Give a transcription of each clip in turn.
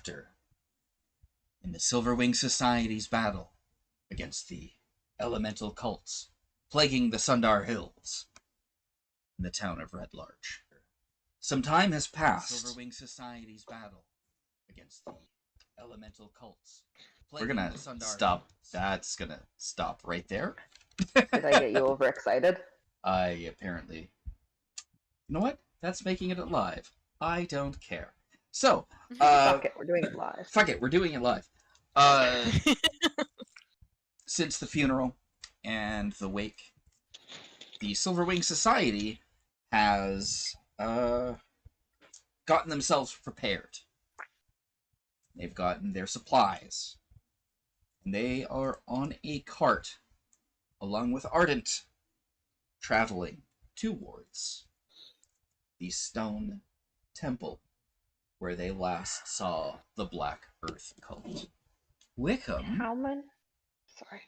after in the Silverwing Society's battle against the elemental cults plaguing the Sundar Hills in the town of Red Larch. Some time has passed. Silverwing Society's battle against the elemental cults. We're gonna stop. That's gonna stop right there. Did I get you overexcited? Apparently. You know what? That's making it live. I don't care. So, fuck it, we're doing it live. Fuck it, we're doing it live. Since the funeral and the wake, the Silverwing Society has gotten themselves prepared. They've gotten their supplies. And they are on a cart, along with Ardent, traveling towards the stone temple where they last saw the Black Earth cult. Wickham? How many? Sorry.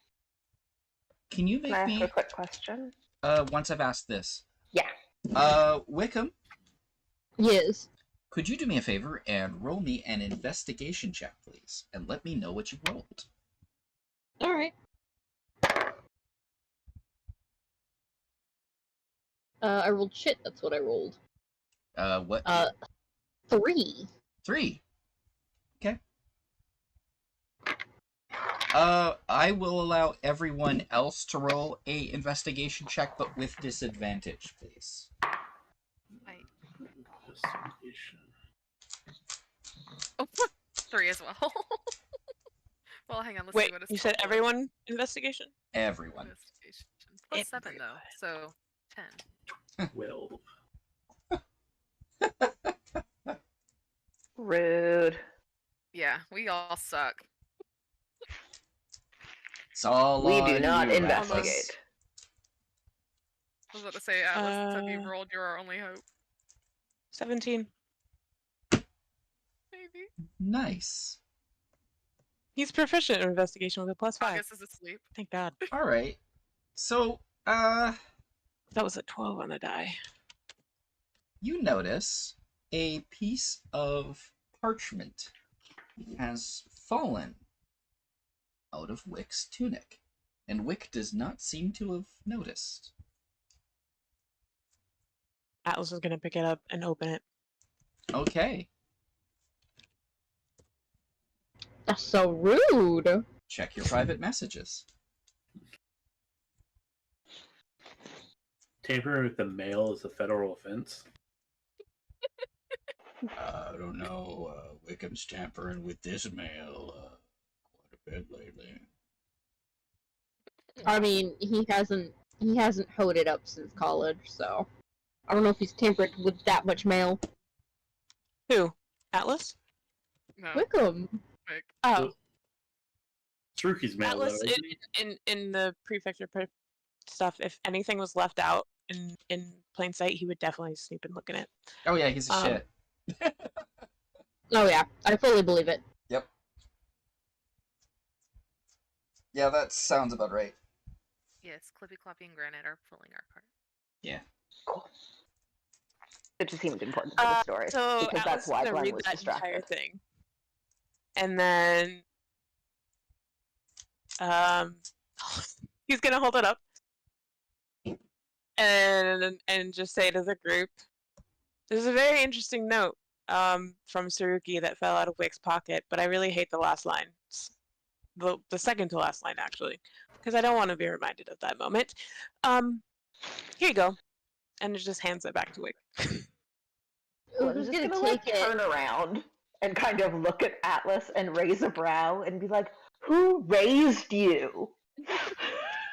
Can you make Can I me... ask a quick question? Once I've asked this. Yeah. Wickham? Yes. Could you do me a favor and roll me an investigation check, please? And let me know what you rolled. Alright. I rolled shit, that's what I rolled. What? 3. 3. Okay. I will allow everyone else to roll a investigation check, but with disadvantage, please. Investigation. Oh, 3 as well. Well, hang on. Let's see Wait, what it's you said called. everyone investigation? Everyone. Investigation. Plus 7 though, so 10. 12. Rude. Yeah, we all suck. It's all We on do not you, investigate. Atlas. I was about to say, Atlas, have you rolled? You're our only hope. 17. Maybe. Nice. He's proficient in investigation with a +5. August is asleep. Thank God. All right. So, That was a 12 on the die. you notice a piece of parchment has fallen out of Wick's tunic, and Wick does not seem to have noticed. Atlas is going to pick it up and open it. Okay. That's so rude. Check your private messages. Tampering with the mail is a federal offense. I don't know. Wickham's tampering with this mail quite a bit lately. I mean, he hasn't hoed it up since college, so I don't know if he's tampered with that much mail. Who? Atlas? No. Wickham. Vic. Oh, It's Ruki's mail, Atlas though, isn't it? in the prefecture stuff, if anything was left out in plain sight, he would definitely snoop and look in it. Oh yeah, he's a shit. Oh yeah, I fully believe it. Yep. Yeah, that sounds about right. Yes, Clippy Cloppy and Granite are pulling our cart. Yeah. Cool. It just seemed important for the story. So because Atlas that's is why gonna Glenn read was that distracted. entire thing, and then he's gonna hold it up and just say to the group, "There's a very interesting note from Saruki that fell out of Wick's pocket, but I really hate the last line, the second to last line actually, because I don't want to be reminded of that moment. Here you go," and it just hands it back to Wick. Well, Who's I'm gonna just take like, it? turn around and kind of look at Atlas and raise a brow and be like, "Who raised you?"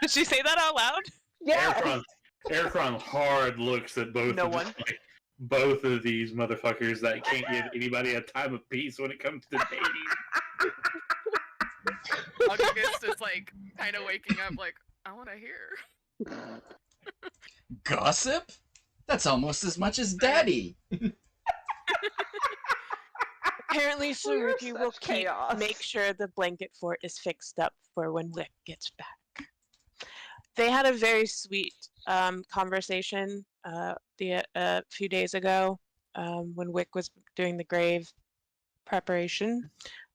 Did she say that out loud? Yeah. Aircron hard looks at both No of one. just, like, both of these motherfuckers that can't give anybody a time of peace when it comes to dating. August is like kind of waking up, like, I want to hear. Gossip? That's almost as much as Daddy. Apparently, We're Saruki will such chaos. make sure the blanket fort is fixed up for when Wick gets back. They had a very sweet conversation a few days ago when Wick was doing the grave. preparation,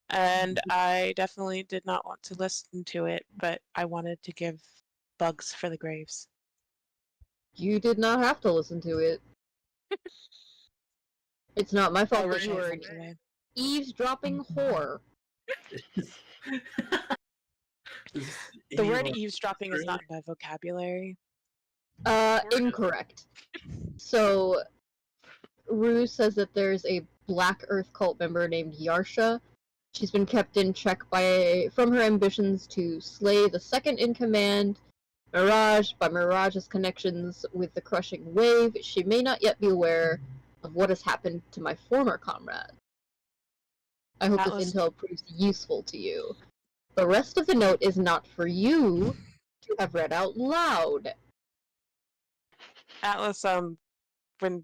and I definitely did not want to listen to it, but I wanted to give bugs for the graves. You did not have to listen to it. It's not my I fault that wish you I were sent it away. eavesdropping whore. The word eavesdropping is not in my vocabulary. Incorrect. So, Rue says that there's a Black Earth cult member named Yarsha. She's been kept in check from her ambitions to slay the second in command, Mirage. By Mirage's connections with the crushing wave, she may not yet be aware of what has happened to my former comrade. I hope this intel proves useful to you. The rest of the note is not for you to have read out loud. Atlas, when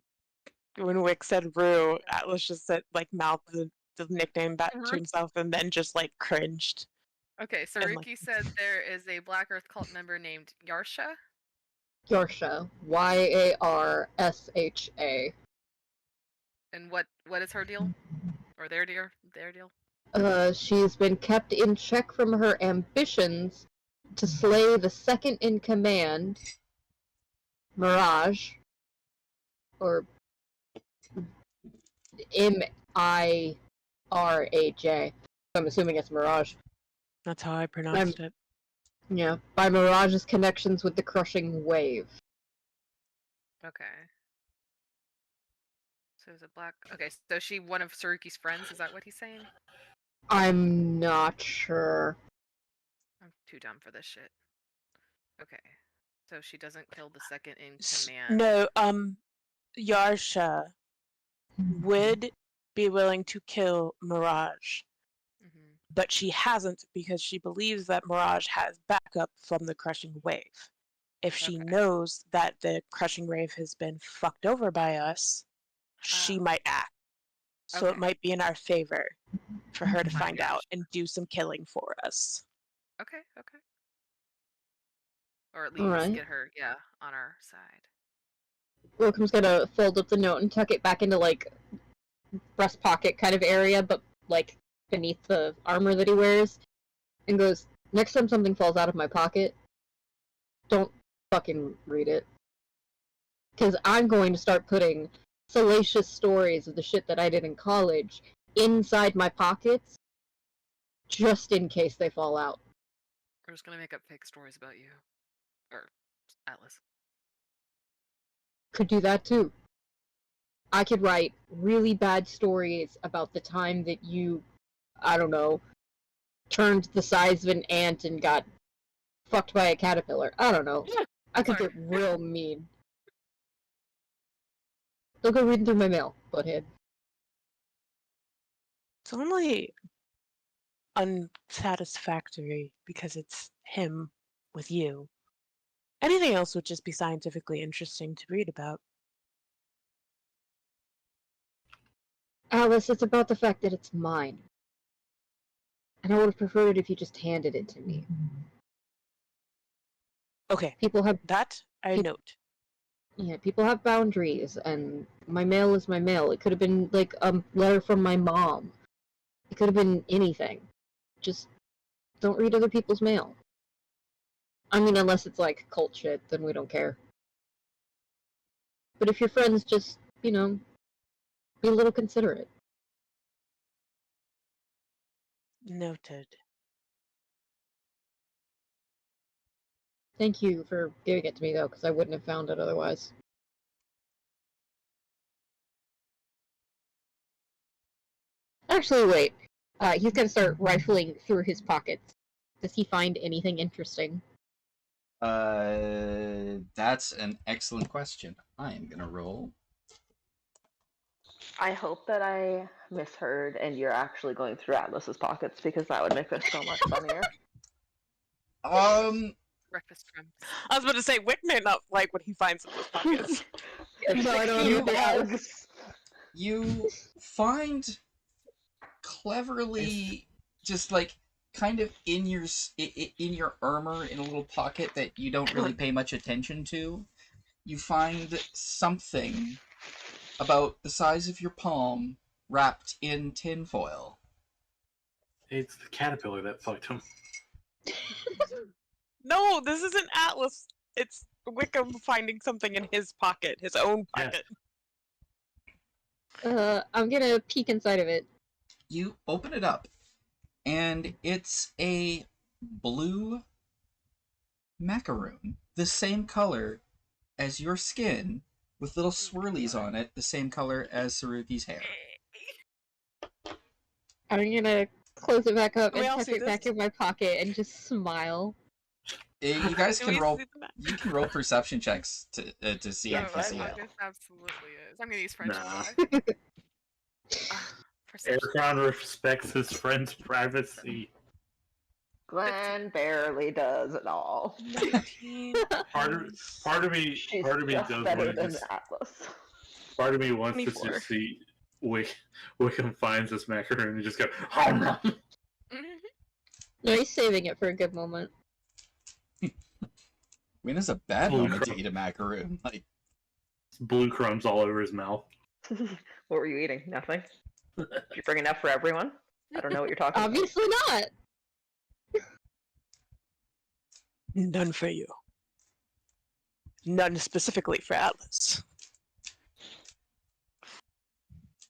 Wick said Rue, Atlas just said, like, mouthed the nickname back to himself and then just, like, cringed. Okay, so And, Ruki said there is a Black Earth cult member named Yarsha. Yarsha. Yarsha. And what is her deal? Or their deal? She's been kept in check from her ambitions to slay the second in command, Mirage, or Miraj. I'm assuming it's Mirage. That's how I pronounced it. Yeah, by Mirage's connections with the crushing wave. Okay. So is it Black? Okay, so she one of Saruki's friends? Is that what he's saying? I'm not sure. I'm too dumb for this shit. Okay. So she doesn't kill the second in command. No, Yarsha would be willing to kill Mirage, but she hasn't because she believes that Mirage has backup from the crushing wave. If she knows that the crushing wave has been fucked over by us, she might act. So it might be in our favor for her to find out and do some killing for us. Okay. Or at least get her, on our side. Wickham's gonna fold up the note and tuck it back into, like, breast pocket kind of area, but, like, beneath the armor that he wears, and goes, next time something falls out of my pocket, don't fucking read it. Because I'm going to start putting salacious stories of the shit that I did in college inside my pockets, just in case they fall out. We're just gonna make up fake stories about you. Or Atlas. Could do that too. I could write really bad stories about the time that you, I don't know, turned the size of an ant and got fucked by a caterpillar. I don't know. I could get real mean. Don't go reading through my mail, butthead. It's only unsatisfactory because it's him with you. Anything else would just be scientifically interesting to read about. Alice, it's about the fact that it's mine. And I would have preferred it if you just handed it to me. Okay. People have that I note. Yeah, people have boundaries, and my mail is my mail. It could have been like a letter from my mom. It could have been anything. Just don't read other people's mail. I mean, unless it's like cult shit, then we don't care. But if your friends, just, you know, be a little considerate. Noted. Thank you for giving it to me, though, because I wouldn't have found it otherwise. Actually, wait. He's gonna start rifling through his pockets. Does he find anything interesting? That's an excellent question. I am gonna roll. I hope that I misheard and you're actually going through Atlas's pockets, because that would make this so much funnier. Breakfast crumbs. I was about to say, Wick may not like what he finds in his pockets. No, I don't. You find cleverly, just like kind of in your armor in a little pocket that you don't really pay much attention to, you find something about the size of your palm wrapped in tinfoil. It's the caterpillar that fucked him. No, this isn't Atlas. It's Wickham finding something in his pocket, his own Yes. pocket. I'm gonna peek inside of it. You open it up, and it's a blue macaroon, the same color as your skin, with little swirlies on it, the same color as Saruki's hair. I'm gonna close it back up Can and we all tuck see it back this? in my pocket and just smile. You guys Can can we roll. see the map? You can roll perception checks to see Oh, if you see I- it. this absolutely is. I'm gonna use French. Nah. Perception. Ericon respects his friend's privacy. Glenn barely does at all. 19. Part of me She's does just better want to than just, Atlas. part of me wants to 24. just see Wickham finds this macaroon and just go, oh no. No, he's saving it for a good moment. When is a bad Blue moment to crumb. eat a macaroon? Like, Blue crumbs all over his mouth. What were you eating? Nothing? Did you bring enough for everyone? I don't know what you're talking about. Obviously not! None for you. None specifically for Atlas.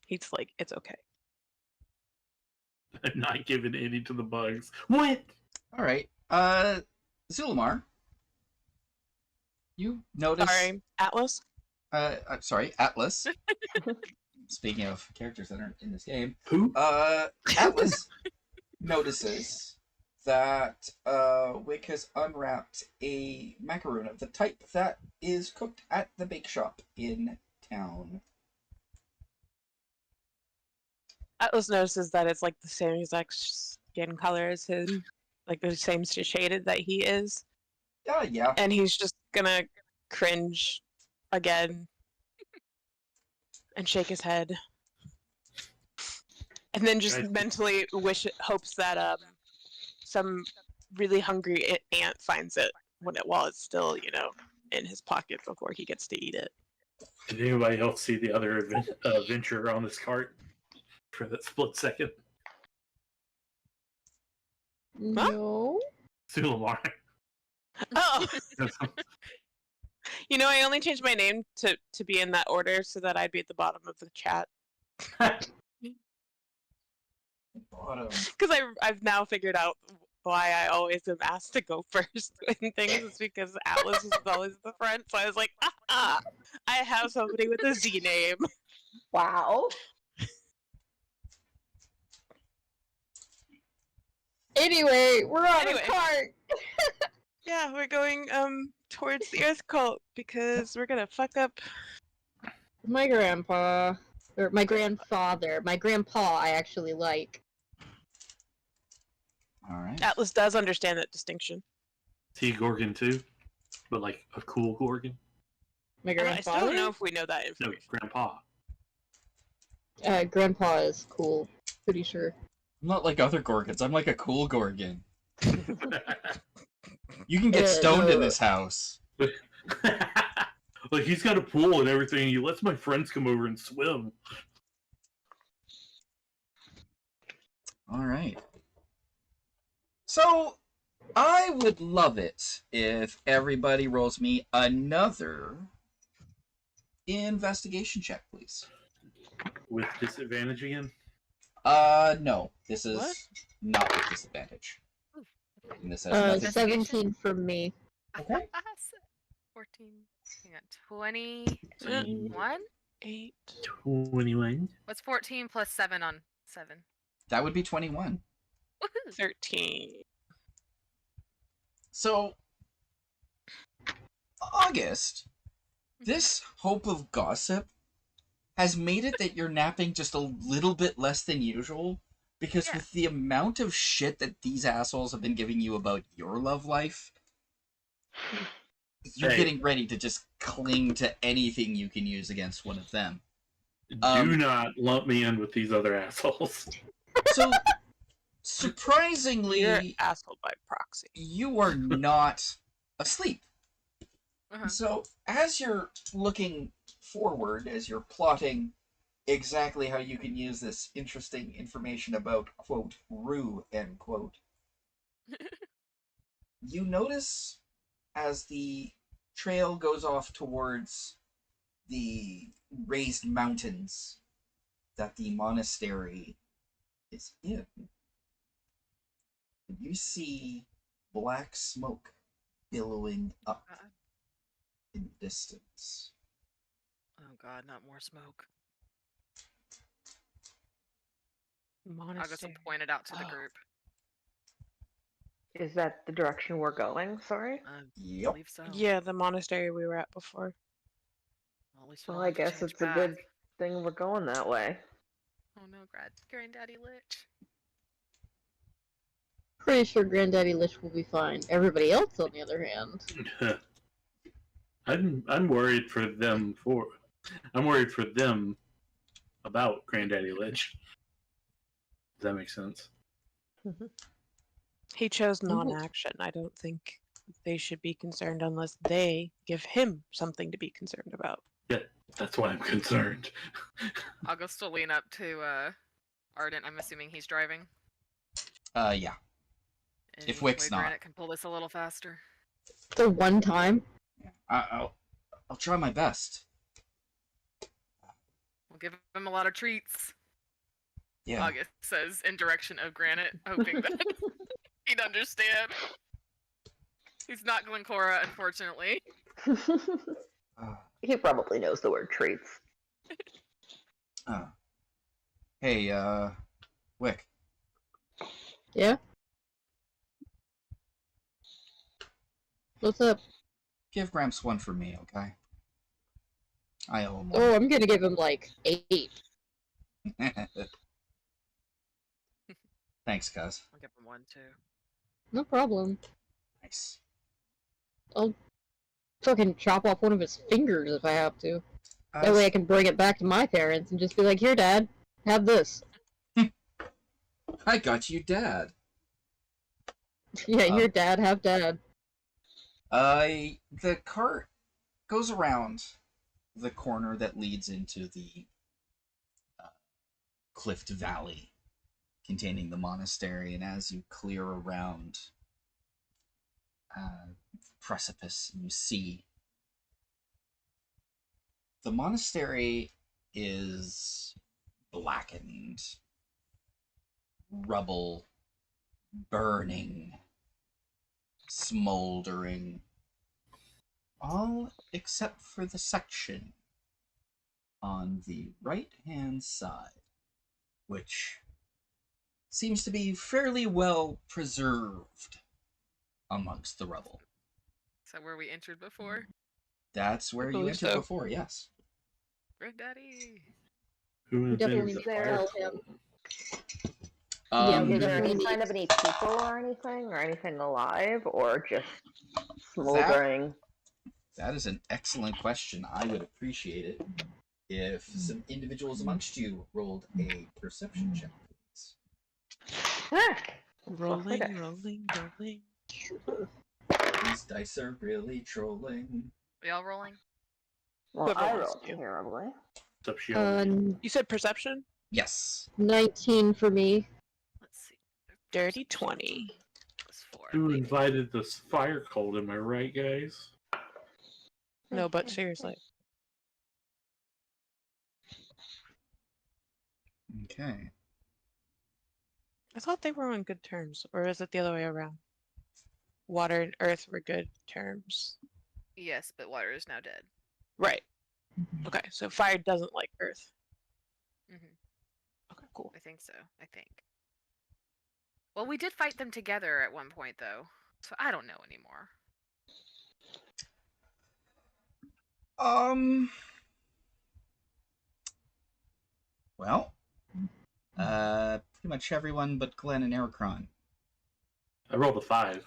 He's like, it's okay. I'm not giving any to the bugs. What? all right, Zulmar, you notice. Sorry, Atlas? I'm sorry, Atlas. Speaking of characters that aren't in this game, Who? Atlas notices that Wick has unwrapped a macaroon of the type that is cooked at the bake shop in town. Atlas notices that it's like the same exact skin color as him, like the same shaded that he is, Yeah. and he's just gonna cringe again and shake his head, and then just Right. mentally hopes that some really hungry ant finds it while it's still in his pocket before he gets to eat it. Did anybody else see the other adventure on this cart for that split second? No. Sulamar. Oh, I only changed my name to be in that order so that I'd be at the bottom of the chat. Bottom. Because I've now figured out why I always am asked to go first in things. It's because Atlas is always at the front. So I was like, I have somebody with a Z name. Wow. Anyway, we're on Anyway. a cart! Yeah, we're going towards the Earth Cult because we're gonna fuck up. My grandpa, or my grandfather, my grandpa I actually like. All right. Atlas does understand that distinction. T Gorgon too, but like a cool Gorgon. My I still grandfather? don't know if we know that No, information. Grandpa. Grandpa is cool. Pretty sure. I'm not like other Gorgons. I'm like a cool Gorgon. You can get stoned in this house. Like he's got a pool and everything. He lets my friends come over and swim. All right. So, I would love it if everybody rolls me another investigation check, please. With disadvantage again. No. This is What? not with disadvantage. And this has nothing. 17 from me. Okay. 14. Hang on. 21? 8. 21. What's 14 plus 7 on 7? That would be 21. Woohoo! 13. So, August, this hope of gossip has made it that you're napping just a little bit less than usual, because Yeah. with the amount of shit that these assholes have been giving you about your love life, you're Hey. getting ready to just cling to anything you can use against one of them. Do not lump me in with these other assholes. So, surprisingly, You're an asshole by proxy. you are not asleep. Uh-huh. So, as you're looking forward, as you're plotting exactly how you can use this interesting information about, quote, Rue, end quote. You notice as the trail goes off towards the raised mountains that the monastery is in. You see black smoke billowing up God. in the distance. Oh god, not more smoke. Monastery. August will point it out to the Oh. group. Is that the direction we're going? Sorry. I Yep. believe so. Yeah, the monastery we were at before. Well, at least we Well, don't I have to guess change it's a path. good thing we're going that way. Oh no, Granddaddy Lich. Pretty sure Granddaddy Lich will be fine. Everybody else, on the other hand. I'm worried for them I'm worried for them about Granddaddy Lich. Does that make sense? He chose non-action. I don't think they should be concerned unless they give him something to be concerned about. Yeah, that's why I'm concerned. August will lean up to Ardent. I'm assuming he's driving. Yeah. Any If Wick's way not. Granite can pull this a little faster. The one time. I'll try my best. We'll give him a lot of treats. Yeah. August says in direction of Granite, hoping that he'd understand. He's not Glencora, unfortunately. He probably knows the word treats. Hey, Wick. Yeah? What's up? Give Gramps one for me, okay? I owe him Oh, I'm gonna give him like 8. one. Thanks, cuz. I'll give him one too. No problem. Nice. I'll fucking chop off one of his fingers if I have to. That way I can bring it back to my parents and just be like, here, Dad, have this. I got you, Dad. Yeah, here, Dad, have Dad. The cart goes around the corner that leads into the cliffed valley containing the monastery, and as you clear around precipice, you see the monastery is blackened, rubble, burning, smoldering, all except for the section on the right-hand side, which seems to be fairly well preserved amongst the rubble. Is that where we entered before? That's where you believe entered so. before, yes. Granddaddy. Who We invented definitely the need to fire tell cult? him. Um, we Is there definitely any need- sign of any people or anything alive, or just smoldering? That is an excellent question. I would appreciate it if some individuals amongst you rolled a perception check, please. Rolling, Okay. rolling, rolling. These dice are really trolling. We all rolling? Well, Whoever I wants rolled to. terribly. Perception. You said perception? Yes. 19 for me. Let's see. Dirty 20. Plus 4. Who invited this fire cult? Am I right, guys? No, but seriously. Okay. I thought they were on good terms, or is it the other way around? Water and earth were good terms. Yes, but water is now dead. Right. Okay, so fire doesn't like earth. Mm-hmm. Okay, cool. I think so. I think. Well, we did fight them together at one point, though, so I don't know anymore. Well, pretty much everyone but Glenn and Ericron. I rolled a 5.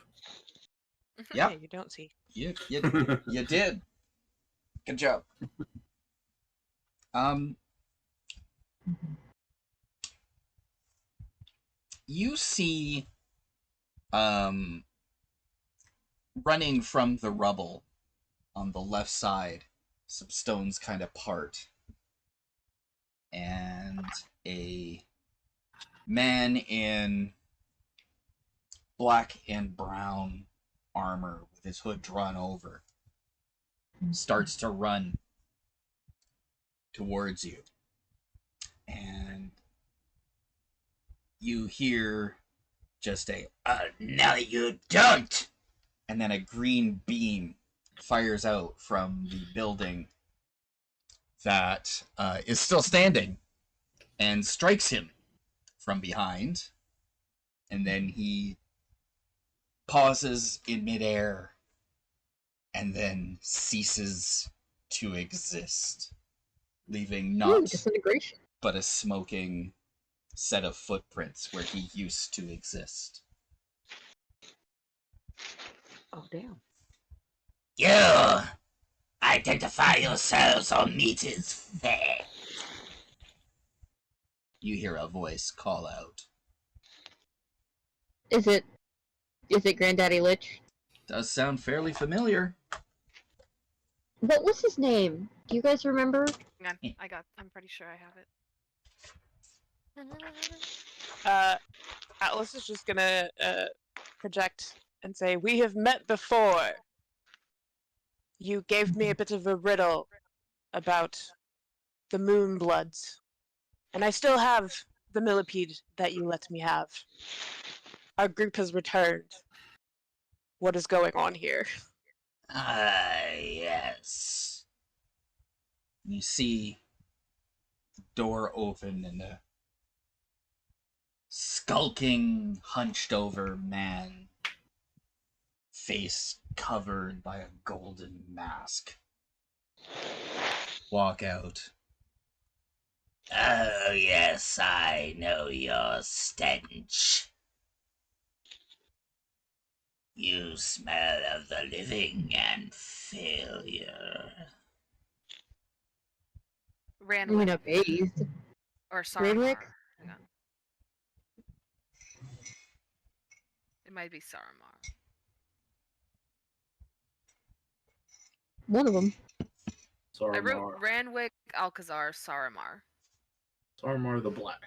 Yep. Yeah, you don't see. You did. Good job. You see, running from the rubble on the left side, some stones kind of part, and a man in black and brown armor with his hood drawn over starts to run towards you. And you hear just a, no you don't! And then a green beam fires out from the building that is still standing and strikes him from behind. And then he pauses in midair and then ceases to exist, leaving not disintegration. but a smoking set of footprints where he used to exist. Oh, damn. You identify yourselves or meet his fate. You hear a voice call out. Is it Granddaddy Lich? Does sound fairly familiar. What was his name? Do you guys remember? Hang on, I'm pretty sure I have it. Atlas is just gonna project and say, "We have met before. You gave me a bit of a riddle about the Moonbloods, and I still have the millipede that you let me have. Our group has returned. What is going on here?" Yes. You see the door open and a skulking, hunched over man, face covered by a golden mask, walk out. Oh, yes, I know your stench. You smell of the living and failure. I mean, Ranwick a bathed. or Ranwick? Saramar. Hang on. It might be Saramar. One of them. I wrote Saramar. Ranwick, Alcazar, Saramar. Saramar the Black.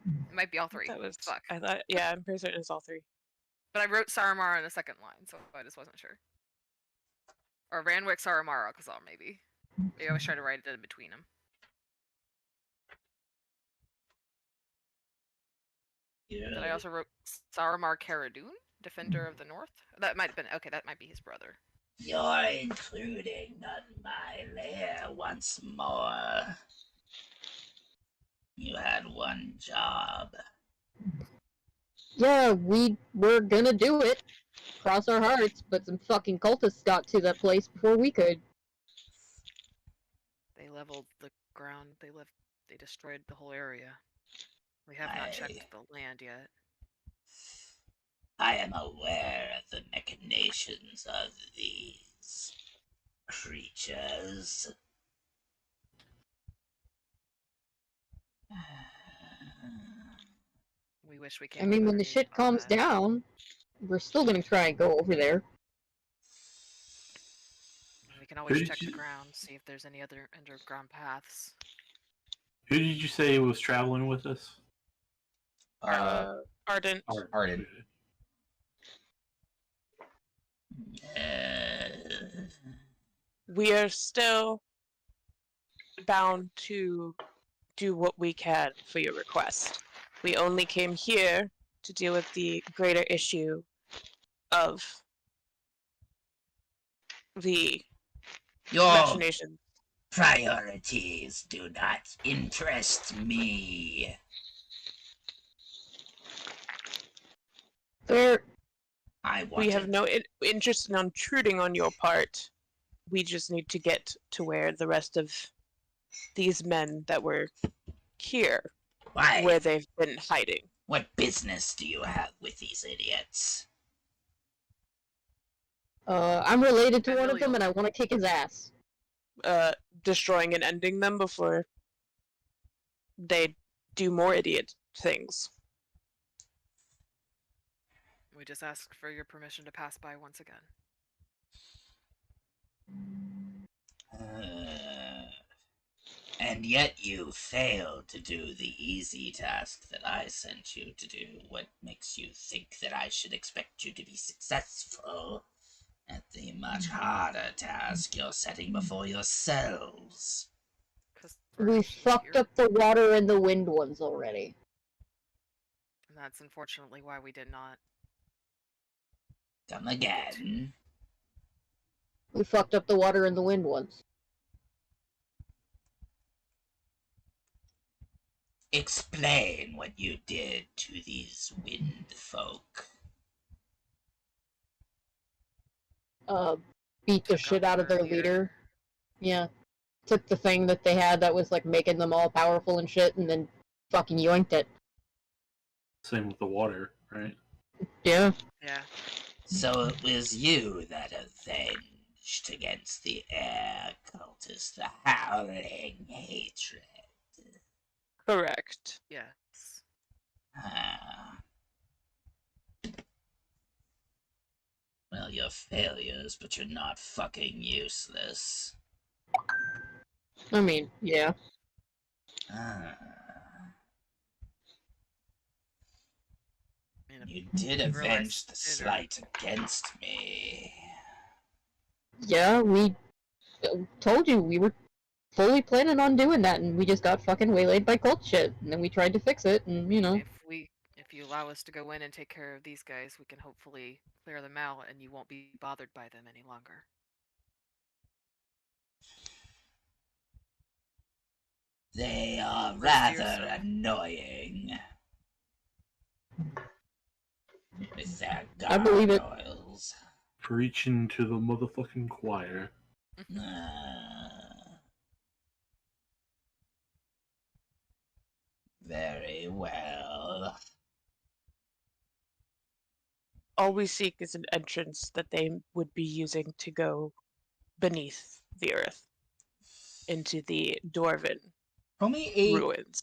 It might be all three. That was. Fuck. I thought. Yeah, I'm pretty certain it's all three. But I wrote Saramar in the second line, so I just wasn't sure. Or Ranwick, Saramar, Alcazar, maybe. Maybe I was trying to write it in between them. Yeah. Then I also wrote Saramar Karadoon, Defender of the North. That might have been okay. That might be his brother. You're intruding on my lair once more. You had one job. Yeah, we were gonna do it. Cross our hearts, but some fucking cultists got to that place before we could. They leveled the ground. They destroyed the whole area. We have not checked the land yet. I am aware of the machinations of these creatures. We wish we could. I mean, when the shit calms down, we're still gonna try and go over there. We can always Who check did the you- ground, see if there's any other underground paths. Who did you say was traveling with us? Ardent. Arden. We are still bound to do what we can for your request. We only came here to deal with the greater issue of the Your machination. priorities do not interest me. There, We have no interest in intruding on your part. We just need to get to where the rest of these men that were here, Why? where they've been hiding. What business do you have with these idiots? I'm related to one of Familial. them, and I want to kick his ass. Destroying and ending them before they do more idiot things. We just asked for your permission to pass by once again. And yet you failed to do the easy task that I sent you to do. What makes you think that I should expect you to be successful at the much harder task you're setting before yourselves? 'Cause We Furnish is fucked here, up the water and the wind ones already. and that's unfortunately why we did not. Come again. We fucked up the water and the wind ones. Explain what you did to these wind folk. Beat the Took shit out out of their their leader. leader. Yeah. Took the thing that they had that was like making them all powerful and shit, and then fucking yoinked it. Same with the water, right? Yeah. Yeah. So it was you that avenged against the air cultist, the howling hatred. Correct. Yes. Ah. Well, you're failures, but you're not fucking useless. I mean, yeah. Ah. I mean, You did I avenge realized the sooner. slight against me. Yeah, we told you we were fully planning on doing that, and we just got fucking waylaid by cult shit, and then we tried to fix it, and you know. If you allow us to go in and take care of these guys, we can hopefully clear them out, and you won't be bothered by them any longer. They are Let's do rather so. annoying. With their I believe it. gargoyles. Preaching to the motherfucking choir. Very well. All we seek is an entrance that they would be using to go beneath the earth into the Dwarven Roll me a ruins.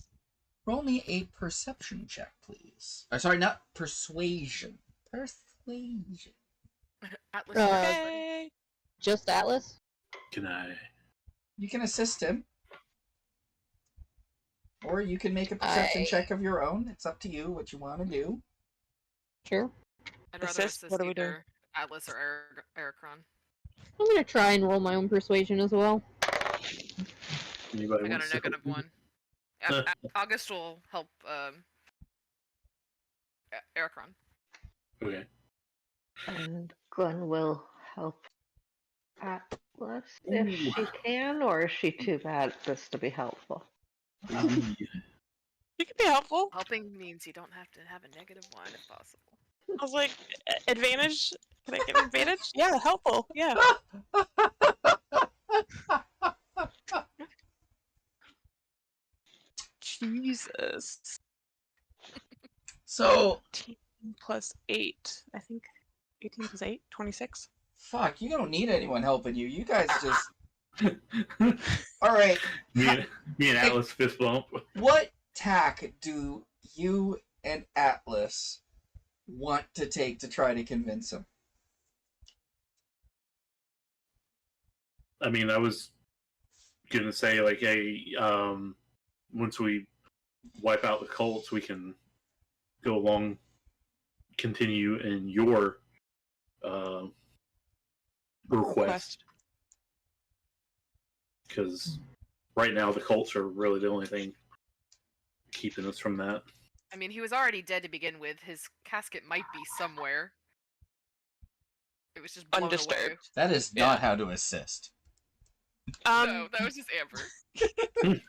perception check, please. Sorry, not persuasion. Persuasion. Atlas, Uh, you guys ready? Okay. Just Atlas? Can I? You can assist him. Or you can make a perception check of your own. It's up to you what you want to do. Sure. I'd rather Assist? assist What are we doing? either Atlas or Ericron. I'm gonna try and roll my own persuasion as well. Anybody I got wants a to negative help me? one. August will help Ericron. Okay. And Gwen will help Atlas if Ooh. she can, or is she too bad at this to be helpful? Ooh. You can be helpful. Helping means you don't have to have a negative one if possible. I was like, advantage? Can I get advantage? Yeah, helpful. Yeah. Jesus. So, 18 plus 8. I think 18 plus 8? 26? fuck, you don't need anyone helping you. You guys just... Alright, me and Atlas fist bump. what tack do you and Atlas want to take to try to convince him? I mean, I was gonna say like, hey, once we wipe out the cults, we can go along, continue in your request. Because right now the cults are really the only thing keeping us from that. I mean, he was already dead to begin with. His casket might be somewhere. It was just blown away. Undisturbed. That is not how to assist. No, that was just Amber.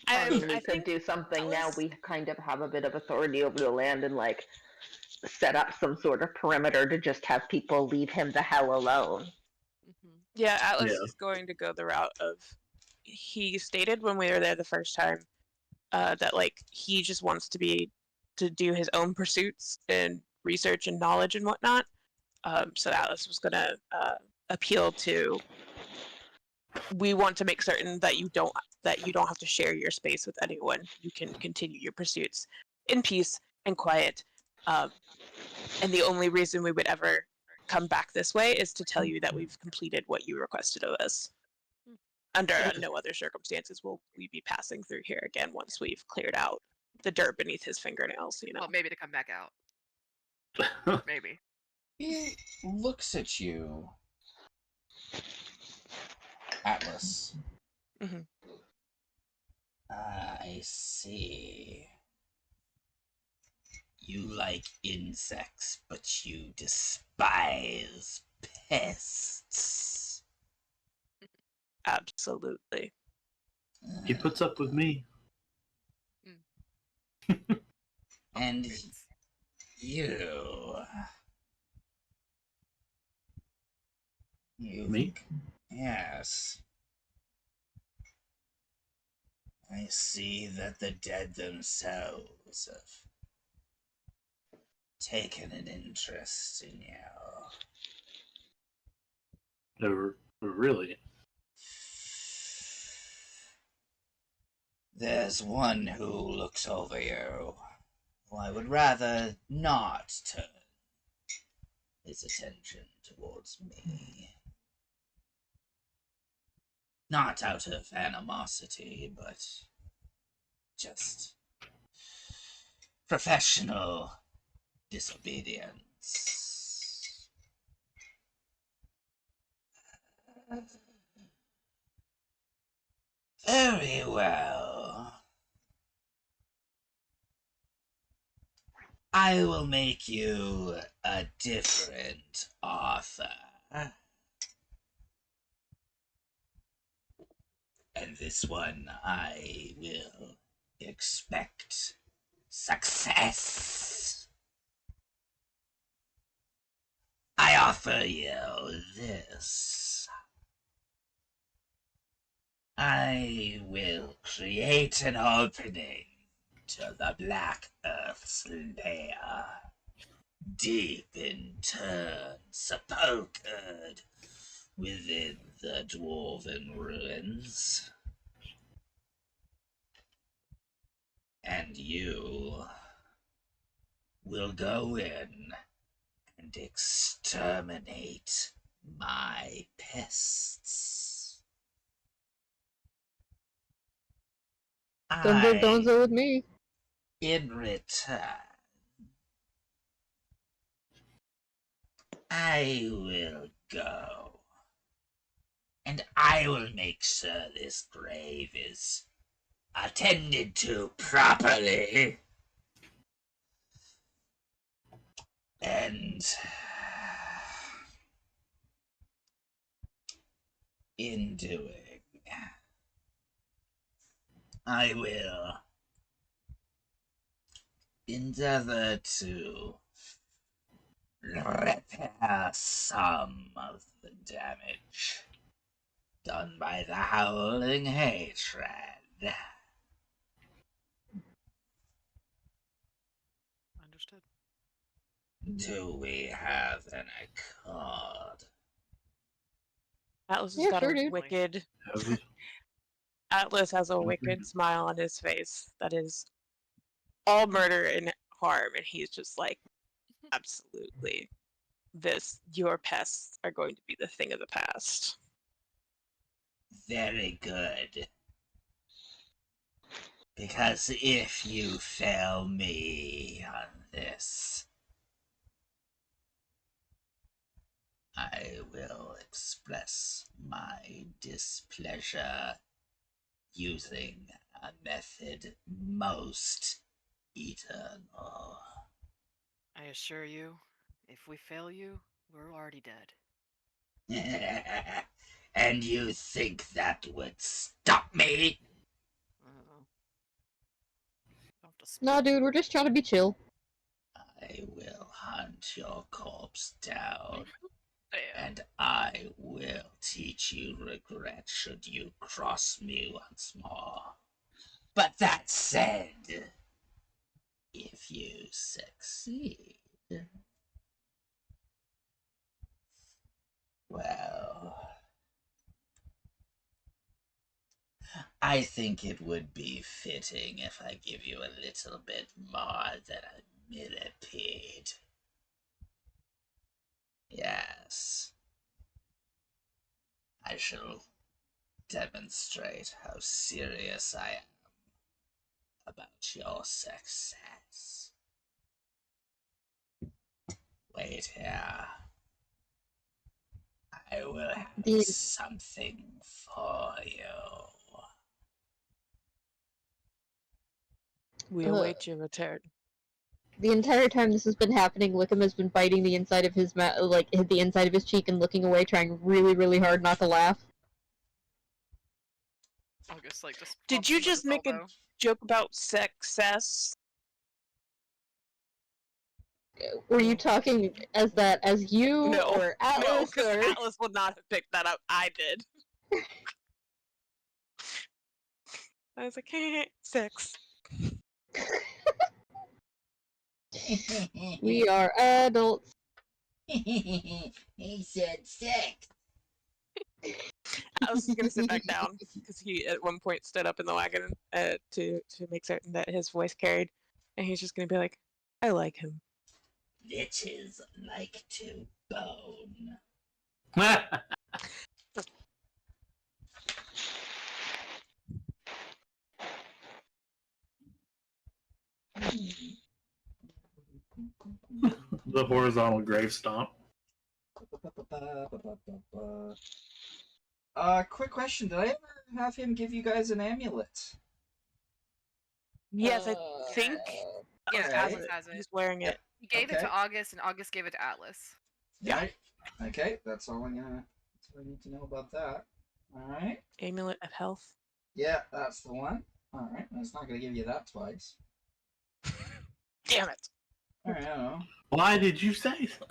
I mean, we I could think do something now. Atlas- We kind of have a bit of authority over the land and, like, set up some sort of perimeter to just have people leave him the hell alone. Yeah, Atlas Yeah. is going to go the route of. He stated when we were there the first time that like he just wants to do his own pursuits and research and knowledge and whatnot. So Atlas was going to appeal to. We want to make certain that you don't have to share your space with anyone. You can continue your pursuits in peace and quiet. And the only reason we would ever come back this way is to tell you that we've completed what you requested of us. Under no other circumstances will we be passing through here again once we've cleared out the dirt beneath his fingernails, you know. Well, maybe to come back out. Maybe. He looks at you, Atlas. Mhm. I see. You like insects, but you despise pests. Absolutely. He puts up with me. And It's- you. You. Me? Yes. I see that the dead themselves have taken an interest in you. Really? There's one who looks over you, who I would rather not turn his attention towards me. Not out of animosity, but just professional disobedience. Very well. I will make you a different offer. And this one I will expect success. I offer you this. I will create an opening to the Black Earth's lair, deep in sepulchred within the dwarven ruins. And you will go in and exterminate my pests. Gunzo Gonzo with me. In return, I will go, and I will make sure this grave is attended to properly. And in doing, I will endeavor to repair some of the damage done by the howling hatred. Understood. Do we have an accord? Atlas has Yeah, got sure, a dude. wicked. Have we? Atlas has a wicked smile on his face that is all murder and harm, and he's just like, absolutely. Your pests are going to be the thing of the past. Very good. Because if you fail me on this, I will express my displeasure using a method most eternal. I assure you, if we fail you, we're already dead. And you think that would stop me? I don't know. Don't have to Nah, spoil dude, we're just trying to be chill. I will hunt your corpse down, Damn. and I will teach you regret should you cross me once more. But that said, if you succeed, well, I think it would be fitting if I give you a little bit more than a millipede. Yes. I shall demonstrate how serious I am about your success. Wait here. I will have something for you. We await your return. The entire time this has been happening, Wickham has been biting the inside of his the inside of his cheek and looking away, trying really, really hard not to laugh. August, like, just Did bumps you him with just his make a elbow. joke about success? Were you talking as you No, or no, Atlas because or Atlas would not have picked that up. I did. I was like, hey, 6. we are adults? He said 6. Atlas is gonna sit back down because he at one point stood up in the wagon to make certain that his voice carried, and he's just gonna be like, I like him. Bitches like to bone. The horizontal grave stomp. Quick question. Did I ever have him give you guys an amulet? Yes, I think Yeah, Okay. Atlas has it. he's wearing it. He gave it Okay. to August, and August gave it to Atlas. Yeah. Okay, that's all that's what I need to know about that. Alright. Amulet of health. Yeah, that's the one. Alright, I was not gonna give you that twice. Damn it! Alright, I don't know. Why did you say so?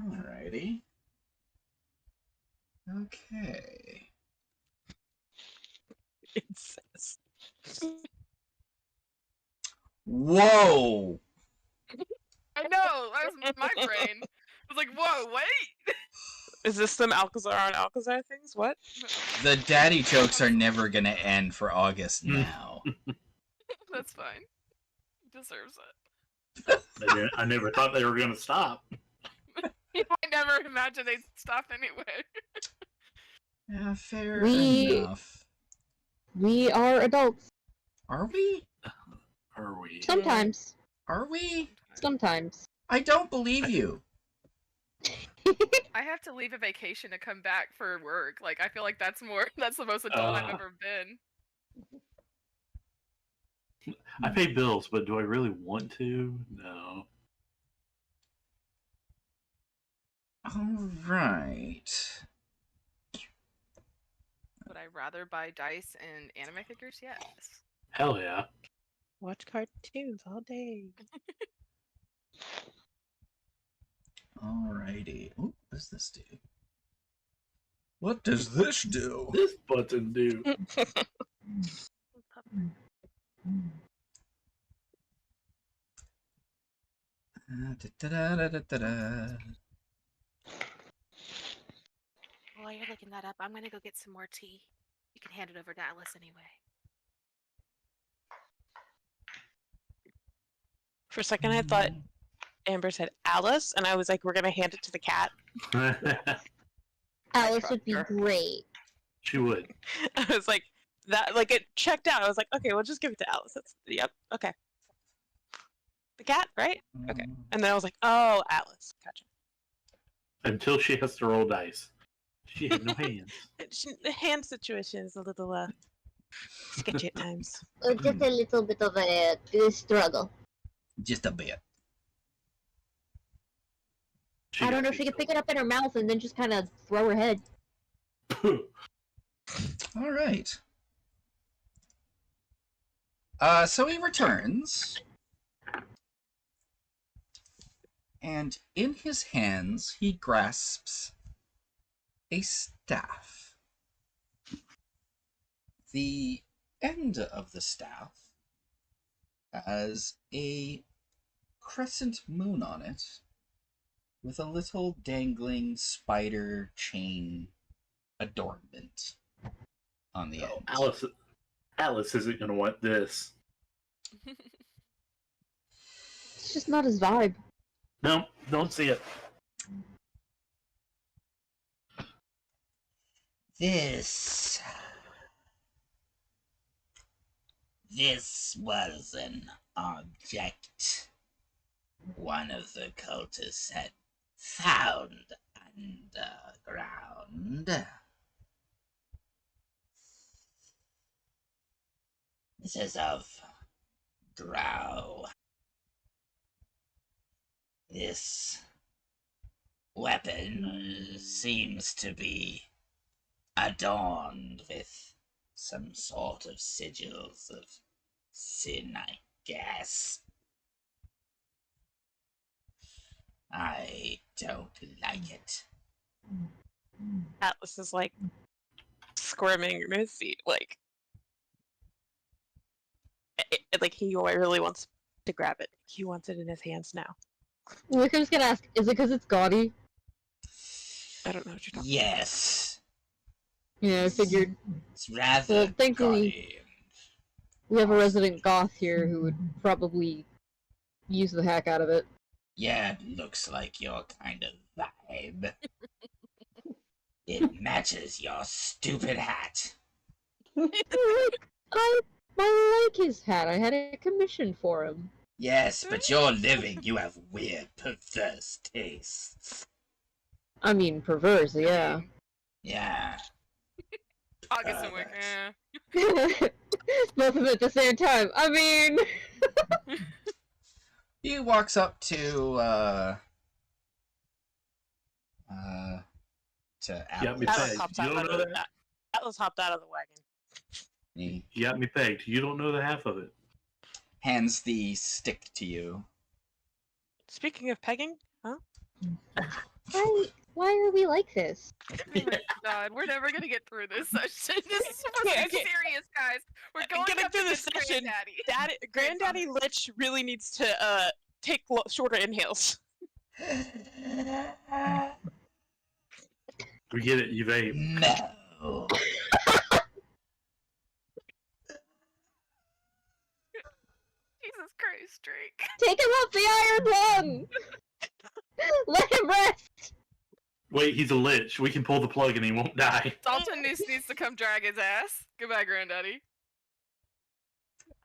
Alrighty. Okay. It says. Whoa! I know! That was my brain. I was like, whoa, wait! Is this some Alcazar on Alcazar things? What? The daddy jokes are never gonna end for August now. That's fine. He deserves it. I never thought they were going to stop. I never imagined they'd stop anyway. Yeah, fair We- enough. We are adults. Are we? Are we? Sometimes. Are we? Sometimes. I don't believe you. I have to leave a vacation to come back for work. Like, I feel like that's the most adult I've ever been. I pay bills, but do I really want to? No. Alright. Would I rather buy dice and anime figures? Yes. Hell yeah. Watch cartoons all day. Alrighty. Ooh, what does this do? What does this do? This button do. While you're looking that up, I'm gonna go get some more tea. You can hand it over to Atlas anyway. For a second, I thought Amber said Alice, and I was like, we're gonna hand it to the cat. Alice would be great. She would. I was like, that, like, it checked out. I was like, okay, we'll just give it to Alice. That's, yep, okay. The cat, right? Okay. And then I was like, oh, Alice. Gotcha. Until she has to roll dice. She had no hands. The hand situation is a little, sketchy at times. Just a little bit of a struggle. Just a bit. I don't know if she could pick it up in her mouth and then just kind of throw her head. Alright. So he returns. And in his hands, he grasps a staff. The end of the staff has a crescent moon on it with a little dangling spider chain adornment on the end. Alice isn't going to want this. It's just not his vibe. No, don't see it. This was an object one of the cultists had found underground. This is of drow. This weapon seems to be adorned with some sort of sigils of sin, I guess. I don't like it. Atlas is like squirming in his seat, like like he really wants to grab it. He wants it in his hands now. Wickham's gonna ask, is it because it's gaudy? I don't know what you're talking Yes. Yeah, I figured. It's rather Well, thankfully, gaudy. we have a resident goth here who would probably use the heck out of it. Yeah, it looks like your kind of vibe. It matches your stupid hat. I like his hat. I had a commission for him. Yes, but you're living. You have weird, perverse tastes. I mean, perverse, yeah. Yeah. August and Wickham. Both of them at the same time. I mean... He walks up to Yeah, me Atlas. pegged. Hopped You out don't of know the- that? Atlas hopped out of the wagon. He You got me pegged. You don't know the half of it. hands the stick to you. Speaking of pegging, huh? Why are we like this? Oh my god, we're never gonna get through this session. This is supposed to Okay, be okay. serious, guys. We're going Getting up through the against session, Granddaddy. Granddaddy Lich really needs to take shorter inhales. We get it. You've ate. No. Jesus Christ, Drake. Take him off the iron lung! Let him rest! Wait, he's a lich. We can pull the plug and he won't die. Dalton needs to come drag his ass. Goodbye, Granddaddy.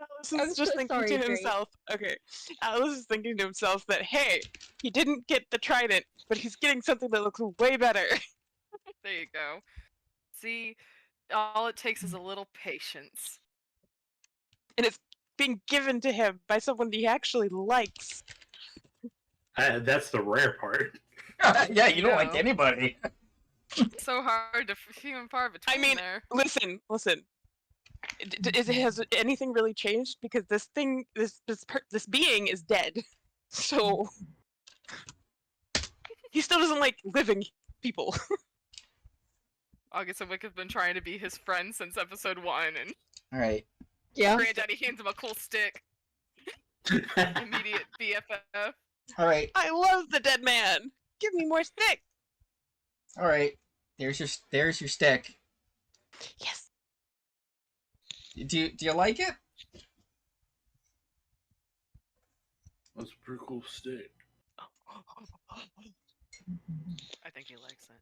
Atlas I'm is just so thinking sorry, to Drake. himself, okay, Atlas is thinking to himself that, hey, he didn't get the trident, but he's getting something that looks way better. There you go. See, all it takes is a little patience. And it's being given to him by someone he actually likes. That's the rare part. Yeah, you don't like No. anybody. It's so hard to few and far between mean, there. Listen. Has anything really changed? Because this thing, this being is dead. So he still doesn't like living people. August and Wick have been trying to be his friend since episode 1, and Alright. Yeah. Granddaddy hands him a cool stick. Immediate BFF. Alright. I love the dead man. Give me more stick. Alright. There's your stick. Yes. Do you like it? That's a pretty cool stick. I think he likes it.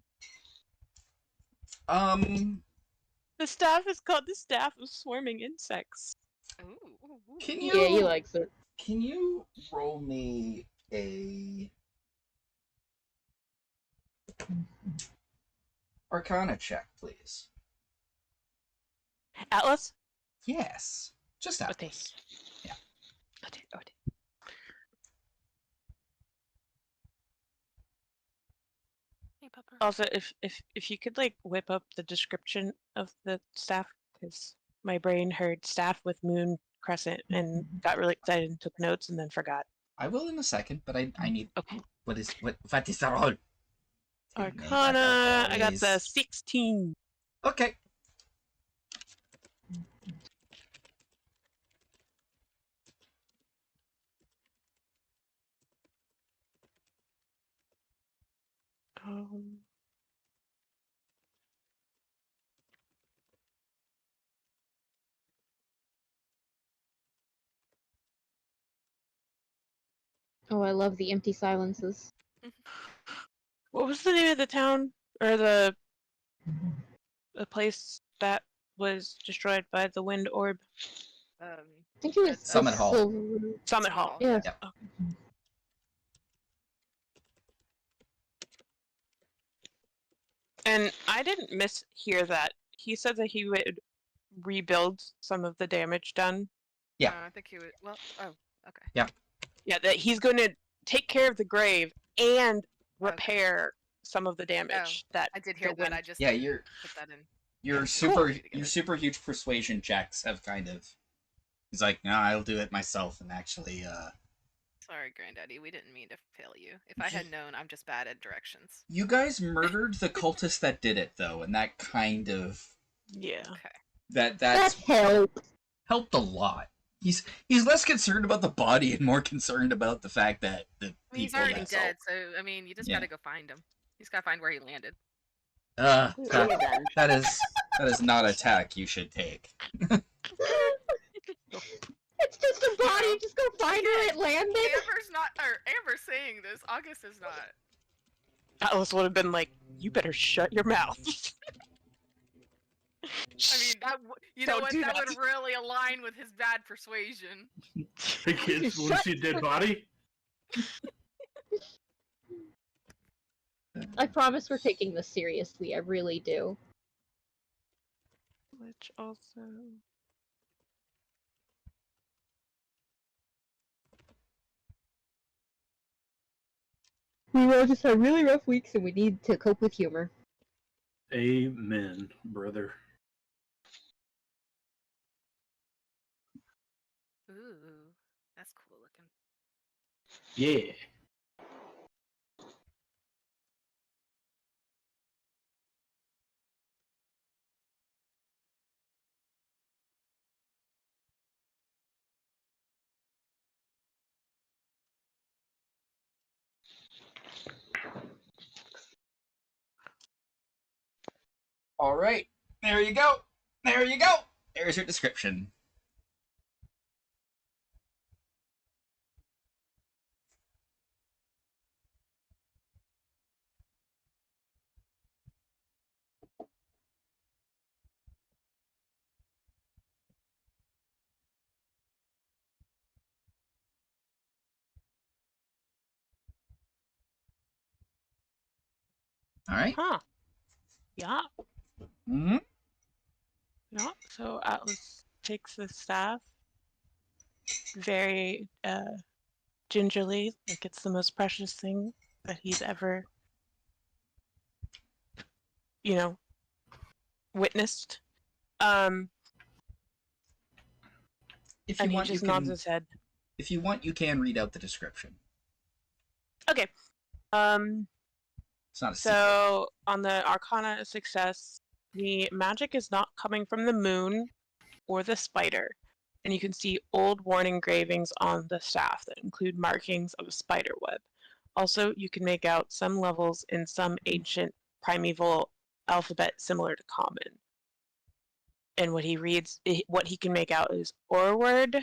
The staff is called the staff of swarming insects. Ooh. Can you Yeah, he likes it. Can you roll me a Arcana check, please? Atlas? Yes. Just Okay. Atlas. Yeah. Okay. Hey, Pepper. Also, if you could like whip up the description of the staff, because my brain heard staff with moon crescent and got really excited and took notes and then forgot. I will in a second, but I need Okay. what is the roll? Arcana. I got the Always. 16. Okay. Um, Oh, I love the empty silences. what was the name of the town or the a place that was destroyed by the wind orb? I think it was That's, Summit Hall. Summit Hall. Yeah. Yep. Okay. And I didn't mishear that. He said that he would rebuild some of the damage done. Yeah. I think he would. Well, oh, okay. Yeah, that he's going to take care of the grave and repair some of the damage that I did hear the that. wind- I just Yeah, didn't put that in. your super huge persuasion checks have kind of. He's like, no, I'll do it myself, and actually, Sorry, Granddaddy. We didn't mean to fail you. If I had known, I'm just bad at directions. you guys murdered the cultist that did it, though, and that kind of Yeah. Okay. That that's helped. helped a lot. He's less concerned about the body and more concerned about the fact that the I mean, he's people already that dead, so I mean, you just Yeah. gotta go find him. You just gotta find where he landed. that, Revenge. that is not a tack you should take. It's just a body. Just go find where it landed. Amber's saying this. August is not. Atlas would have been like, "You better shut your mouth." I mean, you know Don't what? do That that. would really align with his bad persuasion. Hey kids, want to see a dead body? I promise we're taking this seriously. I really do. Which also. We all just had really rough weeks, and we need to cope with humor. Amen, brother. Ooh, that's cool looking. Yeah. All right, there you go. There you go. There's your description. All right. Huh. Yeah. Mm-hmm. Yeah. So Atlas takes the staff very gingerly, like it's the most precious thing that he's ever, witnessed. If And you he want, just you nods can. his head. If you want, you can read out the description. Okay. It's not a secret. So on the Arcana success, the magic is not coming from the moon or the spider. And you can see old worn engravings on the staff that include markings of a spider web. Also, you can make out some levels in some ancient primeval alphabet similar to common. And what he can make out is Orward,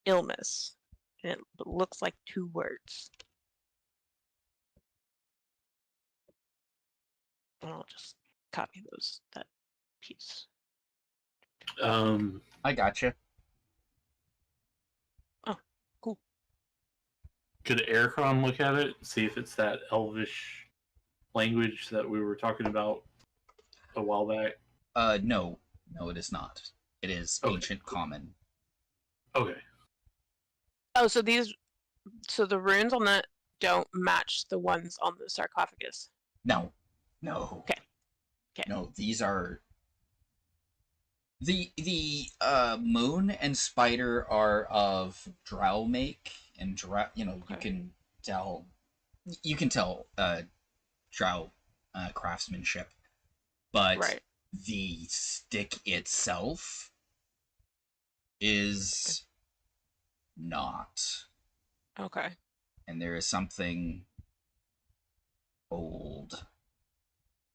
illness. And it looks like 2 words. And I'll just copy that piece. I gotcha. Cool. Could Aircon look at it, see if it's that Elvish language that we were talking about a while back? No, it is not. It is Okay. ancient common. Okay. Oh, so the runes on that don't match the ones on the sarcophagus. No. Okay. No, these are the moon and spider are of drow make, and drow. You can tell drow craftsmanship, but Right. the stick itself is not. Okay. And there is something old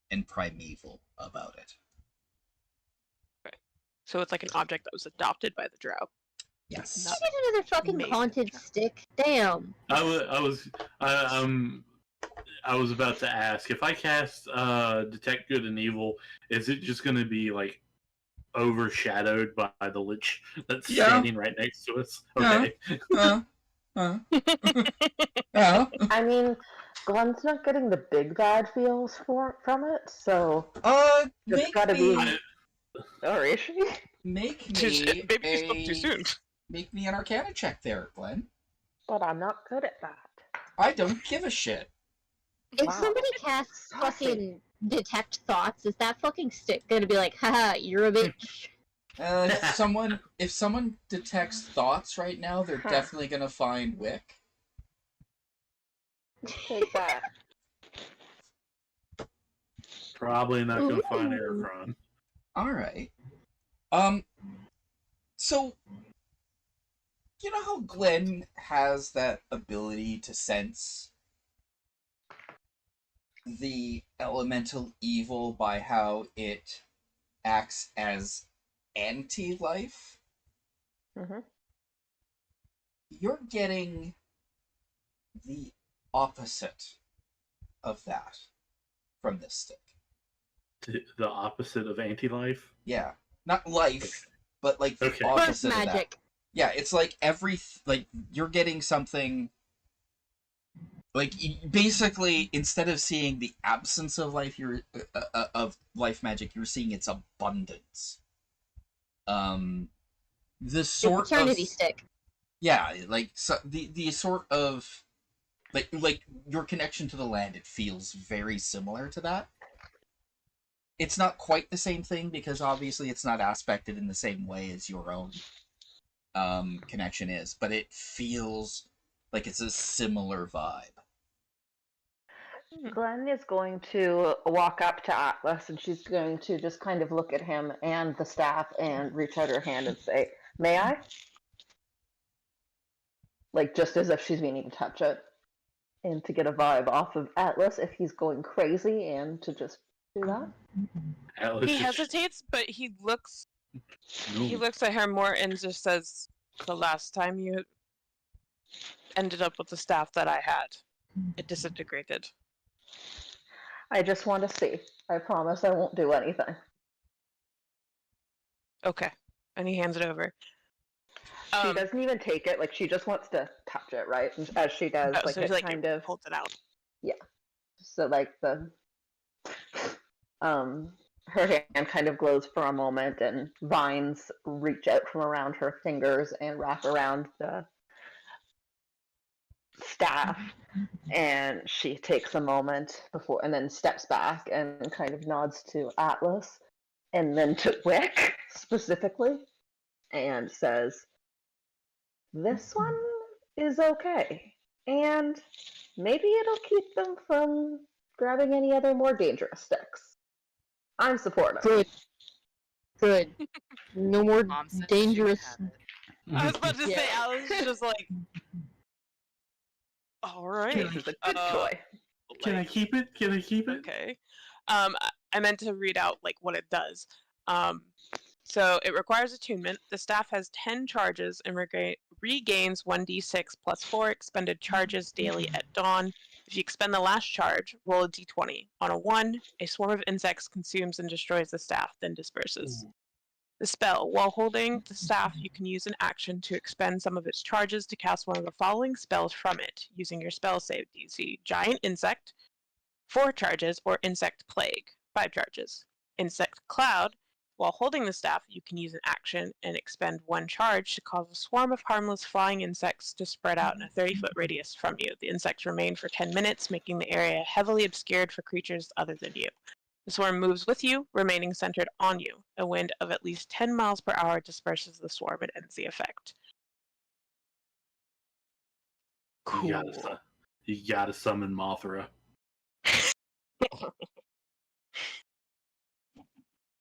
and primeval about it. So it's like an object that was adopted by the drow. Yes. I get another fucking Amazing. haunted stick. Damn. I'm I was about to ask, if I cast Detect Good and Evil, is it just going to be like overshadowed by the lich that's standing right next to us? Okay. I mean, Glenn's not getting the big bad feels from it, so it's Make gotta me, be. Or is she? make Just- me maybe you spoke too soon. Make me an Arcana check there, Glenn. But I'm not good at that. I don't give a shit. If Wow. somebody casts Saucy. fucking detect thoughts, is that fucking stick gonna be like, haha, you're a bitch? If someone detects thoughts right now, they're Huh. definitely gonna find Wick. Take that. Probably not going to find Ooh. Aircron. All right. So you know how Glenn has that ability to sense the elemental evil by how it acts as anti-life? Mm-hmm. You're getting the opposite of that from this stick. The opposite of anti-life? Yeah. Not life, but like the Okay. But opposite of that. magic. Yeah, it's like you're getting something like basically instead of seeing the absence of life, of life magic, you're seeing its abundance. The sort Eternity of stick. yeah, like so the sort of like your connection to the land, it feels very similar to that. It's not quite the same thing because obviously it's not aspected in the same way as your own connection is, but it feels like it's a similar vibe. Glenn is going to walk up to Atlas and she's going to just kind of look at him and the staff and reach out her hand and say, "May I?" Like just as if she's meaning to touch it. And to get a vibe off of Atlas if he's going crazy and to just do that. Atlas He just- hesitates, but he looks No. at her more and just says, "The last time you ended up with the staff that I had, it disintegrated." I just want to see. I promise I won't do anything. Okay. And he hands it over. She doesn't even take it, like she just wants to touch it, right? And as she does, Oh, like so it he, kind of holds it out. so like the her hand kind of glows for a moment and vines reach out from around her fingers and wrap around the staff, and she takes a moment before and then steps back and kind of nods to Atlas and then to Wick specifically and says, "This one is okay, and maybe it'll keep them from grabbing any other more dangerous sticks. I'm supportive." Good. Good. No more Mom said dangerous. she had it. I was about to say, Yeah. Alice is just like, all right. This is a good toy. Can I keep it? Can I keep it? Okay. I meant to read out like what it does. So it requires attunement. The staff has 10 charges and regains 1d6 plus 4 expended charges daily at dawn. If you expend the last charge, roll a d20. On a 1, a swarm of insects consumes and destroys the staff, then disperses. Ooh. The spell. While holding the staff, you can use an action to expend some of its charges to cast one of the following spells from it, using your spell save DC. Giant Insect, 4 charges, or Insect Plague, 5 charges. Insect Cloud. While holding the staff, you can use an action and expend 1 charge to cause a swarm of harmless flying insects to spread out in a 30-foot radius from you. The insects remain for 10 minutes, making the area heavily obscured for creatures other than you. The swarm moves with you, remaining centered on you. A wind of at least 10 miles per hour disperses the swarm and ends the effect. You gotta summon Mothra.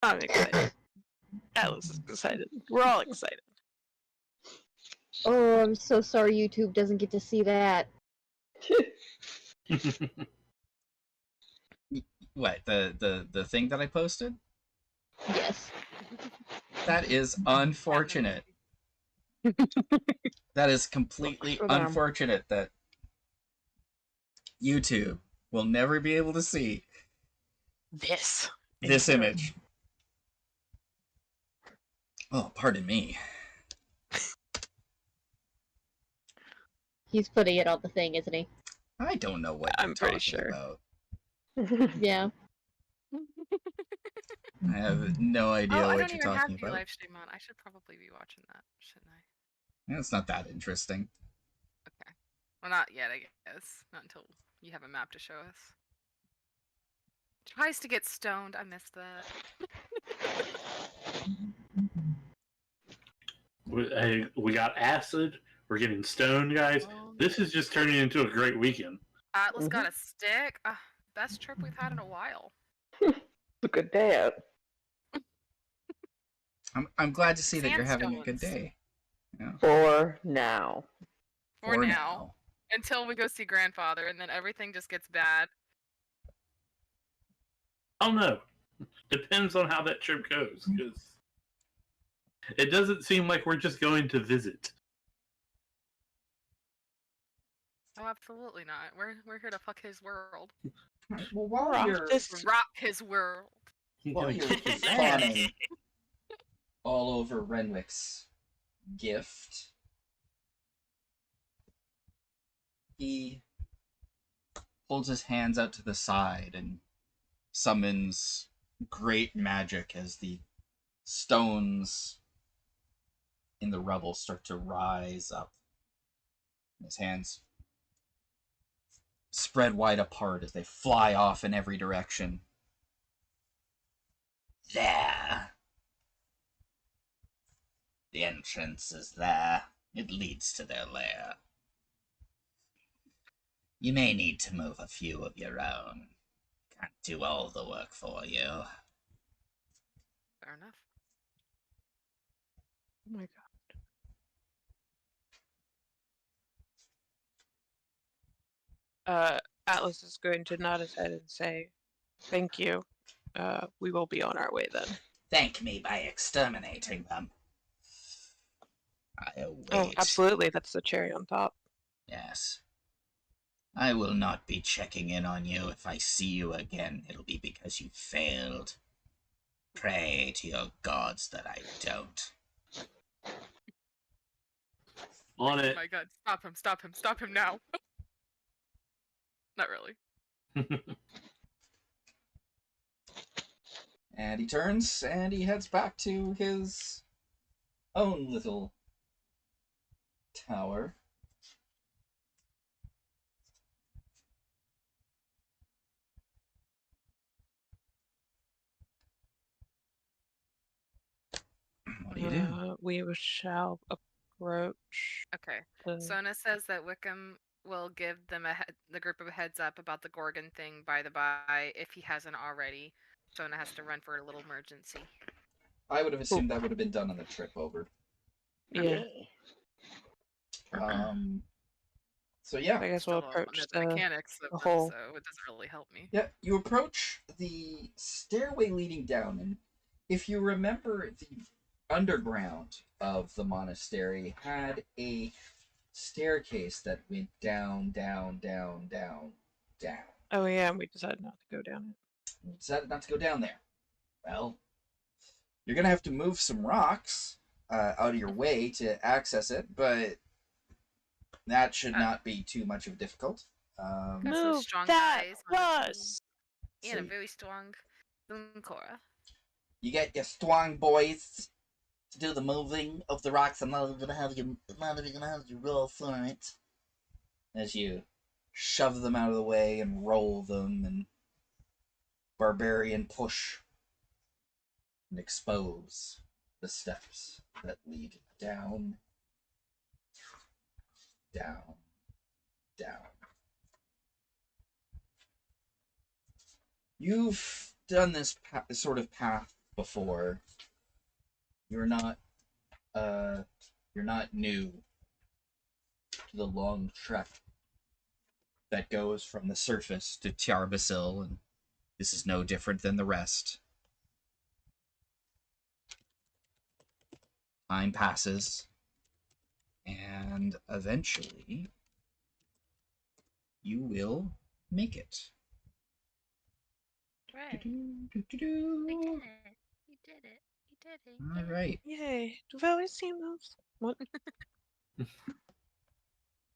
I'm excited. Alice is excited. We're all excited. Oh, I'm so sorry YouTube doesn't get to see that. What, the thing that I posted? Yes. That is unfortunate. That is completely For them. unfortunate that YouTube will never be able to see This. this image. Oh, pardon me. He's putting it on the thing, isn't he? I don't know what I'm you're pretty talking sure. about. Yeah. I have no idea Oh, I what don't you're even have talking the about. live stream on. I should probably be watching that, shouldn't I? Yeah, it's not that interesting. Okay. Well, not yet, I guess. Not until you have a map to show us. Tries to get stoned. I missed that. We got acid. We're getting stoned, guys. This is just turning into a great weekend. Atlas got a stick. Best trip we've had in a while. It's a good day out. I'm glad to see that you're having a good Sandstones. day. Yeah. For now. For now. Until we go see grandfather, and then everything just gets bad. Oh no. Depends on how that trip goes, because it doesn't seem like we're just going to visit. Oh, absolutely not. We're here to fuck his world. Well, while Rock you're this- Rock his world. while you're fawning all over Renwick's gift, he holds his hands out to the side and summons great magic as the stones in the rubble start to rise up. His hands spread wide apart as they fly off in every direction. There. The entrance is there. It leads to their lair. You may need to move a few of your own. Can't do all the work for you. Fair enough. Oh my god. Atlas is going to nod his head and say, "Thank you. We will be on our way then." Thank me by exterminating them. I await. Oh, absolutely. That's the cherry on top. Yes. I will not be checking in on you. If I see you again, it'll be because you failed. Pray to your gods that I don't. On Oh it. my god, stop him now. Not really. And he turns and he heads back to his own little tower. What do you do? We shall approach. Okay. The... Sona says that Wickham will give them the group a heads up about the Gorgon thing by the by if he hasn't already. Sona has to run for a little emergency. I would have assumed that would have been done on the trip over. Yeah. So yeah. I guess we'll Still approach the mechanics of the them, hole. so it doesn't really help me. Yeah, you approach the stairway leading down, and if you remember, the underground of the monastery had a staircase that went down. Oh yeah, and we decided not to go down it. You decided not to go down there. Well, you're gonna have to move some rocks out of your way to access it, but that should not be too much of a difficult. Got some Move strong that guys on the team. was. And a So very strong Cora. you get your strong boys to do the moving of the rocks. I'm not even gonna have you roll for it. As you shove them out of the way and roll them and barbarian push and expose the steps that lead down. You've done this sort of path before. You're not new to the long trek that goes from the surface to Tiarbasil, and this is no different than the rest. Time passes, and eventually you will make it right. We did it. You did it. You did it. All right. Yay. We've always seen those. What?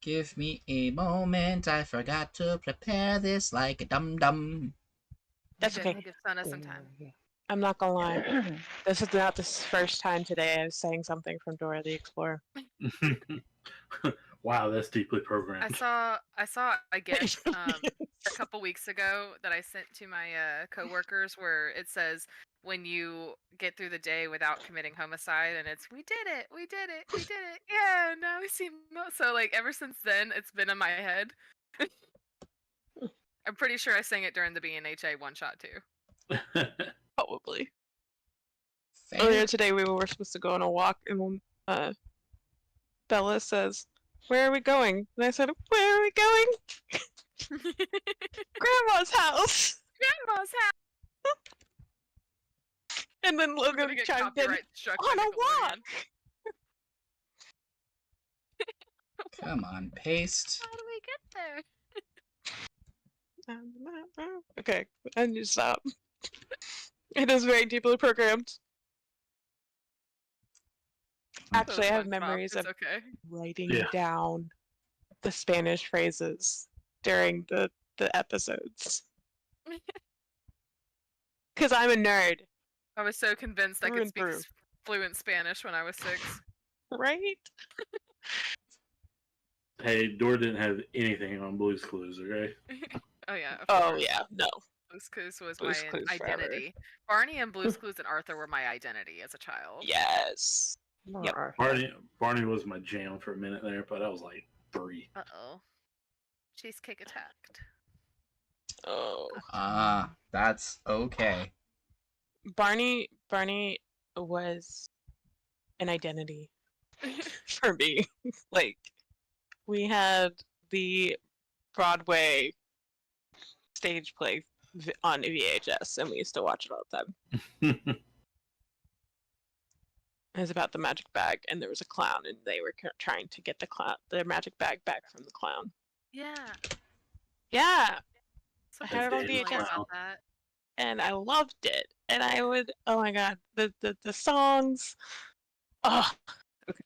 Give me a moment. I forgot to prepare this like a dum-dum. That's You okay. did. Give Sona some time. I'm not gonna lie. This is not the first time today I was saying something from Dora the Explorer. Wow, that's deeply programmed. I saw a gift a couple weeks ago that I sent to my coworkers where it says when you get through the day without committing homicide, and it's we did it, we did it, we did it, yeah. Now we see so like ever since then it's been in my head. I'm pretty sure I sang it during the BNHA one shot too. Probably. Fair. Earlier today we were supposed to go on a walk and Bella says, "Where are we going?" And I said, "Where are we going?" Grandma's house. Grandma's house. And then We're Logan gonna get chimed in, copyright struck by "On a Nickelodeon. walk." Come on, paste. How do we get there? Okay, I need to stop. It is very deeply programmed. Actually, I have SpongeBob, memories it's of okay. writing Yeah. down the Spanish phrases during the episodes. Because I'm a nerd, I was so convinced I Through could and speak through. fluent Spanish when I was 6. right? Hey, Dora didn't have anything on Blue's Clues, okay? Oh yeah. Of Oh course. yeah, no. Blue's Clues was Blue's my Clues forever. identity. Barney and Blue's Clues and Arthur were my identity as a child. Yes. Yep. Barney was my jam for a minute there, but I was like 3. Uh-oh. Cheesecake attacked. Oh. Ah, that's okay. Barney was an identity for me. Like, we had the Broadway stage play on VHS, and we used to watch it all the time. It was about the magic bag, and there was a clown, and they were trying to get the magic bag back from the clown. Yeah. Yeah, So I had it on familiar VHS. about that. and I loved it. And I would, oh my god, the songs. Oh, okay.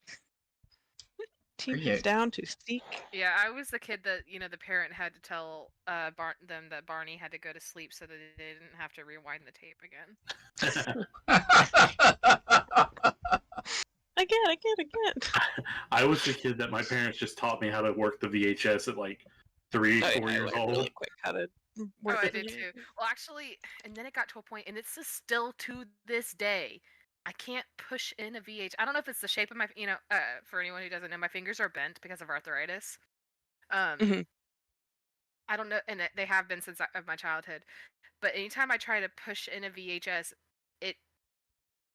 Team Pretty- is down to seek. Yeah, I was the kid that, the parent had to tell them that Barney had to go to sleep so that they didn't have to rewind the tape again. Again. I was the kid that my parents just taught me how to work the VHS at like 3, 4 I years learned old. really quick how to work Oh, I with did it. too. Well, actually, and then it got to a point, and it's just still to this day. I can't push in a VH. I don't know if it's the shape of my, for anyone who doesn't know, my fingers are bent because of arthritis. Mhm. I don't know, and they have been since of my childhood. But anytime I try to push in a VHS, it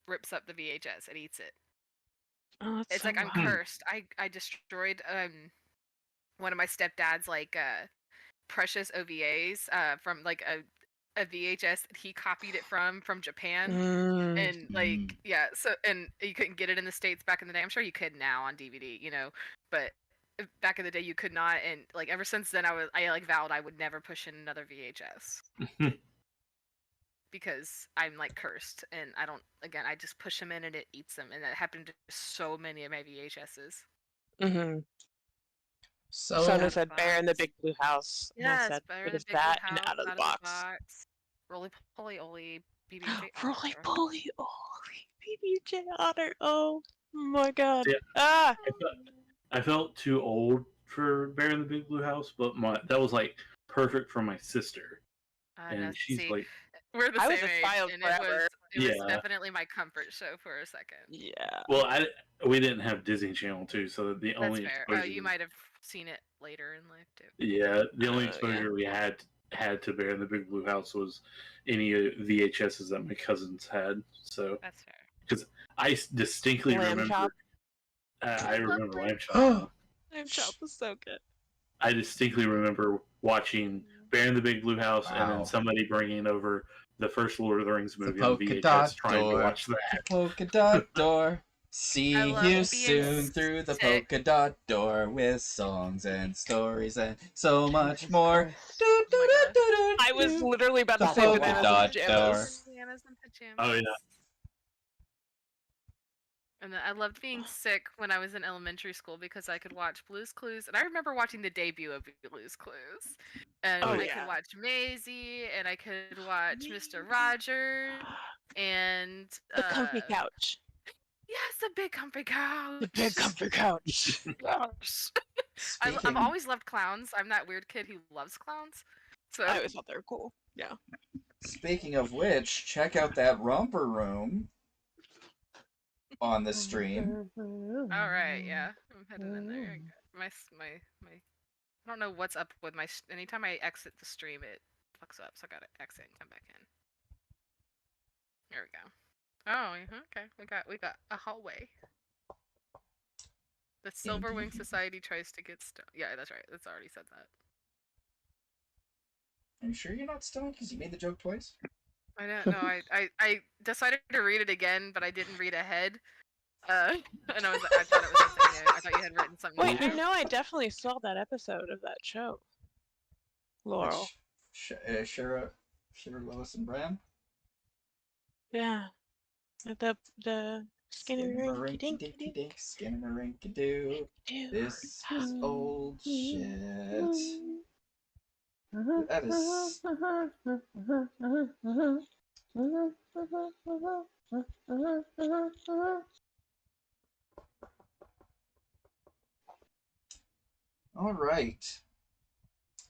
rips up the VHS. It eats it. Oh, that's It's so like I'm wild. cursed. I destroyed one of my stepdad's like precious OVAs from like a VHS that he copied it from Japan. Mm. And like so and you couldn't get it in the States back in the day. I'm sure you could now on DVD, but back in the day you could not, and like ever since then I like vowed I would never push in another VHS. Because I'm like cursed and I just push them in and it eats them, and that happened to so many of my VHSs. Mm-hmm. So Sona said Bear in the Big Blue House. And I Yes, said, Bear it in the is Big Blue that and House, out of the box. Roly Poly Oly, BBJ Roly Otter. Poly Oly, BBJ Otter. Oh my god. Yeah. Ah! I felt too old for Bear in the Big Blue House, but that was like perfect for my sister, and she's like, we're the I same was a age, child and forever. it was Yeah. definitely my comfort show for a second. Yeah. well, we didn't have Disney Channel too, so the That's only fair. exposure, You might have seen it later in life too. yeah, the only Yeah. exposure we had to Bear in the Big Blue House was any VHSs that my cousins had. So That's fair. because I distinctly Lamb remember, chop. I remember Lamb Lamb Chop. Oh, Lamb chop was so good. I distinctly remember watching Bear in the Big Blue House, and Wow. then somebody bringing over the first Lord of the Rings The movie on polka VHS, dot trying door. to watch that. polka dot door. See I love you being soon through the sick. polka dot door with songs and stories and so much Jesus more. Christ. Do, do, my do, gosh. do, do, I was do. literally about to The say polka bananas dot and door. pajamas. Bananas and pajamas. Oh, yeah. And then I loved being sick when I was in elementary school because I could watch Blue's Clues, and I remember watching the debut of Blue's Clues, and Oh, I yeah. could watch Maisie, and I could watch Mr. Rogers, and The comfy couch. yes, the big comfy couch. The big comfy couch. Yes. I've Speaking, always loved clowns. I'm that weird kid who loves clowns. So I always thought they were cool. Yeah. speaking of which, check out that romper room on the stream. all right, yeah, I'm heading in there. My my. I don't know what's up with my. Anytime I exit the stream, it fucks up. So I gotta exit and come back in. There we go. Oh, okay. We got a hallway. The Silver Wing Society tries to get stoned. Yeah, that's right. It's already said that. Are you sure you're not stoned? Because you made the joke twice? I don't know. I decided to read it again, but I didn't read ahead. And I thought it was something new. I thought you had written something Wait, new. I know I definitely saw that episode of that show. Laurel. Shira, Lois, and Bram? Yeah. The skinny rinky dinky Skinnamarink-a-dinky-dink, dink. skinnamarink-a-doo. Dude. This is old shit. That is... Alright.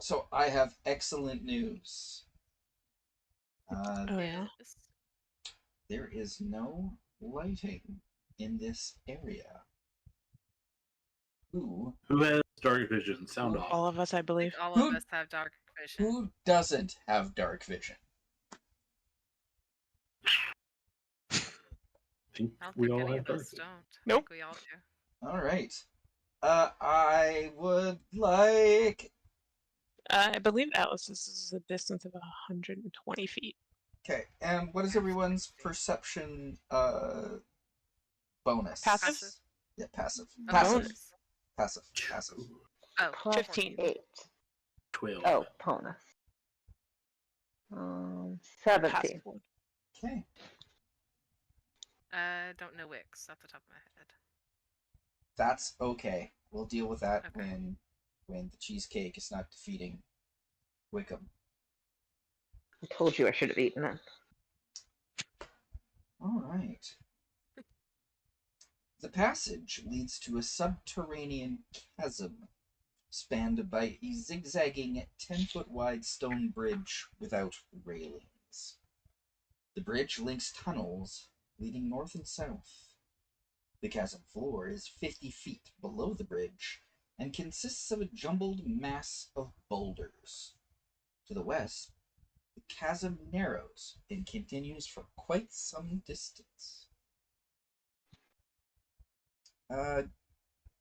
So I have excellent news. Oh yeah. Yes. There is no lighting in this area. Who Who has dark vision? Sound off. All of us, I believe. All Who- of us have dark vision. who doesn't have dark vision? I think I don't we think all any have of dark us vision. don't. I Nope. think we all do. All right. I would like. I believe Alice's is a distance of 120 feet. Okay, and what is everyone's perception bonus? Passive? Yeah, passive. A Passive. bonus. Passive. Passive. Oh, Plus 15. 8. 12. Oh, bonus. 17. Passive one. Okay. Don't know Wix off the top of my head. That's okay. We'll deal with that Okay. when the cheesecake is not defeating Wickham. I told you I should have eaten it. All right. The passage leads to a subterranean chasm spanned by a zigzagging 10-foot wide stone bridge without railings. The bridge links tunnels leading north and south. The chasm floor is 50 feet below the bridge and consists of a jumbled mass of boulders. To the west, the chasm narrows and continues for quite some distance.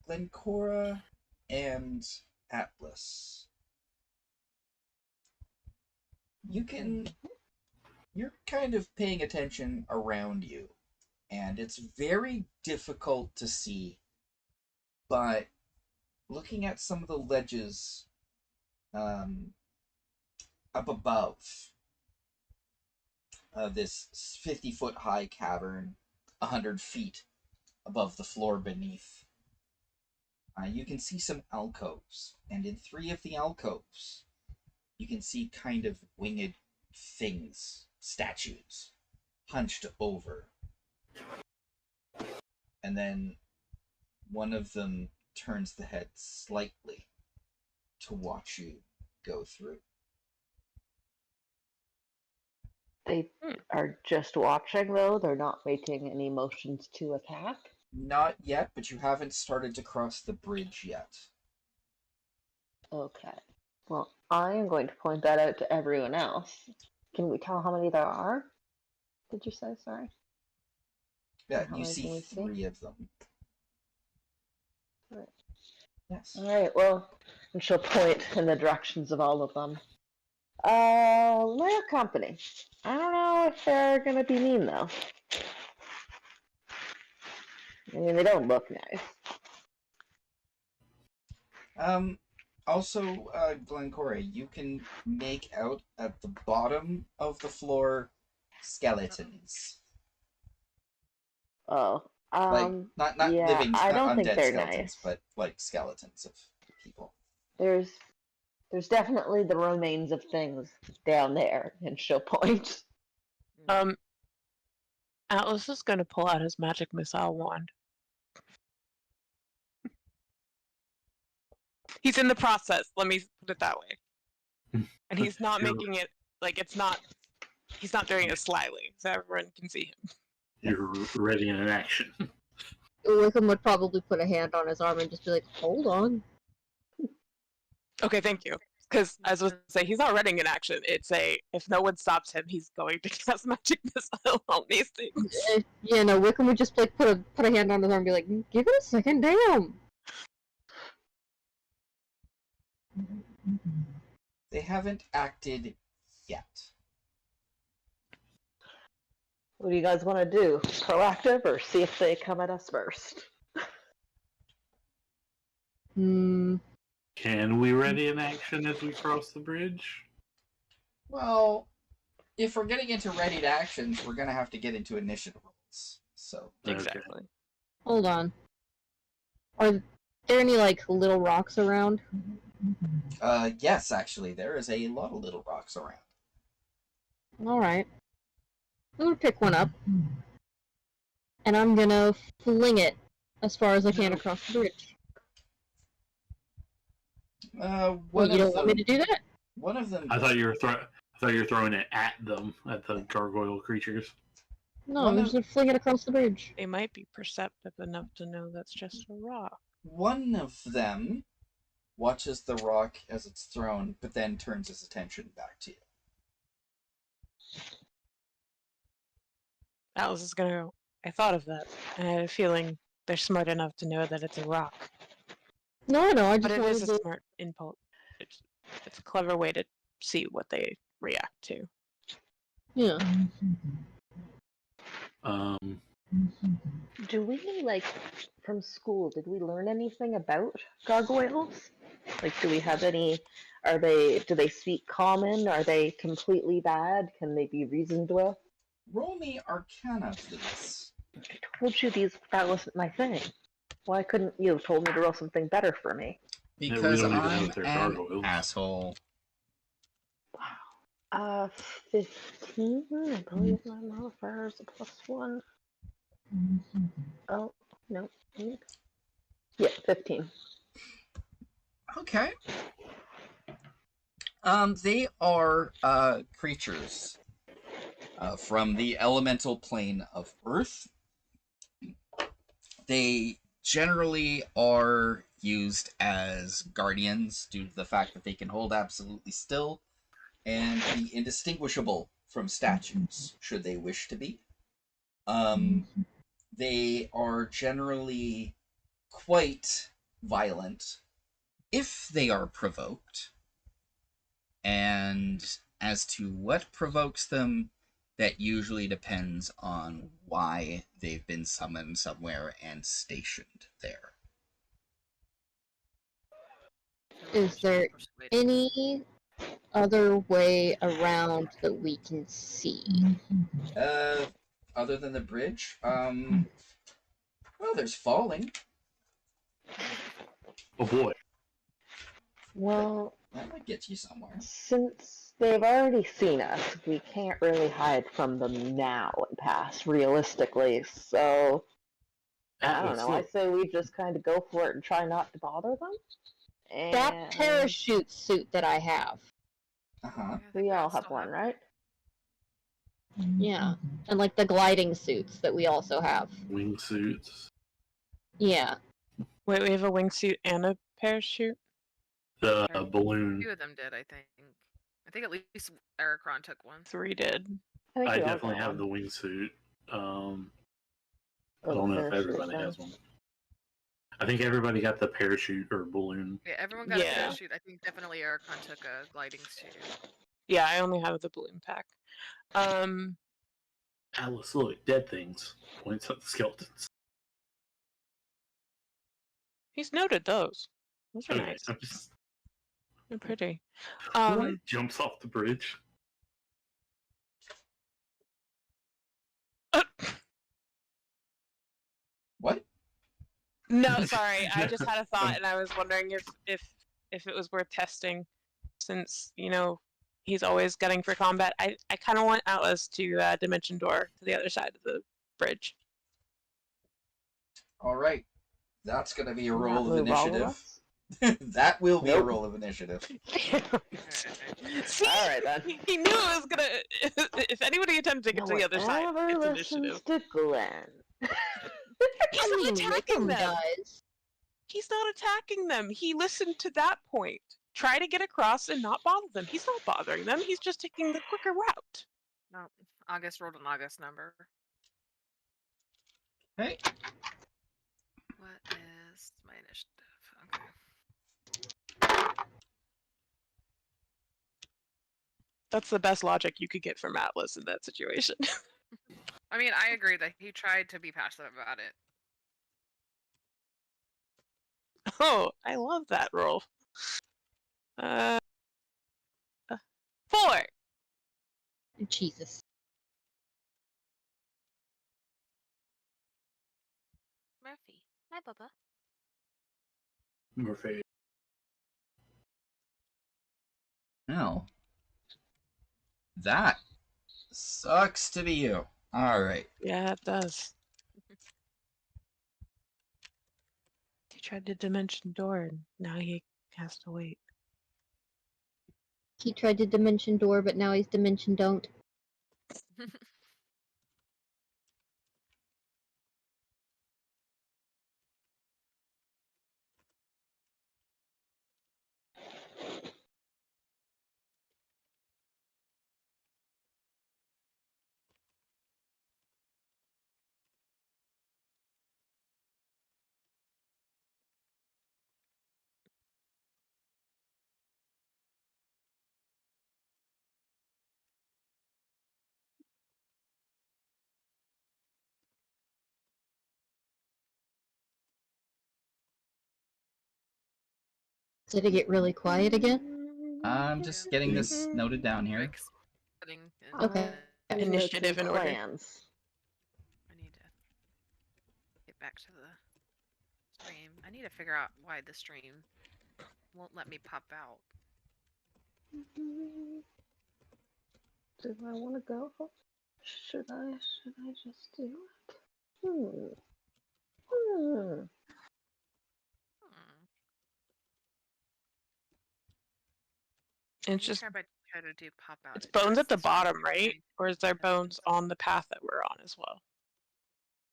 Glencora and Atlas. You're kind of paying attention around you, and it's very difficult to see, but looking at some of the ledges up above this 50-foot high cavern, 100 feet above the floor beneath, you can see some alcoves, and in 3 of the alcoves, you can see kind of winged things, statues, hunched over. And then one of them turns the head slightly to watch you go through. They are just watching, though. They're not making any motions to attack. Not yet, but you haven't started to cross the bridge yet. Okay. Well, I am going to point that out to everyone else. Can we tell how many there are? Did you say? Sorry. Yeah, How you many can see we see? 3 of them. Right. Yes. All right. Well, and she'll point in the directions of all of them. Little company. I don't know if they're gonna be mean though. I mean, they don't look nice. Also, Glencore, you can make out at the bottom of the floor skeletons. Oh, Like, not yeah, living, I don't think undead they're skeletons, nice. but like skeletons of people. There's definitely the remains of things down there in Show Point. Atlas is gonna pull out his magic missile wand. He's in the process. Let me put it that way. And he's not making it like it's not. He's not doing it slyly, so everyone can see him. You're ready in an action. Wickham would probably put a hand on his arm and just be like, "Hold on." Okay, thank you. Because as I was say, he's not running in action. It's if no one stops him, he's going to cast magic missile on these things. Yeah, no, Wickham would just like put a hand on his arm and be like, "Give it a second, damn." They haven't acted yet. What do you guys want to do? Proactive or see if they come at us first? Hmm. Can we ready in action as we cross the bridge? Well, if we're getting into readied actions, we're gonna have to get into initiative rolls. So Exactly. Hold on. Are there any like little rocks around? yes, actually, there is a lot of little rocks around. All right. I'm gonna pick one up, and I'm gonna fling it as far as I can across the bridge. One Well, you of don't want me to do that? One of them. I thought you were throwing it at them, at the gargoyle creatures. No, One I'm of- just gonna fling it across the bridge. They might be perceptive enough to know that's just a rock. One of them watches the rock as it's thrown, but then turns his attention back to you. Atlas is gonna go, I thought of that. And I had a feeling they're smart enough to know that it's a rock. No, I But just it wanted is a to. smart impulse. It's a clever way to see what they react to. Yeah. Do we, like, from school, did we learn anything about gargoyles? Like, do we have any, do they speak common? Are they completely bad? Can they be reasoned with? Roll me Arcana, please. I told you that wasn't my thing. Why couldn't you have told me to roll something better for me? Because don't even know I'm if they're an gargoyles. asshole. 15, I believe my modifier is a +1. Oh, no. Yeah, 15. Okay. They are creatures from the elemental plane of Earth. They generally are used as guardians due to the fact that they can hold absolutely still and be indistinguishable from statues, should they wish to be. They are generally quite violent if they are provoked. And as to what provokes them, that usually depends on why they've been summoned somewhere and stationed there. Is there any other way around that we can see? Other than the bridge, well, there's falling. Oh boy. Well, That might get you somewhere. since they've already seen us, we can't really hide from them now and pass, realistically. So, I don't know. I say we just kind of go for it and try not to bother them. And That parachute suit that I have. Uh-huh. we all have one, right? Yeah. And like the gliding suits that we also have. Wingsuits. Yeah. Wait, we have a wingsuit and a parachute? The A balloon. few of them did, I think. I think at least Ericron took one. 3 did. I think I we all definitely got have the one. wingsuit. I Oh, don't know if parachute everybody then. has one. I think everybody got the parachute or balloon. Yeah, everyone got a Yeah. parachute. I think definitely Ericron took a gliding suit. Yeah, I only have the balloon pack. Alice, look, dead things. Points at the skeletons. He's noted those. Those are Okay, nice. I'm just They're pretty. what jumps off the bridge. What? No, sorry. I just had a thought, and I was wondering if it was worth testing, since he's always gunning for combat. I kind of want Atlas to dimension door to the other side of the bridge. All right. That's going to be a Can roll that of move all of initiative. us? That will be a Nope. roll of initiative. See, All right then. he knew it was gonna. If anybody attempted to get to the other side, Whoever it's listens initiative. to Glenn. He's I not mean, attacking Wickham them. does. He's not attacking them. He listened to that point. Try to get across and not bother them. He's not bothering them. He's just taking the quicker route. No, August rolled an August number. Hey. What is my initiative? Okay. That's the best logic you could get from Atlas in that situation. I mean, I agree that he tried to be passive about it. Oh, I love that roll. 4. Jesus. Murphy. Hi, Bubba. Murphy. No. That sucks to be you. All right. Yeah, it does. He tried to dimension door, and now he has to wait. He tried to dimension door, but now he's dimension don't. Did it get really quiet again? I'm just getting this noted down here. Rick's putting in Okay. the- Initiative in order. Plans. I need to get back to the stream. I need to figure out why the stream won't let me pop out. Do I want to go? Should I just do it? Hmm. Hmm. It's just Try to do pop out. it's It bones does at the this one bottom, thing. right? Or is there bones on the path that we're on as well?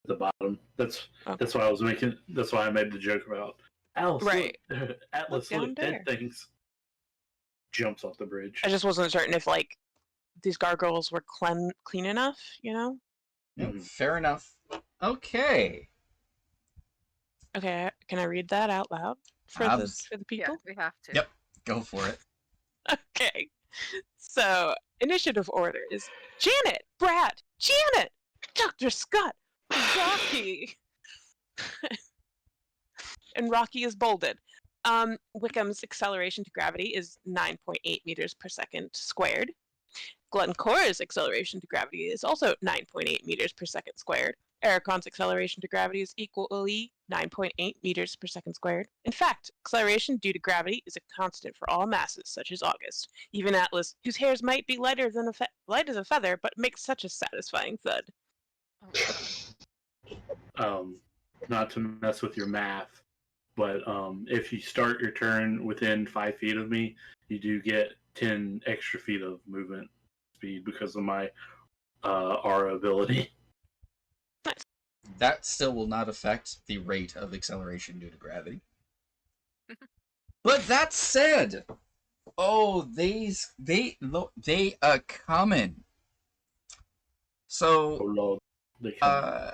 The bottom. That's Okay. why I was making. That's why I made the joke about Alice. Right. Look, Atlas, Look down look, there. dead things. Jumps off the bridge. I just wasn't certain if these gargoyles were clean enough, Yep, Mhm. fair enough. Okay. Okay, can I read that out loud for Abs- the Yeah, people? we have to. Yep. Go for it. Okay. So initiative order is Janet, Brad, Janet, Dr. Scott, Rocky. And Rocky is bolded. Wickham's acceleration to gravity is 9.8 meters per second squared. Glencore's acceleration to gravity is also 9.8 meters per second squared. Eracon's acceleration to gravity is equally 9.8 meters per second squared. In fact, acceleration due to gravity is a constant for all masses, such as August. Even Atlas, whose hairs might be light as a feather, but makes such a satisfying thud. Not to mess with your math, but if you start your turn within 5 feet of me, you do get 10 extra feet of movement speed because of my aura ability. That still will not affect the rate of acceleration due to gravity. But that said, they are coming. So, Oh lord, they come.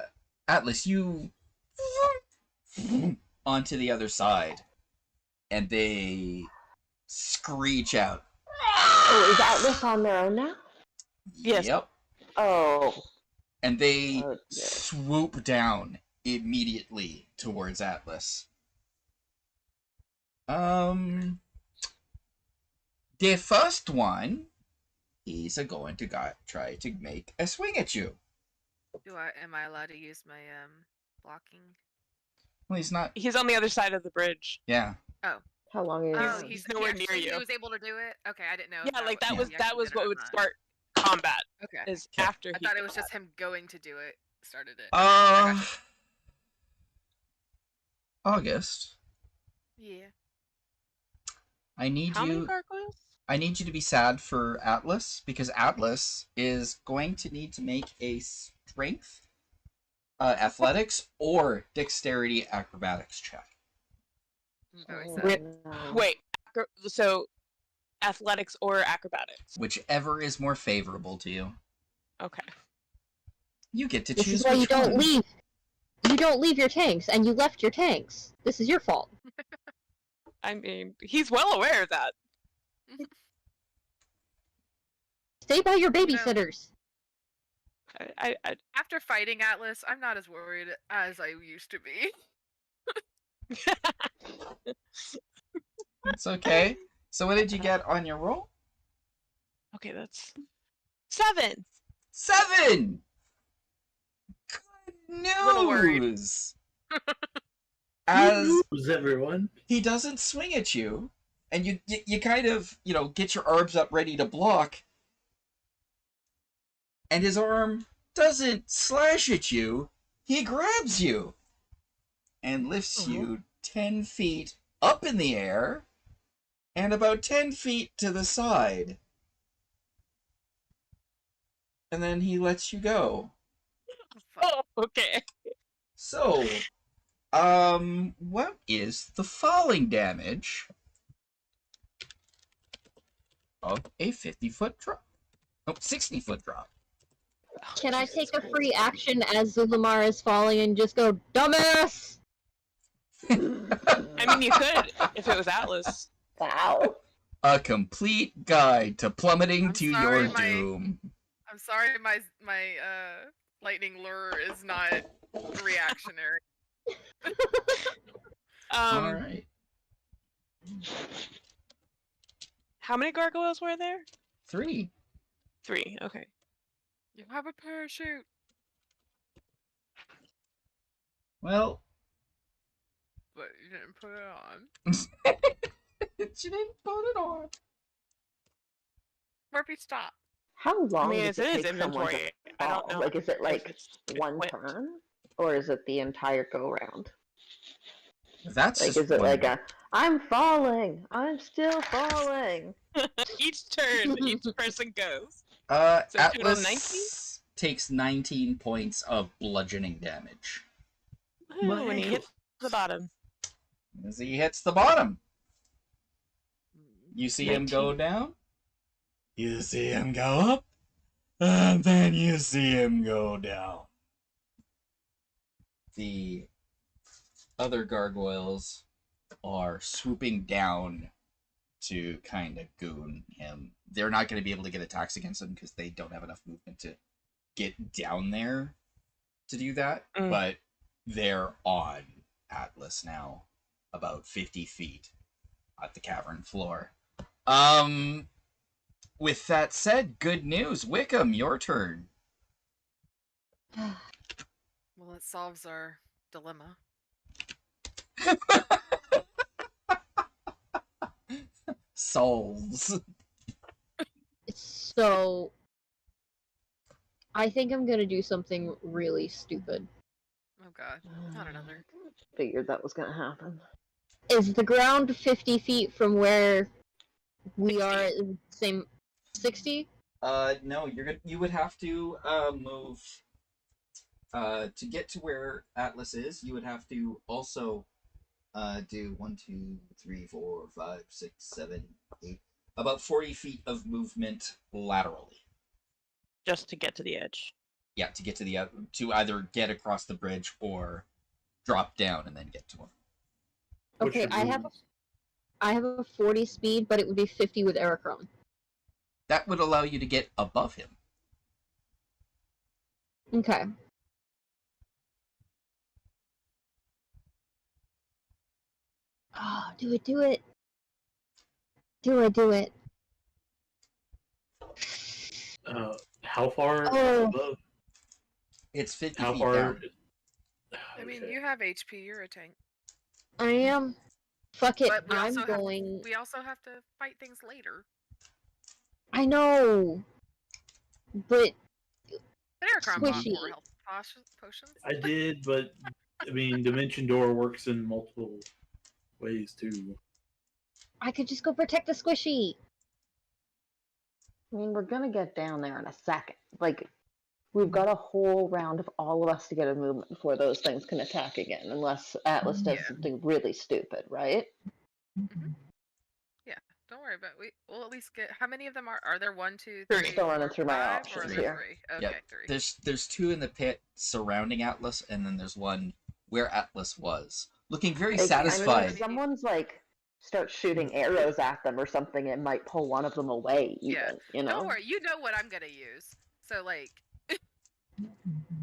Atlas, you onto the other side, and they screech out. Oh, is Atlas on their own now? Yes. Yep. Oh. And they Oh, dear. swoop down immediately towards Atlas. The first one, he's going to try to make a swing at you. Am I allowed to use my blocking? Well, he's not. He's on the other side of the bridge. Yeah. How long are you? Oh, on? he's nowhere near actually, you. He was able to do it. Okay, I didn't know. Yeah, like that yeah. was he that actually was did it what or would not. start combat. Okay. Is Okay. after I he thought did it was that. just him going to do it. Started it. August. Yeah. I need How many you. gargoyles? I need you to be sad for Atlas because Atlas is going to need to make a strength, athletics, or dexterity acrobatics check. I'm very Oh, sad. no. Wait, so athletics or acrobatics? Whichever is more favorable to you. Okay. You get to This choose is why you which don't one. leave. You don't leave your tanks, and you left your tanks. This is your fault. I mean, he's well aware of that. Stay by your babysitters. I After fighting Atlas, I'm not as worried as I used to be. It's okay. So what did you get on your roll? Okay, that's 7. 7! Good Little worried. news! As Who's everyone? he doesn't swing at you, and you kind of, get your arms up ready to block, and his arm doesn't slash at you, he grabs you and lifts you 10 feet up in the air and about 10 feet to the side. And then he lets you go. Oh, okay. So, what is the falling damage of a 50-foot drop? No, 60-foot drop. Can I take a free action as Zulamar is falling and just go, dumbass? I mean, you could if it was Atlas. Wow. A complete guide to plummeting I'm to sorry, your doom. I'm sorry, my lightning lure is not reactionary. All right. How many gargoyles were there? 3. 3. Okay. You have a parachute. Well, But you didn't put it on. she didn't put it on. Murphy, stop. How long I mean, does it it is take someone to inventory. I don't fall? know. Like, is it if like it's one equipped. turn, or is it the entire go round? That's Like, just is it one. like I'm falling, I'm still falling? Each turn, each person goes. So total Atlas takes 19 points of bludgeoning damage My When he ankle. hits the bottom. as he hits the bottom. You see him go 19. down, you see him go up, and then you see him go down. The other gargoyles are swooping down to kind of goon him. They're not going to be able to get attacks against him because they don't have enough movement to get down there to do that. Mm. But they're on Atlas now, about 50 feet at the cavern floor. With that said, good news. Wickham, your turn. Well, it solves our dilemma. Solves. So, I think I'm gonna do something really stupid. Oh god, not another. Figured that was gonna happen. Is the ground 50 feet from where we 60. are? Same 60? No, you would have to move to get to where Atlas is. You would have to also do 1, 2, 3, 4, 5, 6, 7, 8, about 40 feet of movement laterally. Just to get to the edge. Yeah, to get to to either get across the bridge or drop down and then get to him. What's Okay, your I have a 40 speed, but it would be 50 with Ericron. That would allow you to get above him. Okay. Oh, do it, do it. Do it. How far Oh. above? It's 50 How feet far? down. I mean, Okay. you have HP. You're a tank. I am. Fuck it, But we I'm also going... we also have to fight things later. I know. But But Ericron bought Squishy. 4 health potions. I did, but I mean, Dimension Door works in multiple ways too. I could just go protect the squishy. I mean, we're gonna get down there in a second. Like, we've got a whole round of all of us to get a movement before those things can attack again, unless Atlas does Yeah. something really stupid, right? Yeah, don't worry. But we'll at least get. How many of them are there? 1, 2, Three. 3, Still running 4, through my 5, or are options there here. 3? Okay, Yep. 3. There's 2 in the pit surrounding Atlas, and then there's one where Atlas was, looking very Like, I mean, satisfied. if someone's like starts shooting arrows at them or something, it might pull one of them away. Even, Yeah. you know. Don't worry. You know what I'm gonna use. So like,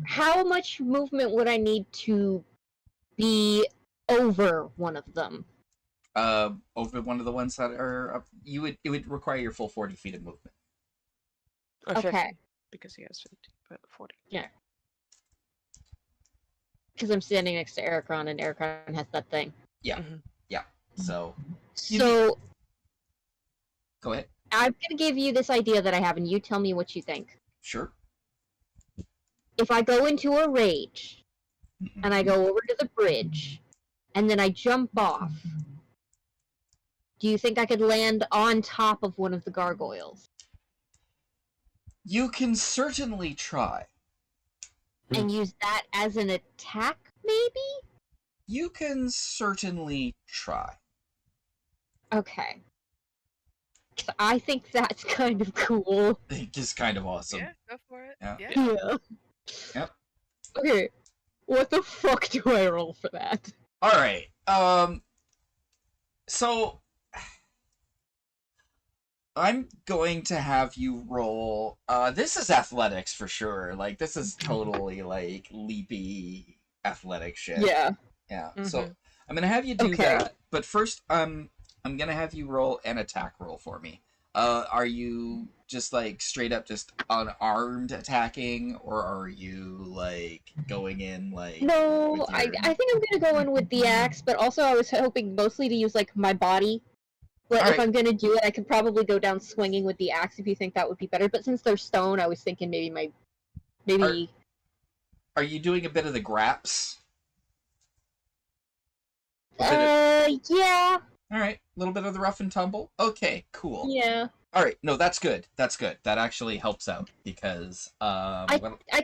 How much movement would I need to be over one of them? Over one of the ones that are up, it would require your full 40 feet of movement. Or 50, Okay. because he has 50, but 40. Because I'm standing next to Ericron, and Ericron has that thing. So So go ahead. I'm gonna give you this idea that I have, and you tell me what you think. Sure. If I go into a rage, and I go over to the bridge, and then I jump off, do you think I could land on top of one of the gargoyles? You can certainly try. And use that as an attack, maybe? You can certainly try. Okay. 'Cause I think that's kind of cool. Just kind of awesome. yeah, go for it. Yeah. Yeah. Yeah. Yep. Okay. What the fuck do I roll for that? All right. So I'm going to have you roll. This is athletics for sure. Like, this is totally like leapy athletic shit. Yeah. Yeah. So I'm gonna have you do that. But first, I'm gonna have you roll an attack roll for me. Are you just like straight up just unarmed attacking, or are you like going in like? No, with I your- think I'm gonna go in with the axe, but also I was hoping mostly to use like my body. But if Alright. I'm gonna do it, I could probably go down swinging with the axe if you think that would be better. But since they're stone, I was thinking maybe. Are you doing a bit of the graps? Yeah, All right, a little bit of the rough and tumble. Okay, cool. yeah. All right, no, that's good. That's good. That actually helps out because I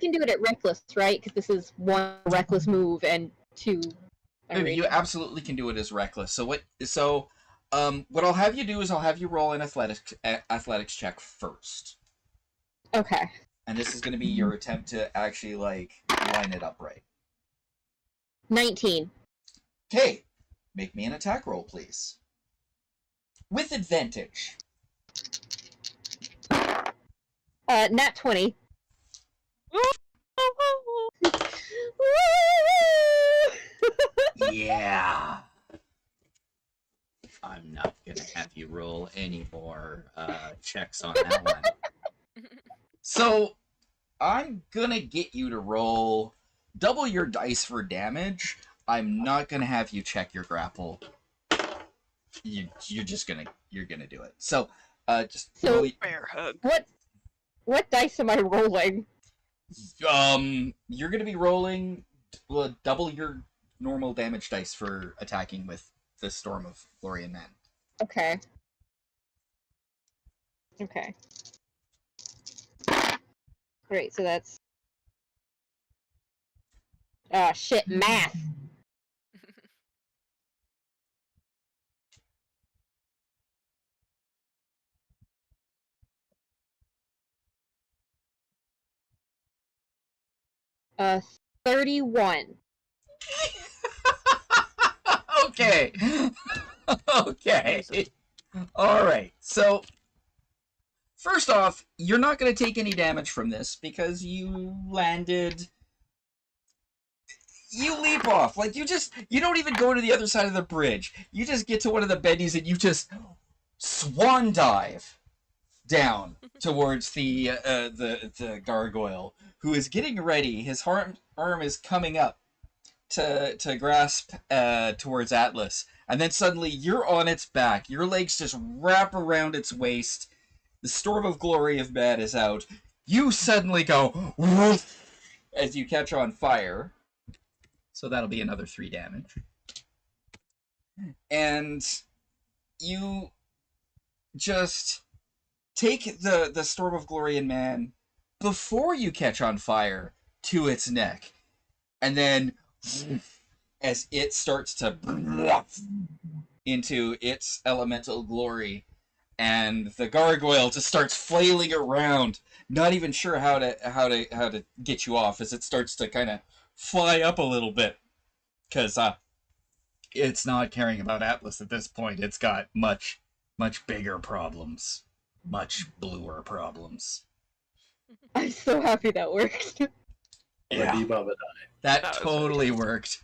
can do it at reckless, right? Because this is 1 reckless move and 2. you absolutely can do it as reckless. So what I'll have you do is I'll have you roll an athletics check first, Okay. and this is going to be your attempt to actually like line it up right. 19. Okay, make me an attack roll, please, with advantage. Nat 20. Yeah. I'm not gonna have you roll any more checks on that one. So I'm gonna get you to roll double your dice for damage. I'm not gonna have you check your grapple. You're gonna do it. So just So- roll. Bear hug. What dice am I rolling? You're gonna be rolling double your normal damage dice for attacking with the Storm of Glory and Men. Okay. Okay. Great, so that's... Ah, shit, math! Uh, 31. Okay. Okay. All right. So, first off, you're not going to take any damage from this because you landed. you leap off. Like, you don't even go to the other side of the bridge. You just get to one of the bendies and you just swan dive down towards the gargoyle, who is getting ready. His arm is coming up to grasp towards Atlas, and then suddenly you're on its back. Your legs just wrap around its waist. The storm of glory of man is out. You suddenly go woof, as you catch on fire. So that'll be another 3 damage. And you just take the storm of glory in man before you catch on fire to its neck, and then as it starts to into its elemental glory, and the gargoyle just starts flailing around, not even sure how to get you off, as it starts to kind of fly up a little bit, because it's not caring about Atlas at this point. It's got much bigger problems. Much bluer problems. I'm so happy that worked. Yeah, that totally worked.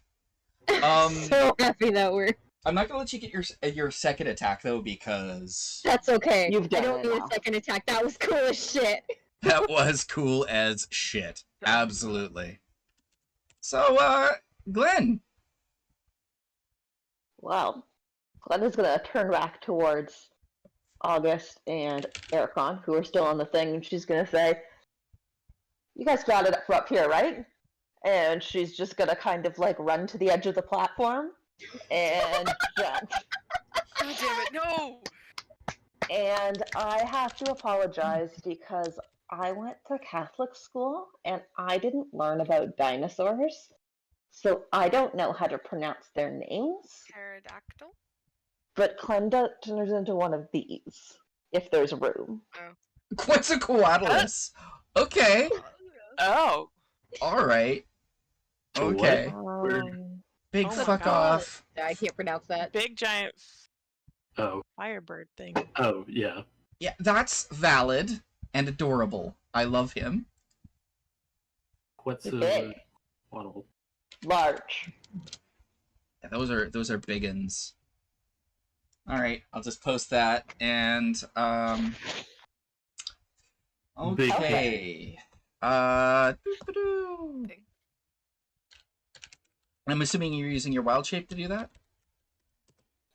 So happy that worked. I'm not gonna let you get your second attack though, because That's okay. You've I done don't it need now. a second attack. That was cool as shit. that was cool as shit. Absolutely. So, Glenn. Well, Glenn is gonna turn back towards August and Ericon, who are still on the thing, and she's gonna say, "You guys got it up here, right?" And she's just gonna kind of like run to the edge of the platform and jump. God damn it, no! And I have to apologize because I went to Catholic school and I didn't learn about dinosaurs, so I don't know how to pronounce their names. Pterodactyl? But Clenda turns into one of these, if there's room. Quetzalcoatlus. Okay. Oh. Alright. Okay. Big Oh my fuck God. off. I can't pronounce that. Big giant Oh. firebird thing. Oh, yeah. Yeah, that's valid and adorable. I love him. What's Big. waddle? Large. Yeah, those are big uns. Alright, I'll just post that, and, okay. Doo-ba-doo. I'm assuming you're using your wild shape to do that?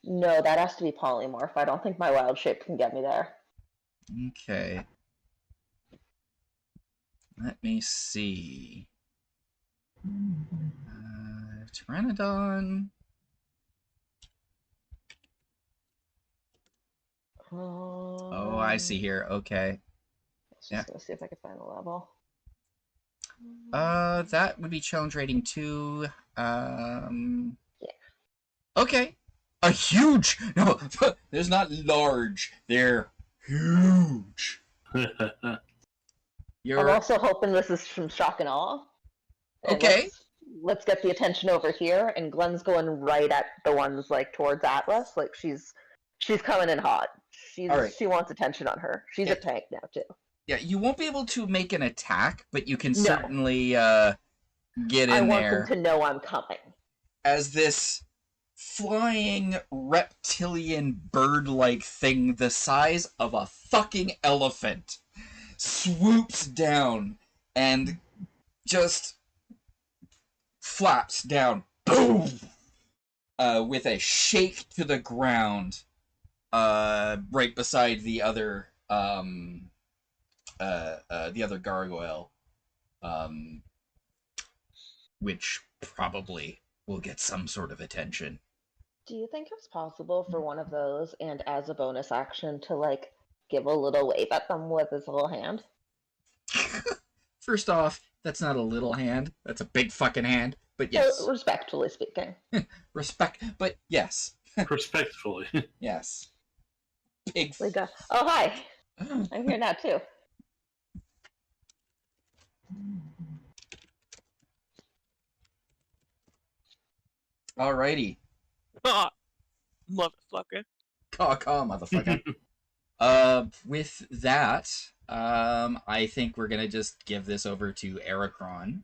No, that has to be polymorph. I don't think my wild shape can get me there. Okay. Let me see. Pteranodon. Oh, I see here. Okay. Let's Yeah. just go see if I can find the level. That would be challenge rating 2. Yeah. Okay. A huge. No, there's not large. They're huge. I'm You're also hoping this is from shock and awe. And okay. Let's get the attention over here, and Glenn's going right at the ones like towards Atlas. Like she's coming in hot. All right. She wants attention on her. She's a tank now too. Yeah, you won't be able to make an attack, but you can No. certainly get in I want there them to know I'm coming. as this flying reptilian bird-like thing the size of a fucking elephant swoops down and just flaps down, boom, with a shake to the ground, right beside the other gargoyle, which probably will get some sort of attention. Do you think it's possible for one of those, and as a bonus action, to like give a little wave at them with his little hand? First off, that's not a little hand. That's a big fucking hand. But yes. Respectfully speaking. Respect. But yes. Respectfully. Yes. Big. Oh, hi. I'm here now, too. Alrighty. Motherfucker. Caw, motherfucker. With that, I think we're gonna just give this over to Ericron.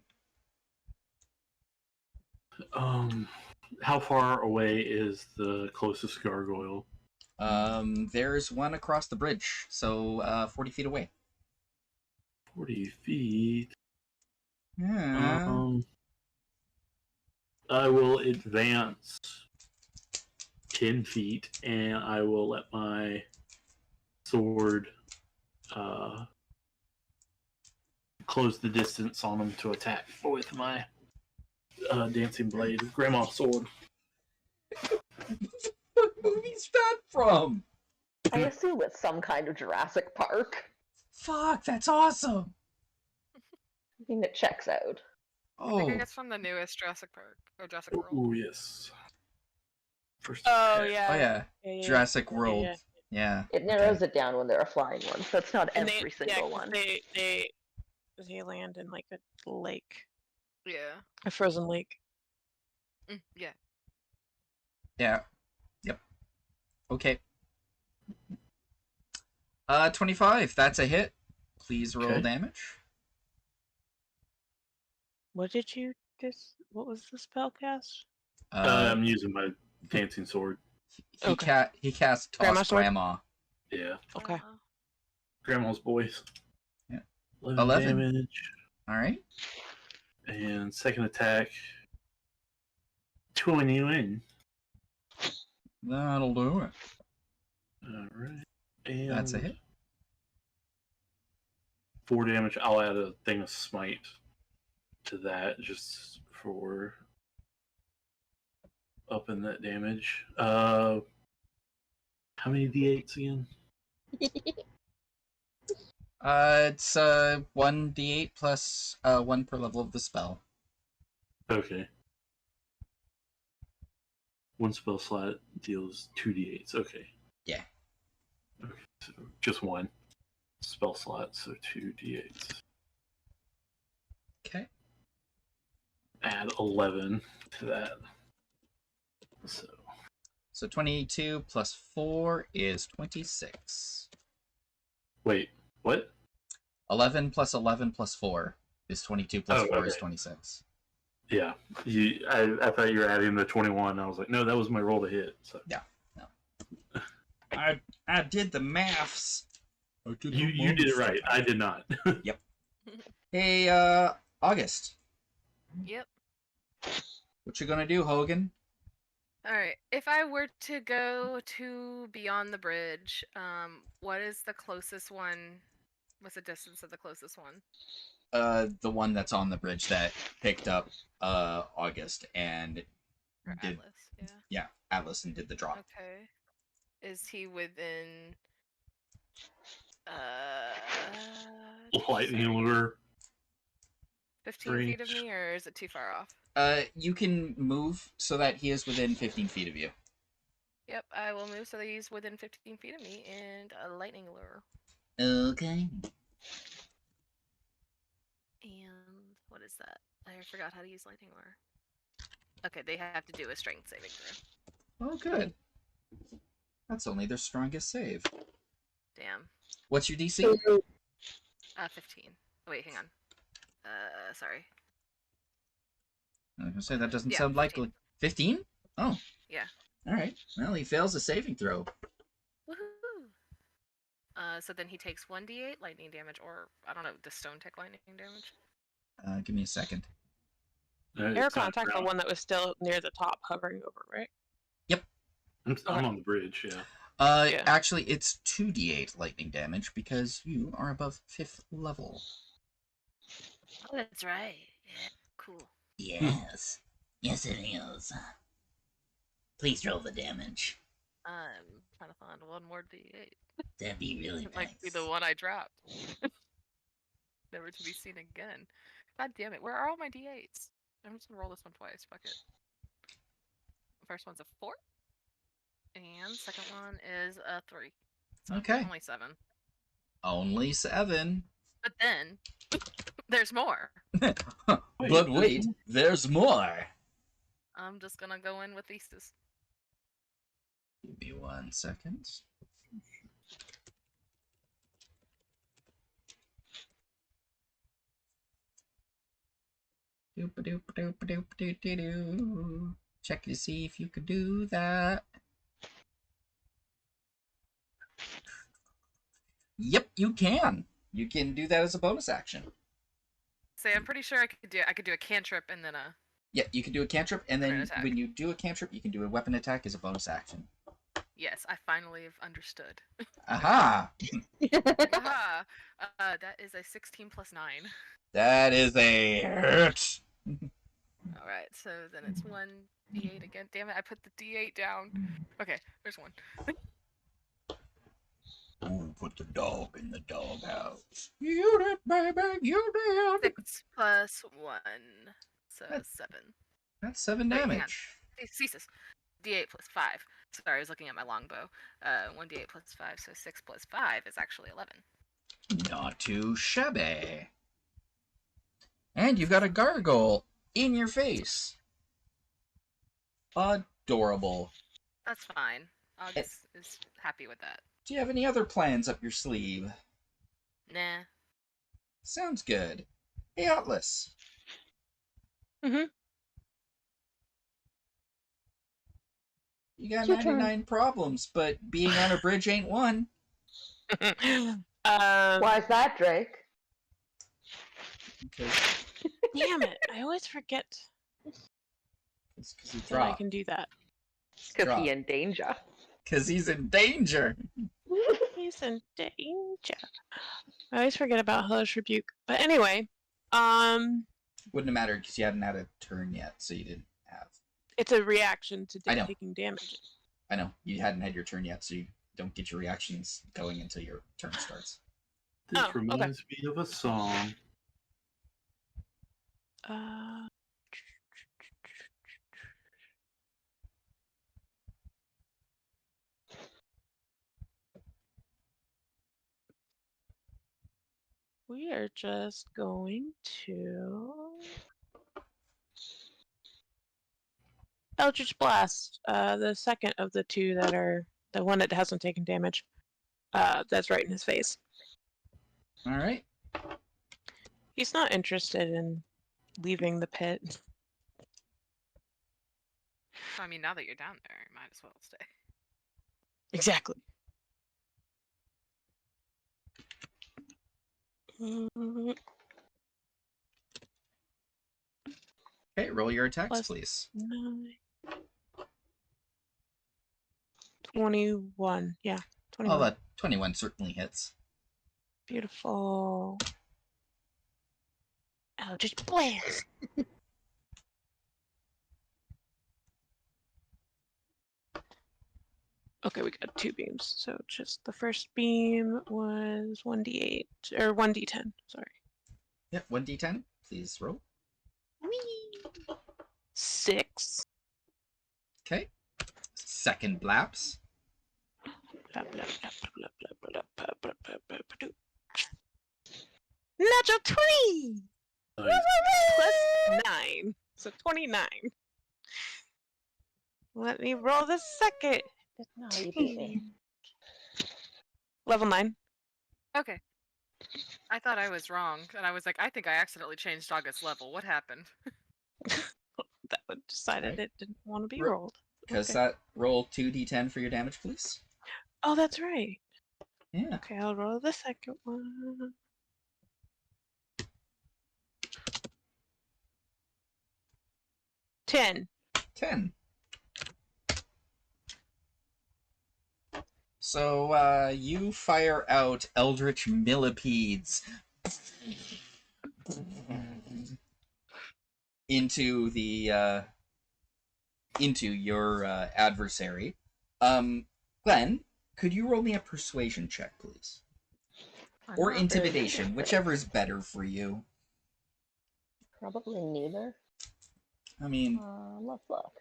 How far away is the closest gargoyle? There's one across the bridge, so 40 feet away. 40 feet. Yeah. I will advance 10 feet, and I will let my sword close the distance on him to attack with my dancing blade, grandma's sword. What movie's that from? I assume it's some kind of Jurassic Park. Fuck, that's awesome. I mean, it checks out. I Oh, think it's from the newest Jurassic Park or Jurassic World. Oh, yes. First Oh attack. yeah. oh yeah, yeah. Jurassic World. yeah. Yeah. It narrows it down when there are flying ones. That's not And every single 'cause one. They land in like a lake, Yeah. a frozen lake. Yeah. Yeah. Yep. Okay. 25. That's a hit. Please roll Okay. damage. What did you just? What was the spell cast? I'm using my dancing sword. Okay. He cast Toss Grandma sword? Grandma. Yeah. Okay. Grandma's voice. Yeah. 11 11. damage. All right. And second attack. 21. That'll do it. Alright. And That's a hit. 4 damage. I'll add a thing of smite to that just for upping that damage. How many d8s again? It's 1d8 plus 1 per level of the spell. Okay. One spell slot deals 2d8s. Okay. Yeah. Okay, so just one spell slot, so 2d8s. Okay. Add 11 to that. So 22 plus 4 is 26. Wait, what? 11 plus 11 plus 4 is 22 plus 4 is okay. 26. Yeah, I thought you were adding the 21. I was like, no, that was my roll to hit. So. Yeah, no. I did the maths. You did it right. I did not. Yep. Hey, August. Yep. What you gonna do, Hogan? All right. If I were to go to beyond the bridge, what is the closest one? What's the distance of the closest one? The one that's on the bridge that picked up August and Or did Atlas? Yeah. Atlas and did the drop. Okay. Is he within? Lightning lure. 15 feet of me, or is it too far off? You can move so that he is within 15 feet of you. Yep, I will move so that he's within 15 feet of me, and a lightning lure. Okay. And what is that? I forgot how to use lightning lure. Okay, they have to do a strength saving throw. Oh, good. That's only their strongest save. Damn. What's your DC? 15. Oh, wait, hang on. Sorry. I was gonna say that doesn't Yeah, sound 15. likely. 15? Oh. Yeah. All right. Well, he fails a saving throw. Woohoo! So then he takes 1d8 lightning damage, or I don't know, does stone take lightning damage? Give me a second. Air contact, the one that was still near the top, hovering over, right? I'm on the bridge, yeah. Yeah. Actually, it's 2d8 lightning damage because you are above 5th level. Oh, that's right. Yeah, cool. Yes. Yes, it is. Please roll the damage. I'm trying to find one more d8. That'd be really It might be the one I dropped. Never to be seen again. God damn it, where are all my d8s? I'm just gonna roll this one twice, fuck it. First one's a 4. And second one is a 3. So Okay. only 7. Only 7. But then, there's more. But wait, there's more. I'm just gonna go in with Thesis. Give me 1 second. Doop-a-doop-a-doop-a-doop-a-doop-a-doo. Check to see if you could do that. Yep, you can. You can do that as a bonus action. Say, I'm pretty sure I could do a cantrip and then a. Yeah, you can do a cantrip, and An then attack. when you do a cantrip, you can do a weapon attack as a bonus action. Yes, I finally have understood. Aha! Aha! That is a 16 plus 9. That is a hit. All right, so then it's 1d8 again. Damn it, I put the d8 down. Okay, there's one. Ooh, put the dog in the doghouse. You did, baby, you did. 6 plus 1, so That- 7. That's 7 Wait, hang on. damage. Ceases. D8 plus 5. Sorry, I was looking at my longbow. 1d8 plus 5, so 6 plus 5 is actually 11. Not too shabby. And you've got a gargoyle in your face. Adorable. That's fine. August is happy with that. Do you have any other plans up your sleeve? Nah. Sounds good. Hey, Atlas. Mhm. You got It's your turn. 99 problems, but being on a bridge ain't one. Why is that, Drake? Because Damn it! I always forget he that I dropped. can do that. Because Drop. he in danger. Because he's in danger. He's in danger. I always forget about Hellish Rebuke. But anyway, Wouldn't have mattered because you hadn't had a turn yet, so you didn't have. it's a reaction to I know. taking damage. I know, you hadn't had your turn yet, so you don't get your reactions going until your turn starts. This Oh, okay. reminds me of a song. Uh, we are just going to Eldritch Blast, the second of the two that are the one that hasn't taken damage. That's right in his face. All right. He's not interested in leaving the pit. I mean, now that you're down there, you might as well stay. Exactly. Mm, Okay, roll your attacks, Plus- please. 9. 21. Yeah, 21. Oh, that 21 certainly hits. Beautiful. Eldritch Blast. Okay, we got 2 beams. So just the first beam was 1d8 or 1d10. Sorry. Yep, 1d10. Please roll. Whee! 6. Okay. Second blaps. Blah, blah, blah, blah, blah, blah, blah, blah, blah, blah, blah. Natural 20 Nice. plus 9, so 29. Let me roll the second. No, you beat me. Level 9. Okay. I thought I was wrong, and I was like, I think I accidentally changed August's level. What happened? That one decided Right. it didn't want to be Ro- rolled. Because Okay. that roll 2d10 for your damage, please. Oh, that's right. Yeah. Okay, I'll roll the second one. Ten. 10. So, you fire out Eldritch Millipedes into the, into your, adversary. Glenn, could you roll me a persuasion check, please? I'm Or not very intimidation, good at whichever is better for you. it. Probably neither. I mean, Let's look.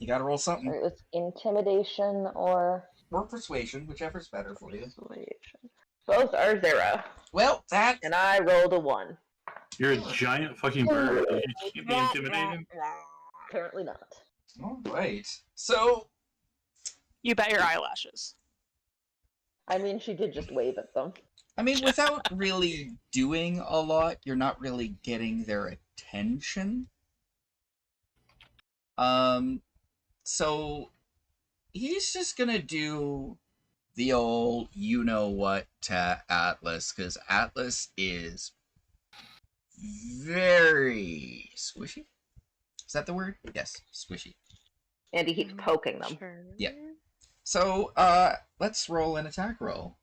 you gotta roll something. Or it was intimidation or Or persuasion, whichever's better for you. persuasion. Both are 0, Well, that... and I rolled a 1. You're a giant fucking bird. You can't be intimidated. Apparently not. Alright. So, You bet your eyelashes. I mean, she did just wave at them. I mean, without really doing a lot, you're not really getting their attention. So he's just gonna do the old you-know-what to Atlas, because Atlas is very squishy. Is that the word? Yes, squishy. And he keeps poking them. Sure. Yeah. So, let's roll an attack roll.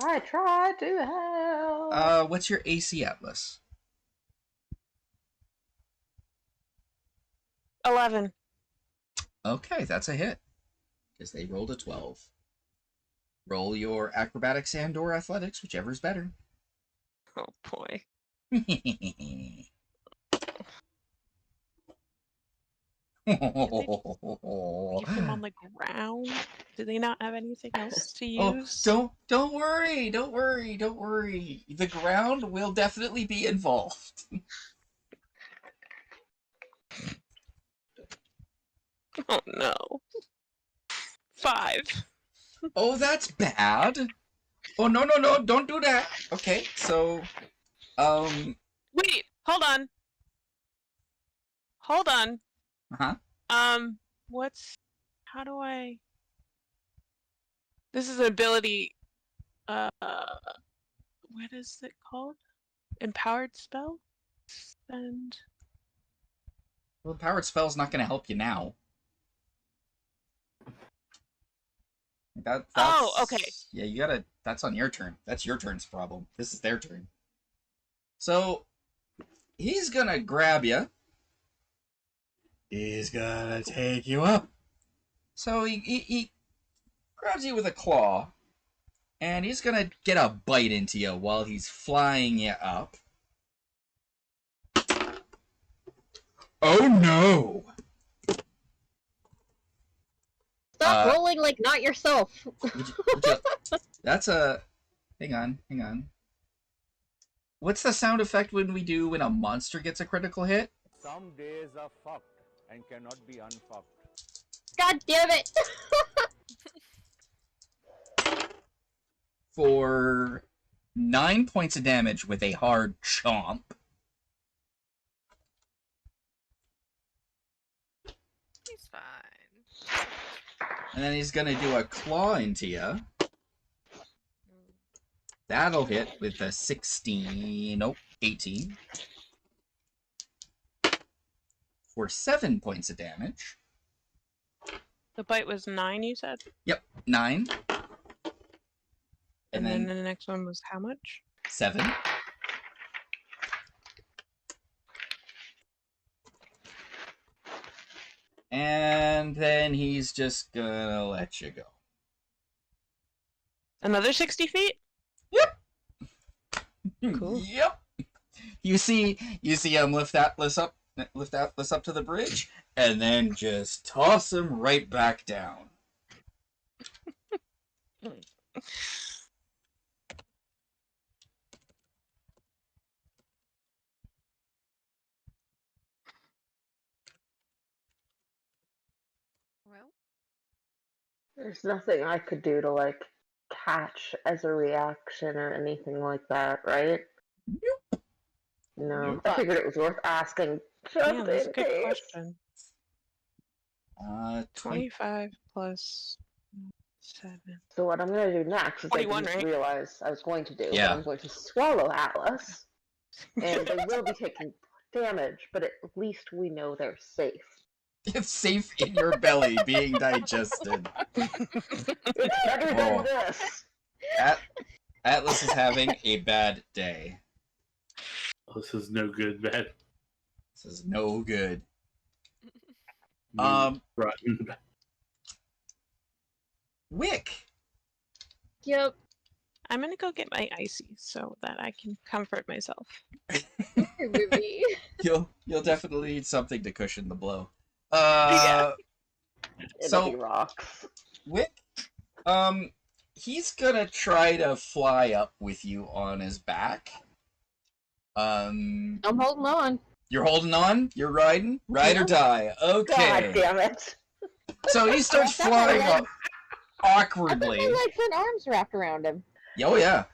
I tried to help. What's your AC, Atlas? 11. Okay, that's a hit. Because they rolled a 12. Roll your acrobatics and or athletics, whichever's better. Oh boy. Keep them on the ground. Do they not have anything else to use? Don't worry. The ground will definitely be involved. Oh no. 5. Oh, that's bad. Oh, no, don't do that. Okay, so, Wait, hold on. uh-huh. How do I... This is an ability, what is it called? Empowered spell? And... Well, powered spell's not gonna help you now. That's, oh, okay. Yeah, you gotta... That's on your turn. That's your turn's problem. This is their turn. So, he's gonna grab you. He's gonna take you up. So, he grabs you with a claw. And he's gonna get a bite into you while he's flying you up. Oh no! Stop rolling like not yourself. That's a... Hang on. What's the sound effect when a monster gets a critical hit? Some days are fucked and cannot be unfucked. God damn it! For 9 points of damage with a hard chomp. He's fine. And then he's gonna do a claw into you. That'll hit with a 16. Nope, 18. For 7 points of damage. The bite was 9, you said? Yep, 9. And then the next one was how much? 7. And then he's just gonna let you go. Another 60 feet? Yep. Cool. Yep. You see him lift Atlas up to the bridge, and then just toss him right back down. Well, There's nothing I could do to, like, catch as a reaction or anything like that, right? Nope. No. Nope. I figured it was worth asking. Just Yeah, that's a in good case. question. 20. 25 plus 7. So what I'm going to do next is I 21, just right? realized I was going to do. Yeah. I'm going to swallow Atlas, and they will be taking damage, but at least we know they're safe. It's safe in your belly, being digested. It's better Oh. than this. Atlas is having a bad day. This is no good, man. This is no good. Rotten. Wick. Yep. I'm gonna go get my icy so that I can comfort myself. Movie. You'll definitely need something to cushion the blow. Yeah. It'll So- be rocks. Wick, he's gonna try to fly up with you on his back. I'm holding on. You're holding on? You're riding? Ride or die. Okay. God damn it. So he starts I thought flying my up I thought my awkwardly. legs and arms wrapped around him. Oh yeah.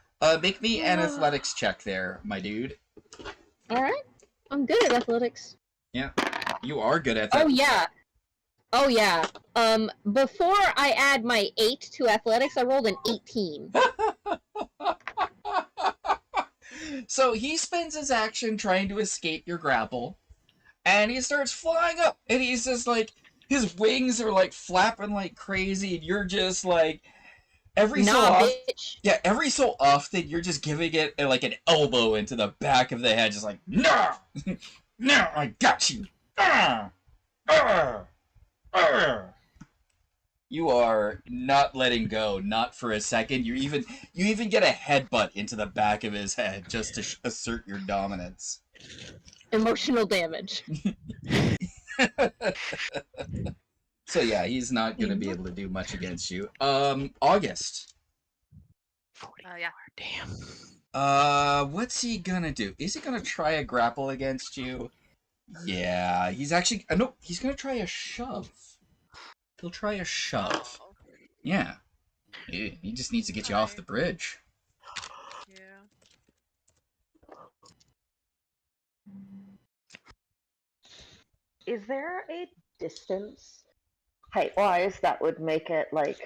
Make me an athletics check there, my dude. All right. I'm good at athletics. Yeah, you are good at that. Oh yeah. Oh yeah. Before I add my 8 to athletics, I rolled an 18. So he spends his action trying to escape your grapple, and he starts flying up, and he's just like, his wings are like flapping like crazy, and you're just like, every so often you're just giving it like an elbow into the back of the head, just like, no, no, I got you. You are not letting go, not for a second. You even get a headbutt into the back of his head just to assert your dominance. Emotional damage. So yeah, he's not going to be able to do much against you. August. Yeah. Damn. What's he gonna do? Is he gonna try a grapple against you? Yeah, he's actually no. He's gonna try a shove. He'll try a shove. Oh, Yeah. He just needs to get you off the bridge. yeah. Is there a distance height-wise that would make it like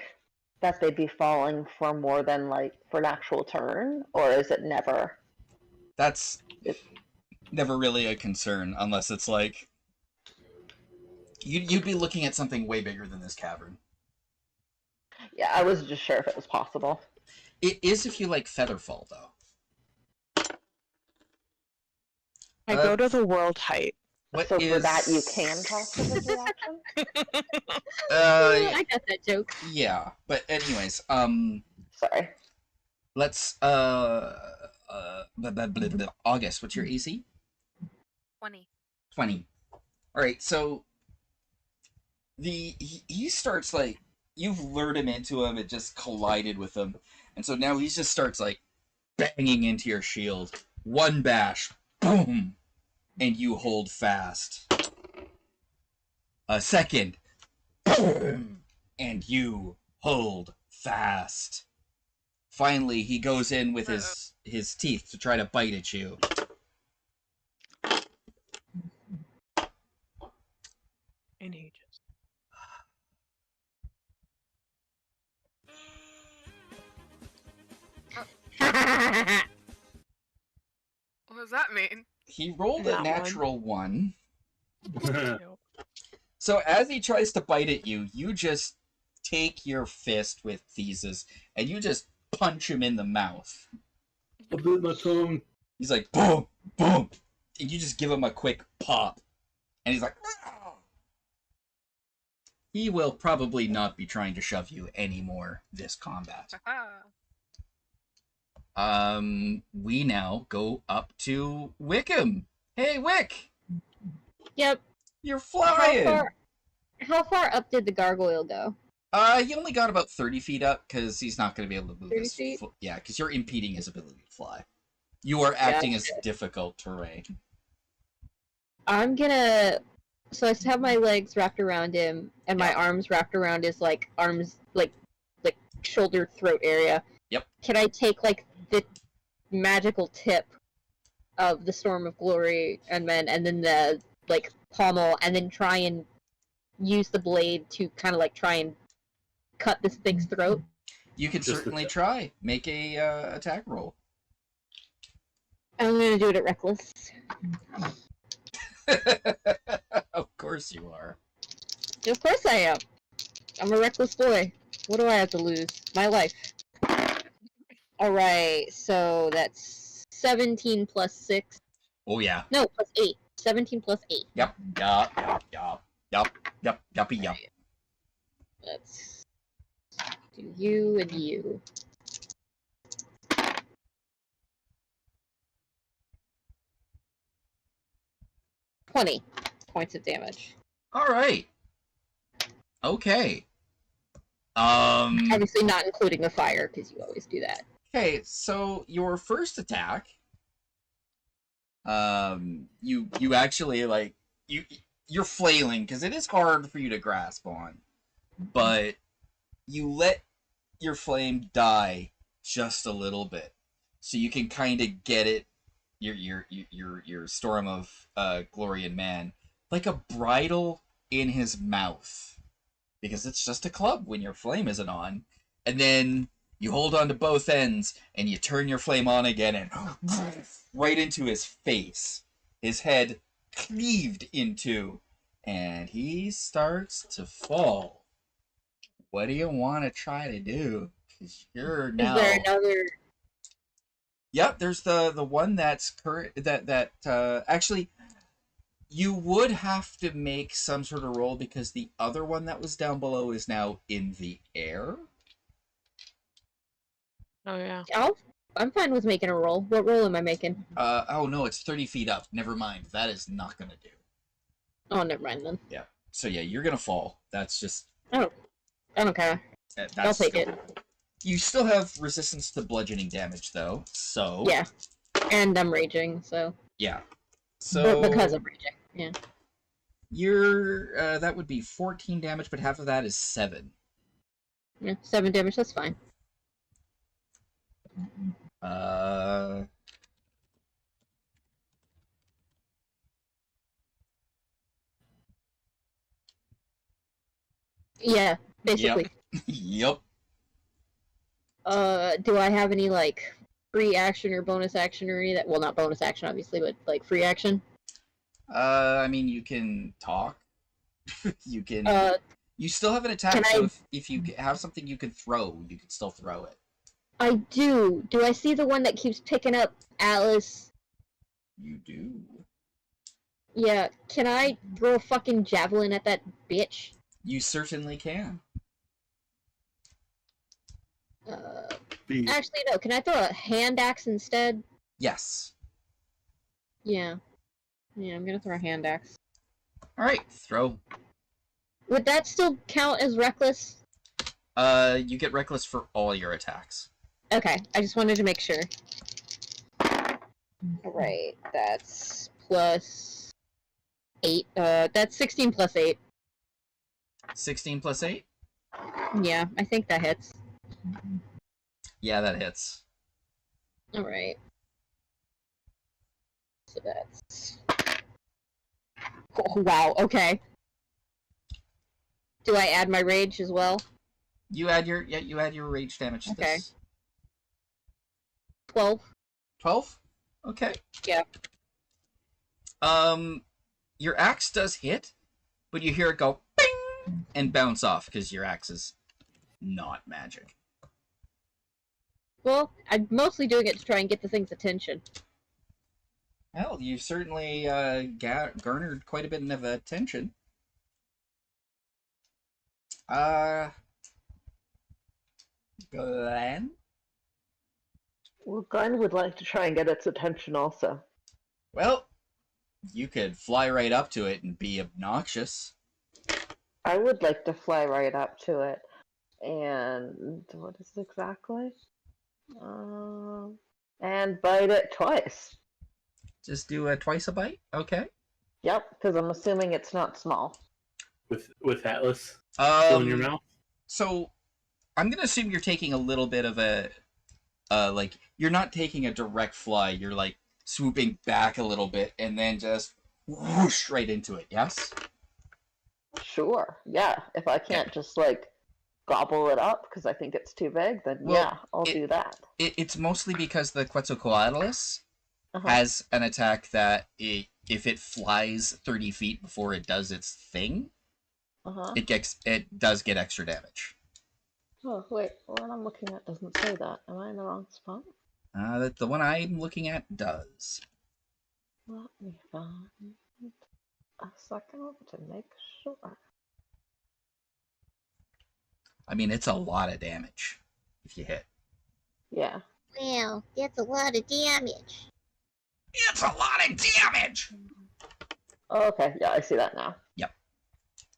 that they'd be falling for more than like for an actual turn, or is it never? That's never really a concern unless it's like you'd be looking at something way bigger than this cavern. Yeah, I wasn't just sure if it was possible. It is if you like Featherfall, though. I go to the world height. So for that, you can cast a busy action? I got that joke. Yeah, but anyways, Sorry. let's August, what's your AC? 20. 20. Alright, so he starts like, you've lured him into him, it just collided with him, and so now he just starts like banging into your shield. One bash, boom, and you hold fast. A second, boom, and you hold fast. Finally, he goes in with his teeth to try to bite at you. And he just... What does that mean? He rolled a That natural one. Nope. So as he tries to bite at you, you just take your fist with Thesis and you just punch him in the mouth. I bit my tongue. He's like, boom, boom. And you just give him a quick pop. And he's like, "Ah." He will probably not be trying to shove you anymore this combat. We now go up to Wickham. Hey, Wick! Yep. You're flying! How far up did the gargoyle go? He only got about 30 feet up, because he's not going to be able to move 30 his feet? foot. Yeah, because you're impeding his ability to fly. You are acting as difficult terrain. I'm gonna... So I have my legs wrapped around him, and my arms wrapped around his, like, arms, like shoulder, throat area. Yep. Can I take, like, the magical tip of the Storm of Glory and then the, like, pommel, and then try and use the blade to kind of, like, try and cut this thing's throat? You can Just certainly attack. try. Make a attack roll. I'm gonna do it at Reckless. Of course you are. Of course I am. I'm a reckless boy. What do I have to lose? My life. Alright, so that's 17 plus 6. Oh yeah. No, plus 8. 17 plus 8. Yup. Yup. Let's do you and you. $20 points of damage. Alright. Okay. Obviously not including the fire, because you always do that. Okay, so your first attack, you actually, like, you're flailing, because it is hard for you to grasp on, but you let your flame die just a little bit, so you can kind of get it. Your storm of glory and man, like a bridle in his mouth, because it's just a club when your flame isn't on, and then you hold on to both ends and you turn your flame on again and right into his face, his head cleaved into, and he starts to fall. What do you want to try to do? Because you're now. Is there another? Yep, there's the one that's current that actually you would have to make some sort of roll because the other one that was down below is now in the air. Oh yeah. I'm fine with making a roll. What roll am I making? Oh no, it's 30 feet up. Never mind. That is not gonna do. Oh, never mind then. Yeah. So yeah, you're gonna fall. That's just. Oh, I don't care. That's I'll take still... it. You still have resistance to bludgeoning damage though, so. Yeah, and I'm raging, so. Yeah. So. Because I'm raging. Yeah. You're that would be 14 damage, but half of that is 7. Yeah, 7 damage. That's fine. Yeah, basically. Yep. Do I have any, like, free action or bonus action or any of that? Well, not bonus action, obviously, but, like, free action? I mean, you can talk. You can. You still have an attack, so if you have something you can throw, you can still throw it. I do. Do I see the one that keeps picking up Atlas? You do. Yeah. Can I throw a fucking javelin at that bitch? You certainly can. Actually, no. Can I throw a hand axe instead? Yes. Yeah. Yeah, I'm gonna throw a hand axe. Alright, throw. Would that still count as reckless? You get reckless for all your attacks. Okay, I just wanted to make sure. Alright, that's plus 8. That's 16 plus 8. 16 plus 8? Yeah, I think that hits. Yeah, that hits. Alright. So that's... Oh, wow, okay. Do I add my rage as well? You add your rage damage to Okay. this. 12. 12? Okay. Yeah. Your axe does hit, but you hear it go bing and bounce off because your axe is not magic. Well, I'm mostly doing it to try and get the thing's attention. Well, you certainly garnered quite a bit of attention. Glenn? Well, Glenn would like to try and get its attention also. Well, you could fly right up to it and be obnoxious. I would like to fly right up to it. And what is it exactly? And bite it twice. Just do a twice a bite? Okay. Yep, because I'm assuming it's not small. With Atlas still in your mouth? So, I'm going to assume you're taking a little bit of a... like, you're not taking a direct fly. You're, like, swooping back a little bit and then just whoosh right into it, yes? Sure, yeah. If I can't just, like, gobble it up because I think it's too big, then Well, yeah, I'll do that. It's mostly because the Quetzalcoatlus has an attack that if it flies 30 feet before it does its thing, it does get extra damage. Oh, wait, what I'm looking at doesn't say that. Am I in the wrong spot? The one I'm looking at does. Let me find a second to make sure. I mean, it's a lot of damage if you hit. Yeah. Wow, that's a lot of damage. It's a lot of damage! Oh, okay, yeah, I see that now. Yep.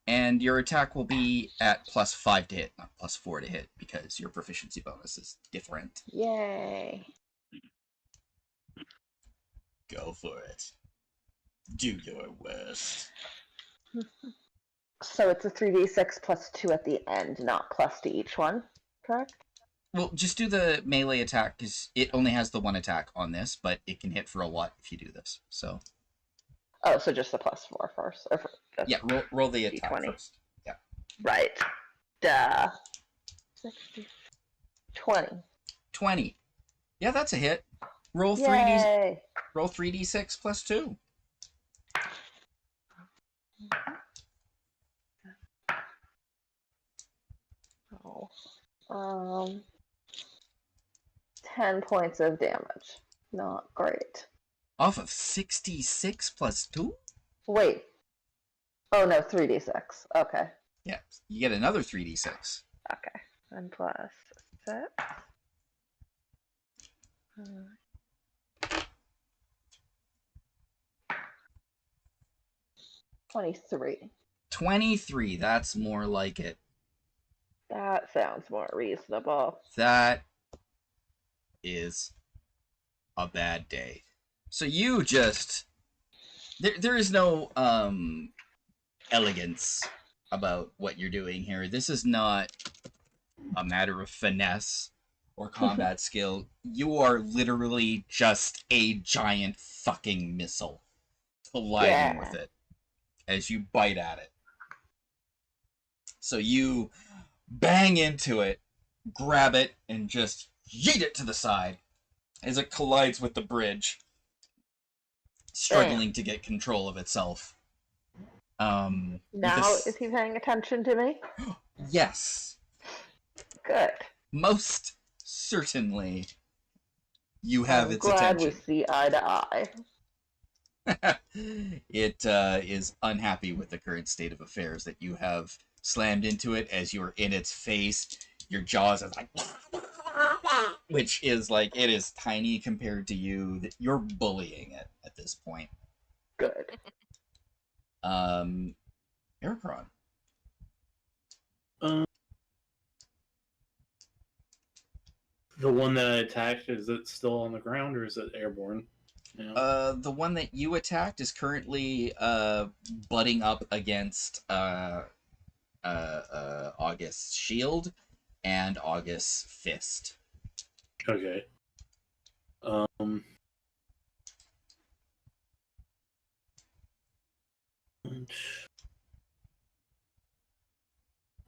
And your attack will be at +5 to hit, not +4 to hit, because your proficiency bonus is different. Yay. Go for it. Do your worst. So it's a 3d6 plus 2 at the end, not plus to each one, correct? Well, just do the melee attack, because it only has the one attack on this, but it can hit for a lot if you do this. So Oh, so just the +4 first. Or yeah, roll the attack D20. first. Yeah. Right. Duh. 60. 20. 20. Yeah, that's a hit. Roll Yay! roll 3d6 plus 2. Oh. 10 points of damage. Not great. Off of 66 plus 2? Wait. Oh no, 3d6. Okay. Yeah, you get another 3d6. Okay. And plus 6. 23. 23, that's more like it. That sounds more reasonable. That is a bad day. So you just... There is no elegance about what you're doing here. This is not a matter of finesse or combat skill. You are literally just a giant fucking missile colliding with it as you bite at it. So you bang into it, grab it, and just yeet it to the side as it collides with the bridge, struggling to get control of itself. Now is he paying attention to me? Yes. Good. Most certainly you have its glad attention. we see eye to eye. It is unhappy with the current state of affairs that you have slammed into it as you are in its face. Your jaws are like... which is like, it is tiny compared to you. You're bullying it at this point. Good. Ericron. The one that I attacked, is it still on the ground or is it airborne? Yeah. The one that you attacked is currently butting up against August's shield and August's fist. Okay.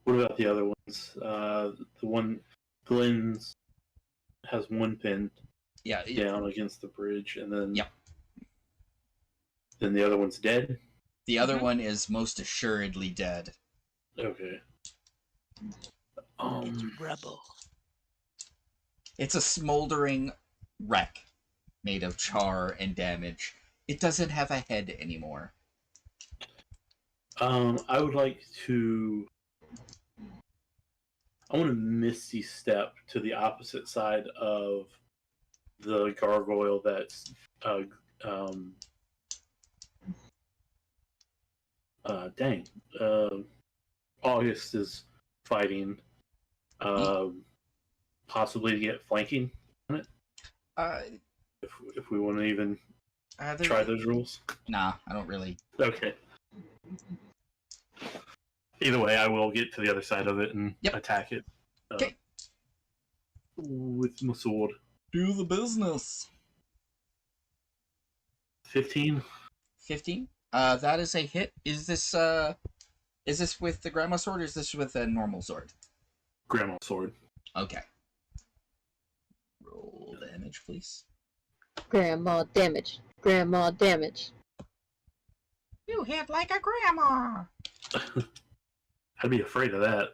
What about the other ones? The one Glenn's has one pin down against the bridge, and then then the other one's dead. The other one is most assuredly dead. Okay. It's rubble. It's a smoldering wreck made of char and damage. It doesn't have a head anymore. I would like to. I want to Misty Step to the opposite side of the gargoyle that's August is fighting. Possibly to get flanking on it. If we want to even try those rules. Nah, I don't really. Okay. Either way, I will get to the other side of it and attack it. Okay. With my sword. Do the business. 15. 15? That is a hit. Is this with the grandma sword or is this with a normal sword? Grandma sword. Okay. Roll damage, please. Grandma damage. Grandma damage. You hit like a grandma. I'd be afraid of that.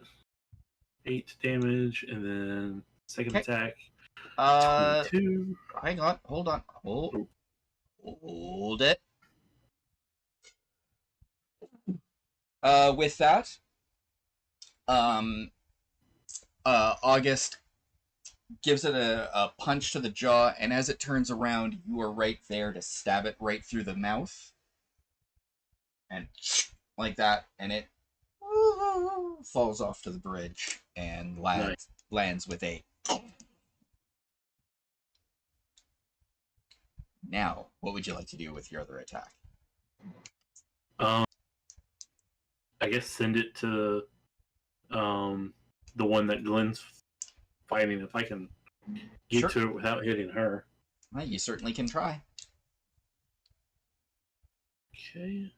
8 damage, and then second attack. 22. Hang on. Hold on. Hold it. With that, August gives it a punch to the jaw, and as it turns around, you are right there to stab it right through the mouth. And like that, and it falls off to the bridge and lands with a... Now, what would you like to do with your other attack? I guess send it to the one that Glenn's fighting if I can get Sure. to it without hitting her. Well, you certainly can try. Okay.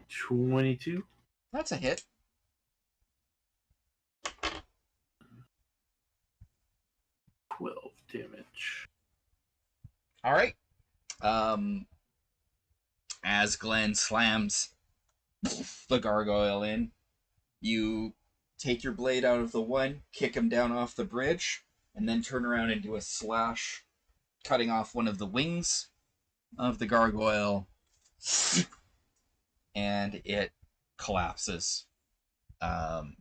22. That's a hit. Twelve damage. All right. As Glenn slams the gargoyle in, you take your blade out of the one, kick him down off the bridge, and then turn around and do a slash, cutting off one of the wings of the gargoyle, and it collapses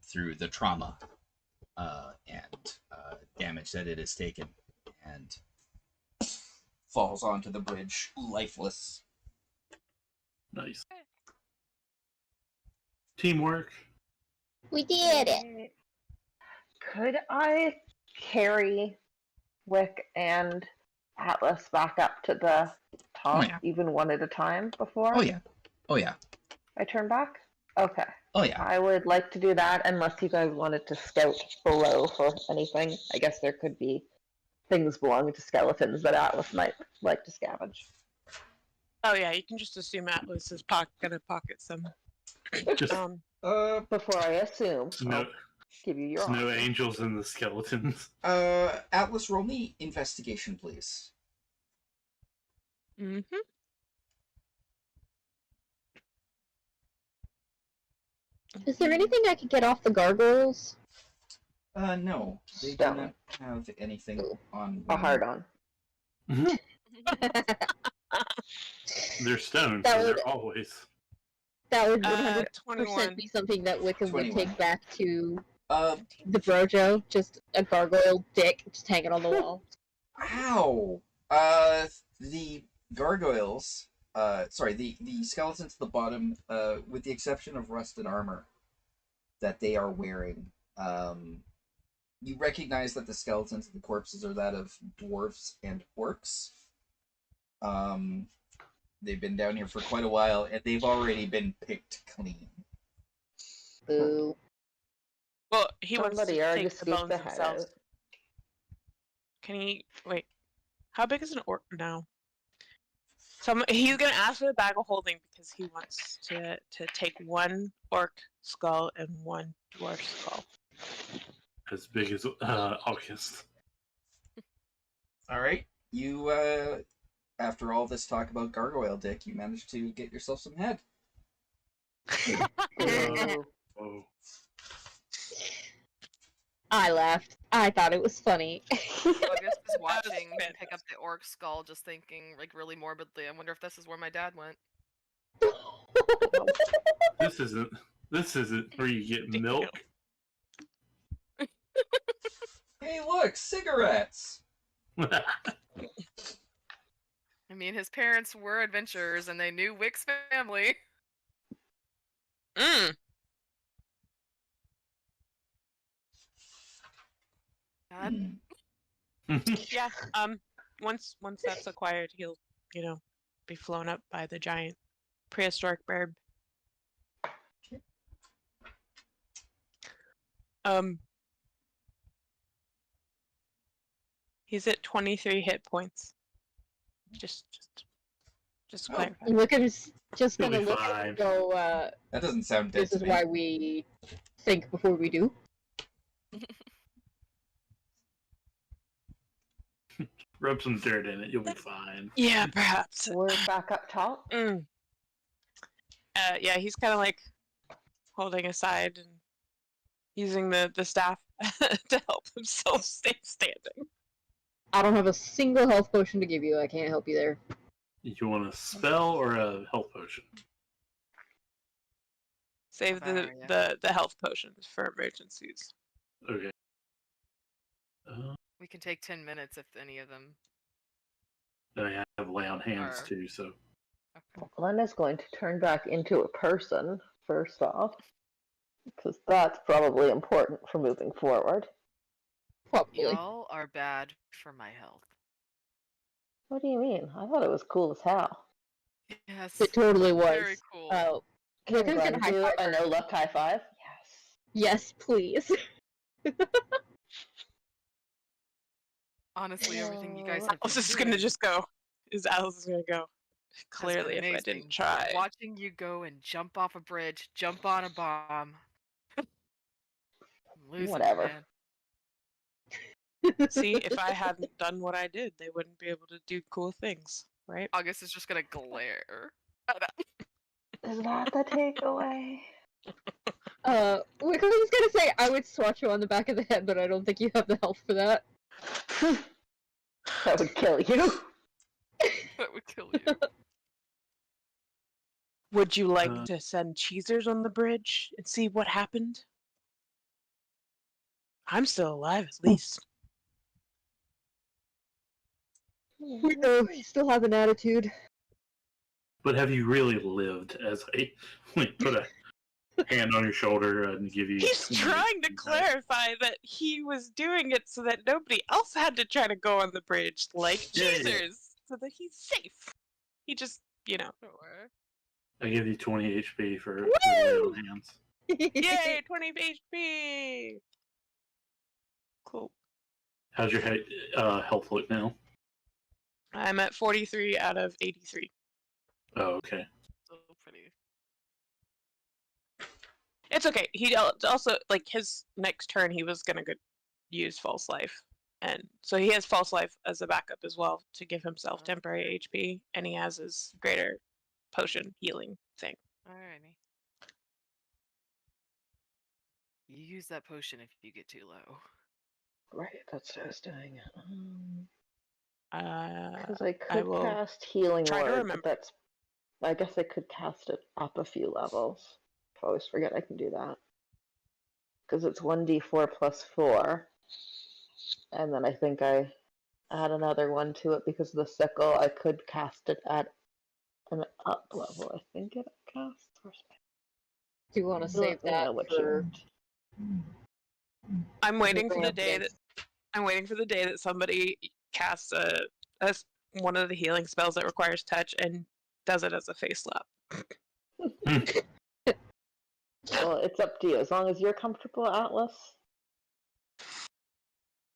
through the trauma and damage that it has taken, and falls onto the bridge lifeless. Nice. Teamwork. We did it. Could I carry Wick and Atlas back up to the top, Oh, yeah. even one at a time before Oh yeah. Oh yeah. I turn back? Okay. Oh yeah. I would like to do that unless you guys wanted to scout below for anything. I guess there could be things belonging to skeletons that Atlas might like to scavenge. Oh yeah, you can just assume Atlas is gonna pocket some. Just Before I assume, no, I'll give you your no option. angels in the skeletons. Atlas, roll me investigation, please. Mm-hmm. Is there anything I could get off the gargoyles? No, they do Stone. not have anything on A them. hard on. They're stones, That so would- they're always. That would 100% 21. be something that Wickham would 21. take back to Uh, the Brojo. Just a gargoyle dick just hanging on the wall. ow! The gargoyles, the skeletons at the bottom, with the exception of rusted armor that they are wearing, you recognize that the skeletons of the corpses are that of dwarves and orcs. They've been down here for quite a while, and they've already been picked clean. Boo. Well, he wants Somebody to already take the scooped bones the head themselves. out. Can he wait? How big is an orc now? He's gonna ask for the bag of holding because he wants to take one orc skull and one dwarf skull. As big as August. All right, you after all this talk about gargoyle dick, you managed to get yourself some head. Ooh. Oh, I laughed. I thought it was funny. August was watching him fantastic. pick up the orc skull, just thinking, like, really morbidly, I wonder if this is where my dad went. this isn't where you get milk. Hey, look, cigarettes. I mean, his parents were adventurers, and they knew Wick's family. Mm. God. Yeah. Once that's acquired, he'll be flown up by the giant prehistoric bird. He's at 23 hit points. Just to Oh. clarify. Wickham's just He'll gonna be look fine. and go, That doesn't sound dead this to is me. why we think before we do. Rub some dirt in it, you'll be fine. Yeah, perhaps. We're back up top. Mm. Yeah, he's kind of like holding aside and using the staff to help himself stay standing. I don't have a single health potion to give you. I can't help you there. You want a spell or a health potion? Save the health potions for emergencies. Okay. We can take 10 minutes if any of them. I have lay on hands Or- too, so Glenda's going to turn back into a person, first off. Because that's probably important for moving forward. Probably. Y'all are bad for my health. What do you mean? I thought it was cool as hell. Yes. It totally was. Very cool. Oh, Can Wickham's Glenn gonna high do five a her. no-look high five? Yes. Yes, please. Honestly, everything you guys have Alice been is gonna doing just go. Alice is gonna go. has been Clearly, if I amazing. didn't try. Watching you go and jump off a bridge, jump on a bomb. I'm losing it, Whatever. man. See, if I hadn't done what I did, they wouldn't be able to do cool things, right? August is just gonna glare. at that. Is that the takeaway? Wickham was gonna say I would swat you on the back of the head, but I don't think you have the health for that. That would kill you. That would kill you. Would you like to send cheesers on the bridge and see what happened? I'm still alive, at least. We know you still have an attitude. But have you really lived? As I put a hand on your shoulder and give you. He's trying to clarify that he was doing it so that nobody else had to try to go on the bridge, like cheesers, so that he's safe. He just, Sure. I give you 20 HP for Woo! little hands. Yay, 20 HP! Cool. How's your health look now? I'm at 43 out of 83. Oh, okay. Still pretty. It's okay. He also, like, his next turn, he was gonna go use False Life. And so he has False Life as a backup as well to give himself temporary HP, and he has his greater potion healing thing. Alrighty. You use that potion if you get too low. Right, that's what I was doing. Uh, Because I I could will cast Healing try to Word, remember. but that's. I guess I could cast it up a few levels. I always forget I can do that. Because it's 1d4 plus 4. And then I think I add another one to it because of the sickle. I could cast it at an up level. I think it casts. Do you want to save Let me that know what for? I'm waiting for Bring the up day that against- I'm waiting for the day that somebody casts one of the healing spells that requires touch and does it as a face slap. Well, it's up to you. As long as you're comfortable, Atlas.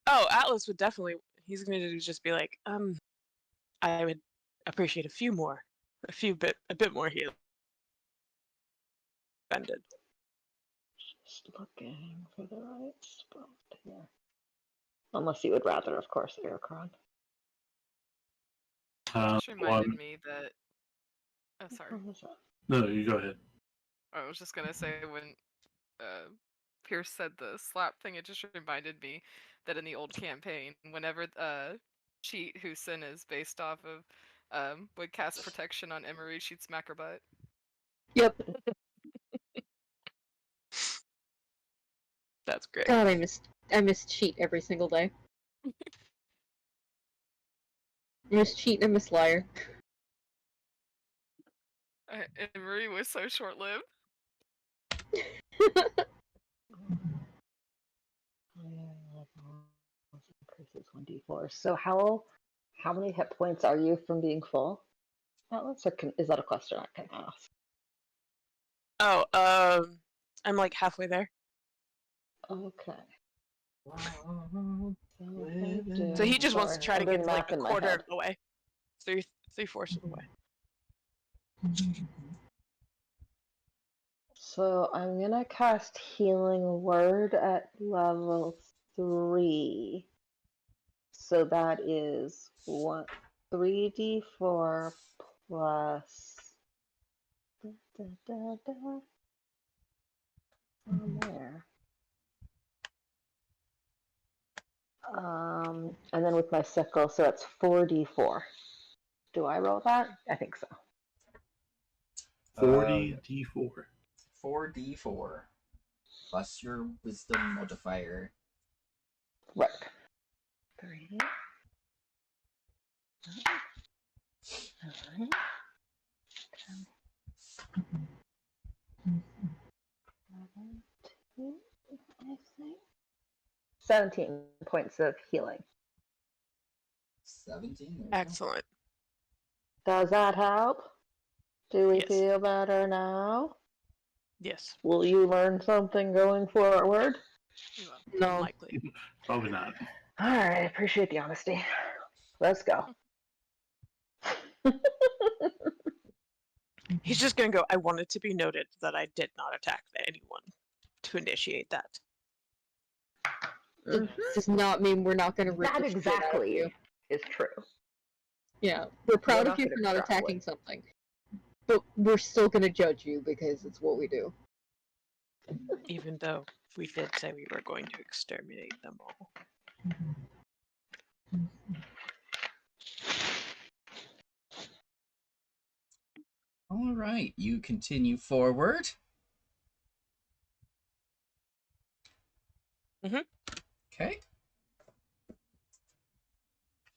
Oh, Atlas would definitely. He's going to just be like, I would appreciate a bit more healing. Offended. Just looking for the right spot here. Unless you would rather, of course, Aircron. Just reminded me that. Oh, sorry. No, you go ahead. I was just gonna say when Pierce said the slap thing, it just reminded me that in the old campaign, whenever Cheat, whose sin is based off of, would cast protection on Emery, she'd smack her butt. Yep. That's great. God, I miss cheat every single day. I miss cheat and I miss liar. Emery was so short-lived. Increases 1d4. So how many hit points are you from being full? Atlas, or is that a question I can ask? Oh, I'm like halfway there. Okay. So he just wants to try to get doing to like math a in my quarter head. of the way. Three-fourths of the way. So I'm gonna cast Healing Word at level 3. So that is 3d4 plus. There. And then with my sickle, so it's 4d4. Do I roll that? I think so. 40d4. 4d4 plus your wisdom modifier. Right. 3. 9, 10, 11, 2, I think. 17 points of healing. 17. there we go. Excellent. Does that help? Do we Yes. feel better now? Yes. Will you learn something going forward? No. Unlikely. Probably not. All right, I appreciate the honesty. Let's go. He's just gonna go, I want it to be noted that I did not attack anyone to initiate that. It does not mean we're not going to rip That the shit out of exactly you. is true. Yeah, we're proud We're of you not for gonna not attacking extrapolate. something, but we're still going to judge you because it's what we do. Even though we did say we were going to exterminate them all. All right, you continue forward. Mhm. Okay.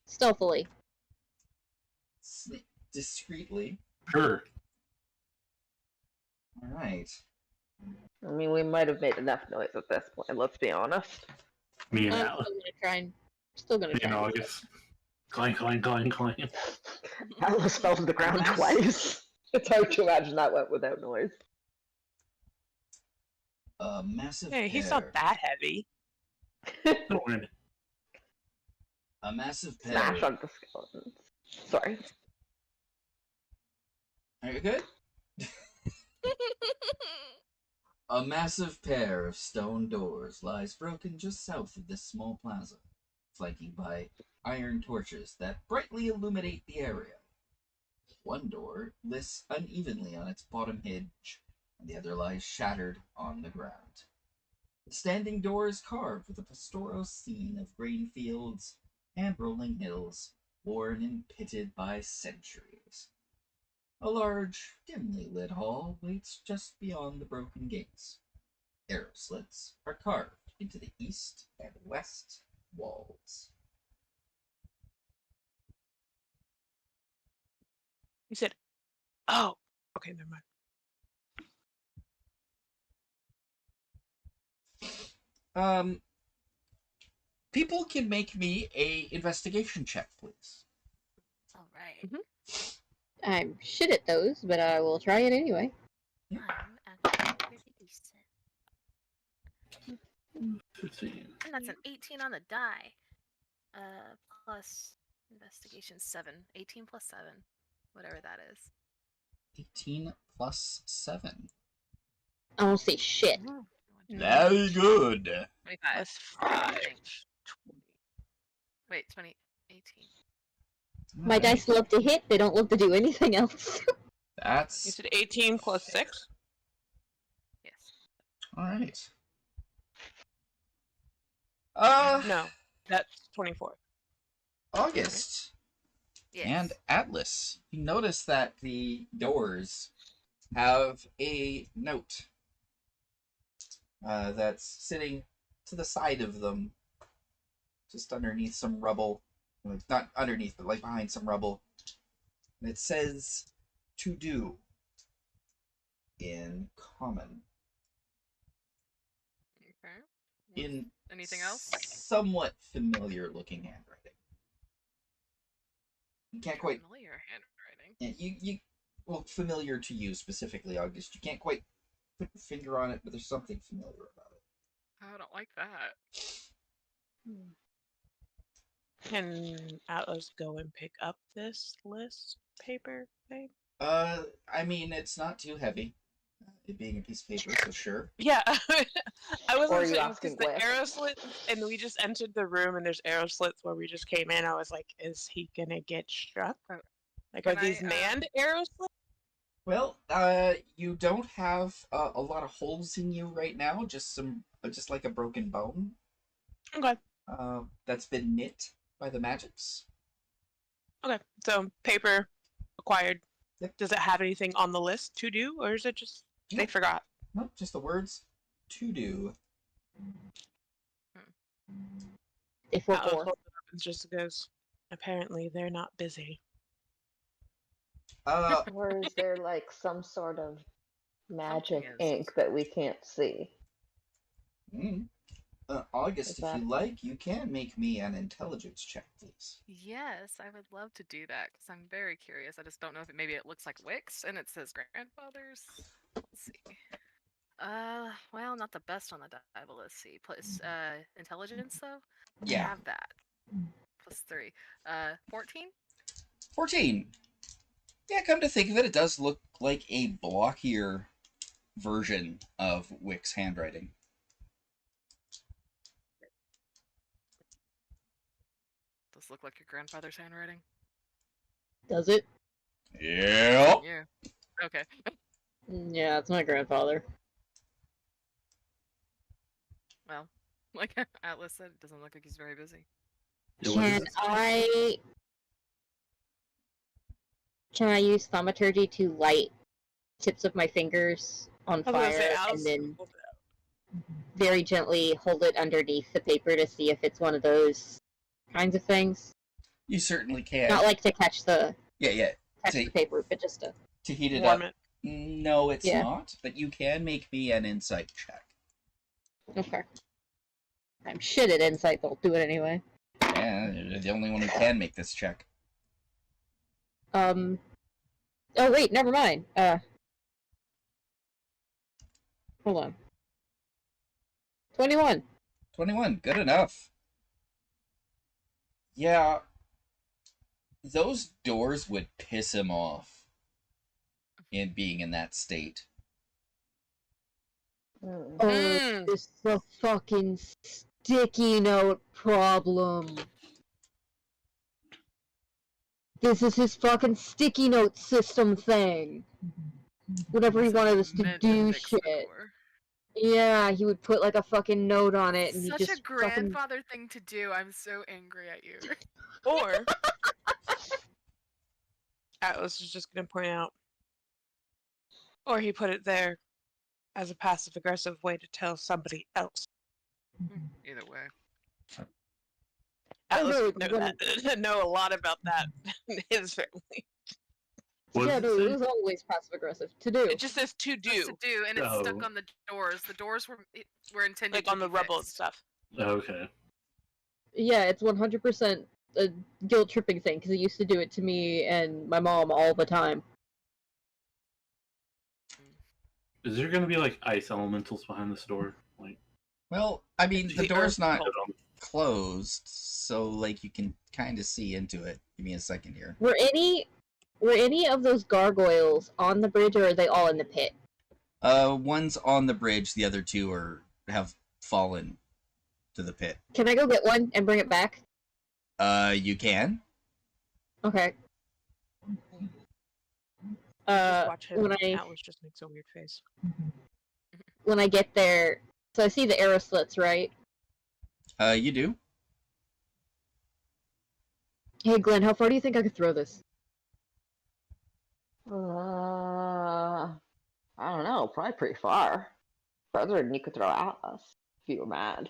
Stealthily. Discreetly. Sure. All right. I mean, we might have made enough noise at this point. Let's be honest. Me and I'm Atlas. still going to try and. Still going to Me try. and and- August. Clang, clang, clang, clang. Atlas fell to the ground twice. It's hard to imagine that went without noise. A massive Hey, he's pair. not that heavy. Don't win. A massive pair. Smash on the skeletons. Sorry. Are you good? A massive pair of stone doors lies broken just south of this small plaza, flanking by iron torches that brightly illuminate the area. One door lists unevenly on its bottom hinge, and the other lies shattered on the ground. The standing door is carved with a pastoral scene of grain fields and rolling hills, worn and pitted by centuries. A large, dimly lit hall waits just beyond the broken gates. Arrow slits are carved into the east and west walls. He said, oh, okay, never mind. People can make me a investigation check, please. All right. I'm shit at those, but I will try it anyway. I'm actually pretty decent. 15. And that's an 18 on the die. Plus investigation 7. 18 plus 7. Whatever that is. 18 plus 7. I won't say shit. Very good. 25. Plus I 5. think. Wait, 20. 18. My dice love to hit, they don't love to do anything else. You That's said 18 plus 6? Yes. alright. No, that's 24. August Yes. and Atlas. You notice that the doors have a note that's sitting to the side of them, just underneath some rubble. Well, not underneath, but like behind some rubble. And it says "to do" in common. Okay. In Anything else? somewhat familiar looking handwriting. You can't quite. Familiar handwriting. Yeah, you well, familiar to you specifically, August. You can't quite put your finger on it, but there's something familiar about it. I don't like that. Can Atlas go and pick up this list paper thing? I mean, it's not too heavy. It being a piece of paper, so sure. Yeah, I Or wasn't are you saying asking because the Wick? arrow slits, and we just entered the room, and there's arrow slits where we just came in. I was like, is he gonna get struck? Oh, Like, are can these I, manned arrow slits? Well, you don't have a lot of holes in you right now. Just just like a broken bone. Okay, That's been knit by the magics. okay. So paper acquired. Yep. Does it have anything on the list to do, or is it just they Nope. forgot? Nope, just the words "to do." They Atlas forgot. holds it up and just goes. Apparently, they're not busy. Or is there like some sort of magic is. ink that we can't see? August, Is if that- you like, you can make me an intelligence check, please. Yes, I would love to do that because I'm very curious. I just don't know if maybe it looks like Wix and it says grandfathers. Let's see. Well, not the best on the die, but let's see. Plus, intelligence though. I Yeah, have that. +3. 14. 14. Yeah, come to think of it, it does look like a blockier version of Wick's handwriting. Does look like your grandfather's handwriting. Does it? Yep. Yeah. Okay. Yeah, it's my grandfather. Well, like Atlas said, it doesn't look like he's very busy. Yeah, what is Can this? I use thaumaturgy to light tips of my fingers on I was gonna say, fire Alice. and then very gently hold it underneath the paper to see if it's one of those kinds of things? You certainly can. Not like to catch the Yeah. the paper, but just to To heat it warm up. it. No, it's Yeah. not, but you can make me an insight check. okay. I'm shit at insight, but I'll do it anyway. Yeah, you're the only one who can make this check. Oh wait, never mind. Hold on. 21. 21, good enough. Yeah, those doors would piss him off in being in that state. Mm. Oh, Mm. this is the fucking sticky note problem. This is his fucking sticky note system thing. Whenever he So wanted us to meant do fix the shit. door. Yeah, he would put like a fucking note on it and he Such just a grandfather thing to do. I'm so angry at you. Or Atlas is just gonna point out. Or he put it there as a passive aggressive way to tell somebody else. Either way. Atlas no, would know that know a lot about that in his family. What yeah, does no, it it say? was always passive aggressive. To do. It just says to Just do, to do, and it's stuck Oh. on the doors. The doors were intended like to on the be rubble and fixed. stuff. Okay. Yeah, it's 100% a guilt tripping thing because he used to do it to me and my mom all the time. Is there gonna be like ice elementals behind this door? Like, Well, I mean, the The door's earth not cult. closed, so like you can kind of see into it. Give me a second here. Were any of those gargoyles on the bridge or are they all in the pit? One's on the bridge, the other two have fallen to the pit. Can I go get one and bring it back? You can. Okay. Just watch him. when Atlas just makes a weird face. I get there, so I see the arrow slits, right? You do. Hey Glenn, how far do you think I could throw this? I don't know. Probably pretty far. Further than you could throw at us if you were mad.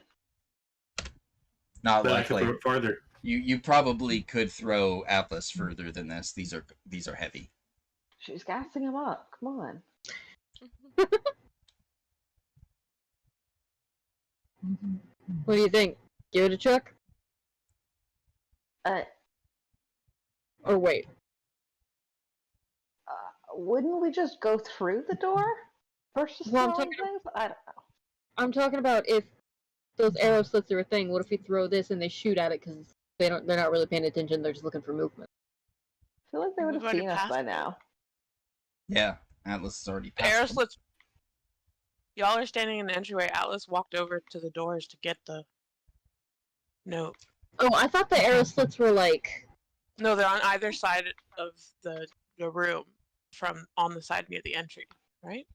Not but I could likely. throw it farther. You probably could throw Atlas further than this. These are heavy. She's gassing him up. Come on. What do you think? Give it a chuck? Uh, Or wait. wouldn't we just go through the door versus Well, I'm throwing talking- things? I don't know. I'm talking about if those arrow slits are a thing, what if we throw this and they shoot at it because they're not really paying attention, they're just looking for movement. I feel like they would We've have already seen us passed by it. now. Yeah, Atlas is already The past arrow them. slits. Y'all are standing in the entryway. Atlas walked over to the doors to get the note. Oh, I thought the arrow slits were like... No, they're on either side of the room, from on the side near the entry, right?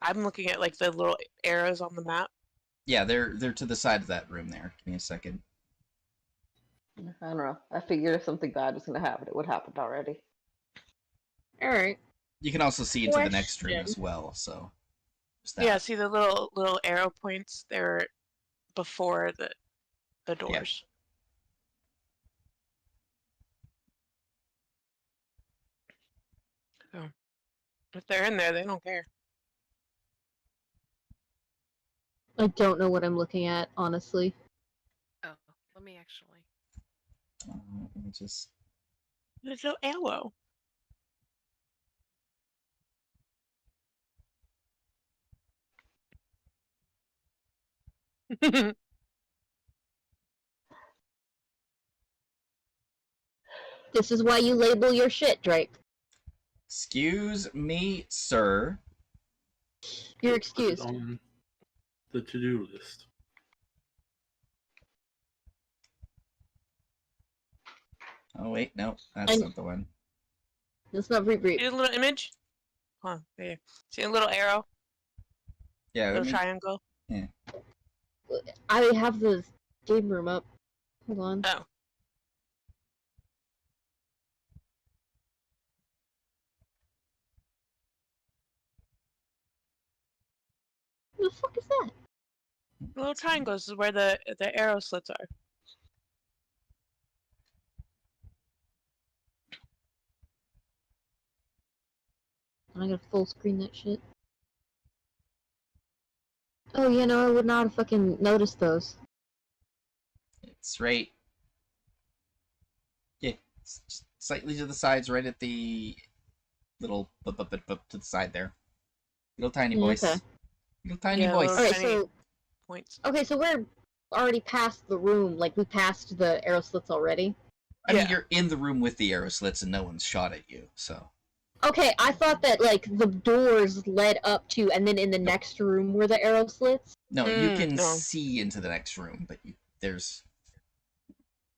I'm looking at like the little arrows on the map. Yeah, they're to the side of that room there. Give me a second. I don't know. I figured if something bad was going to happen, it would happen already. Alright. You can also see into the next room Question. as well, so there's that. Yeah, see the little arrow points? They're before the doors. So if they're in there, they don't care. I don't know what I'm looking at, honestly. Oh, let me actually. Let me just. There's no arrow. This is why you label your shit, Drake. Excuse me, sir. You're Put it excused. on the to-do list. Oh wait, no, that's And- not the one. Let's not rebrief. See a little image? Huh, there. See a little arrow? Yeah, I Little mean, triangle? I have the game room up. Hold on. Oh. What the fuck is that? The little triangles is where the arrow slits are. I gotta full screen that shit. Oh, yeah, no, I would not have fucking noticed those. it's right. Yeah, it's just slightly to the sides, right at the little bup to the side there. Little tiny Yeah, voice. okay. Little tiny Yeah, voice. little- Alright, Tiny- so Points. okay, so we're already past the room. Like, we passed the arrow slits already. I mean, Yeah. you're in the room with the arrow slits and no one's shot at you, so. Okay, I thought that, like, the doors led up to, and then in the next room were the arrow slits. No, you can no. see into the next room, but there's.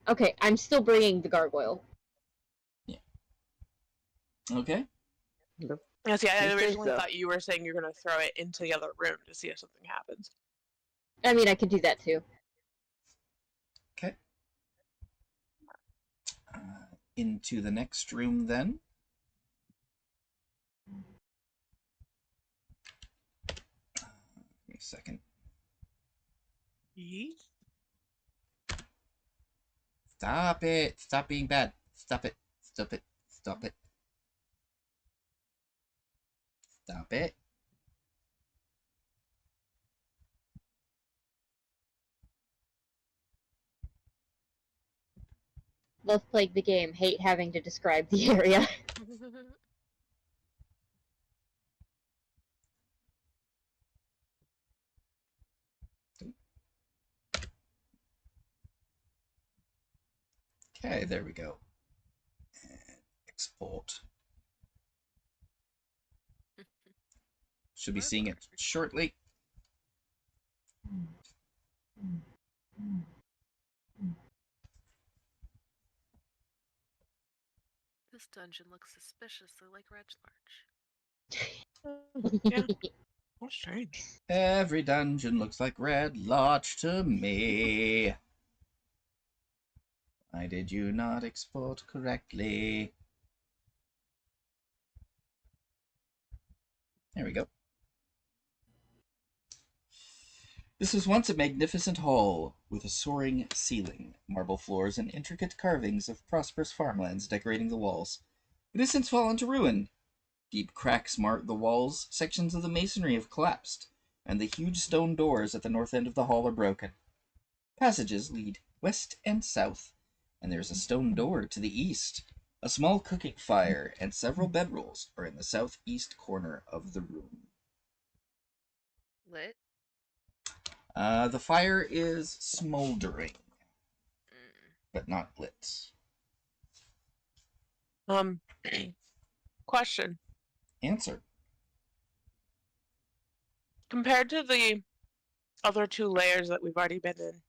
Okay, I'm still bringing the gargoyle. Okay. Yeah, see, I You think originally so? thought you were saying you're gonna throw it into the other room to see if something happens. I mean, I could do that too. Okay. Into the next room then. Give me a second. Yeet. Stop it! Stop being bad. Stop it. Stop it. Stop it. Stop it. Love playing the game, hate having to describe the area. Okay, there we go. And export. Should be seeing it shortly. This dungeon looks suspiciously like Red Larch. Yeah. Oh, strange. Every dungeon looks like Red Lodge to me. Why did you not export correctly? There we go. This was once a magnificent hall with a soaring ceiling, marble floors, and intricate carvings of prosperous farmlands decorating the walls. It has since fallen to ruin. Deep cracks mark the walls, sections of the masonry have collapsed, and the huge stone doors at the north end of the hall are broken. Passages lead west and south, and there is a stone door to the east. A small cooking fire and several bedrolls are in the southeast corner of the room. Lit. The fire is smoldering, Mm. but not lit. Question. Answer. Compared to the other two layers that we've already been in,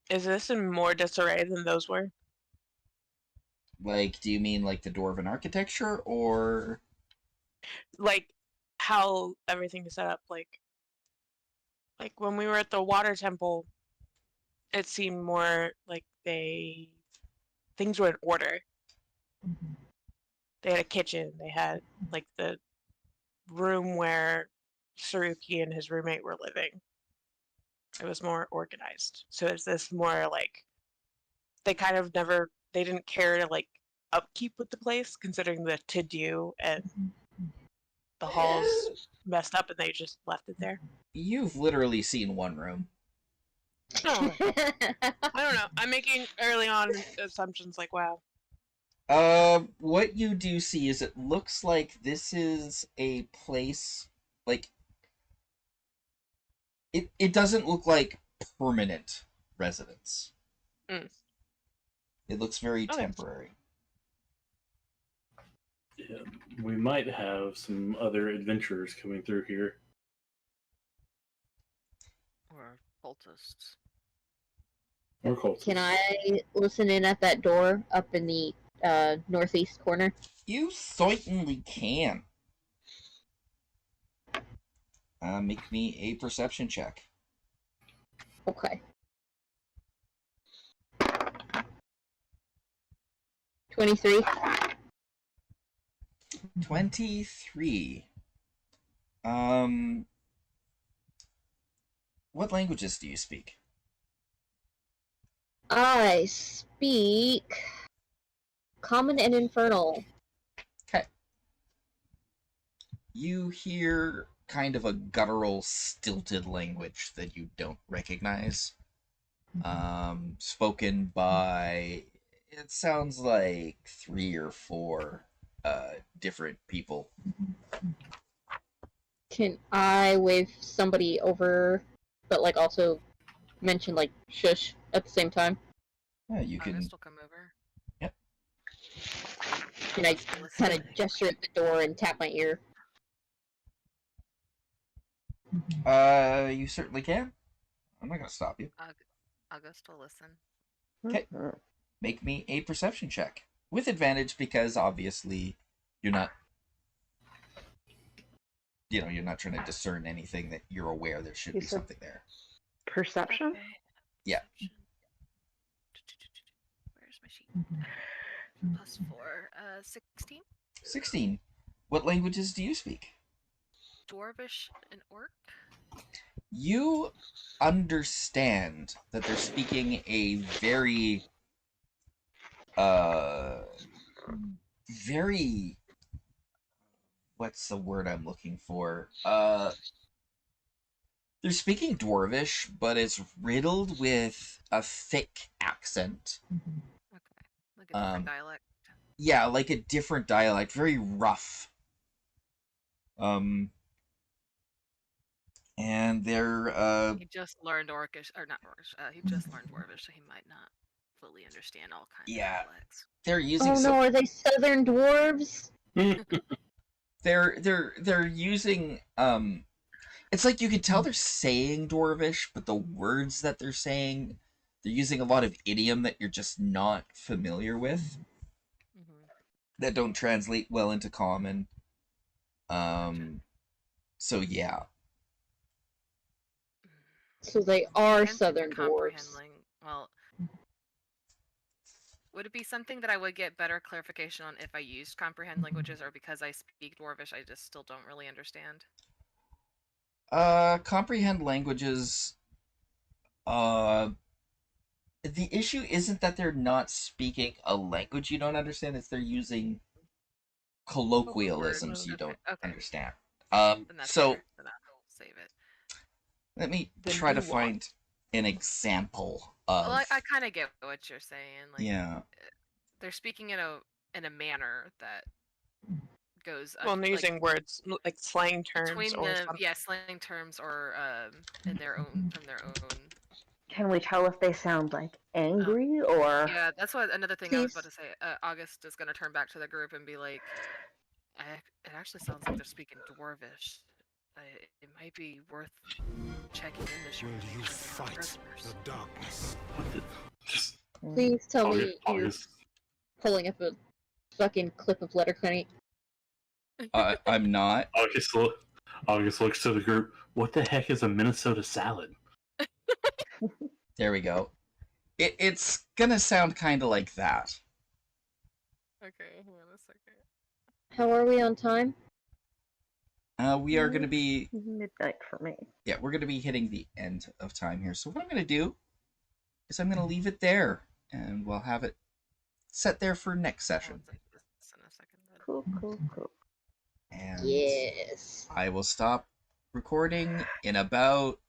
is this in more disarray than those were? Like, do you mean like the dwarven architecture, or Like how everything is set up, like when we were at the water temple, it seemed more like things were in order. They had a kitchen, they had like the room where Saruki and his roommate were living. It was more organized. So is this more like they didn't care to like upkeep with the place, considering the to-do and the halls messed up and they just left it there? you've literally seen one room? Oh, I don't know. I'm making early on assumptions like, wow. What you do see is it looks like this is a place, like, it doesn't look like permanent residence. Mm. It looks very Okay. temporary. Yeah, we might have some other adventurers coming through here. Or cultists. Or cultists. Can I listen in at that door up in the northeast corner? You certainly can. Make me a perception check. Okay. 23. 23. What languages do you speak? I speak Common and Infernal. Okay. You hear kind of a guttural, stilted language that you don't recognize. Spoken by, it sounds like 3 or 4 different people. Can I wave somebody over, but like also mention like shush at the same time? Yeah, you can. August will come over. Can I kind of gesture at the door and tap my ear? You certainly can. I'm not gonna stop you. August will listen. Okay. Mhm. Make me a perception check with advantage because obviously you're not. You're not trying to discern anything that you're aware there should You be said- something there. Perception? Okay. Yeah. Perception. Where's my sheet? +4. 16. 16. What languages do you speak? Dwarvish and Orc. You understand that they're speaking a very, very, what's the word I'm looking for? They're speaking Dwarvish, but it's riddled with a thick accent. Okay. Like a different dialect. Yeah, like a different dialect, very rough. And they're He just learned Orcish, or not Orcish. He just learned Dwarvish, so he might not fully understand all kinds Yeah. of dialects. they're using Oh no, are they southern dwarves? they're using it's like you can tell they're saying Dwarvish, but the words that they're saying, they're using a lot of idiom that you're just not familiar with, Mm-hmm. that don't translate well into common. So yeah. So they are Attempted to southern comprehend dwarves. Well, would it be something that I would get better clarification on if I used comprehend languages, or because I speak Dwarvish, I just still don't really understand? Comprehend languages. The issue isn't that they're not speaking a language you don't understand; it's they're using colloquialisms you don't Okay. understand. Then that's So better. Then I'll save it. let me Then try to do what? find an example of. Well, I kind of get what you're saying. Like, Yeah. they're speaking in a manner that goes Well, and they're like, using words like slang between terms or the something. slang terms or in their own from their own. Can we tell if they sound like angry or? Yeah, that's what another thing I was about Please. to say. August is gonna turn back to the group and be like, "It actually sounds like they're speaking Dwarvish. It might be worth checking in this year." Will you fight the darkness? What the? Just Please tell August, me you're August. pulling up a fucking clip of Letterkenny. I'm not. August looks to the group. What the heck is a Minnesota salad? There we go. It's gonna sound kind of like that. Okay, hang on a second. How are we on time? We are gonna be Midnight for me. we're gonna be hitting the end of time here. So what I'm gonna do is I'm gonna leave it there, and we'll have it set there for next session. I'll take this in a second then. Cool. And Yes. I will stop recording in about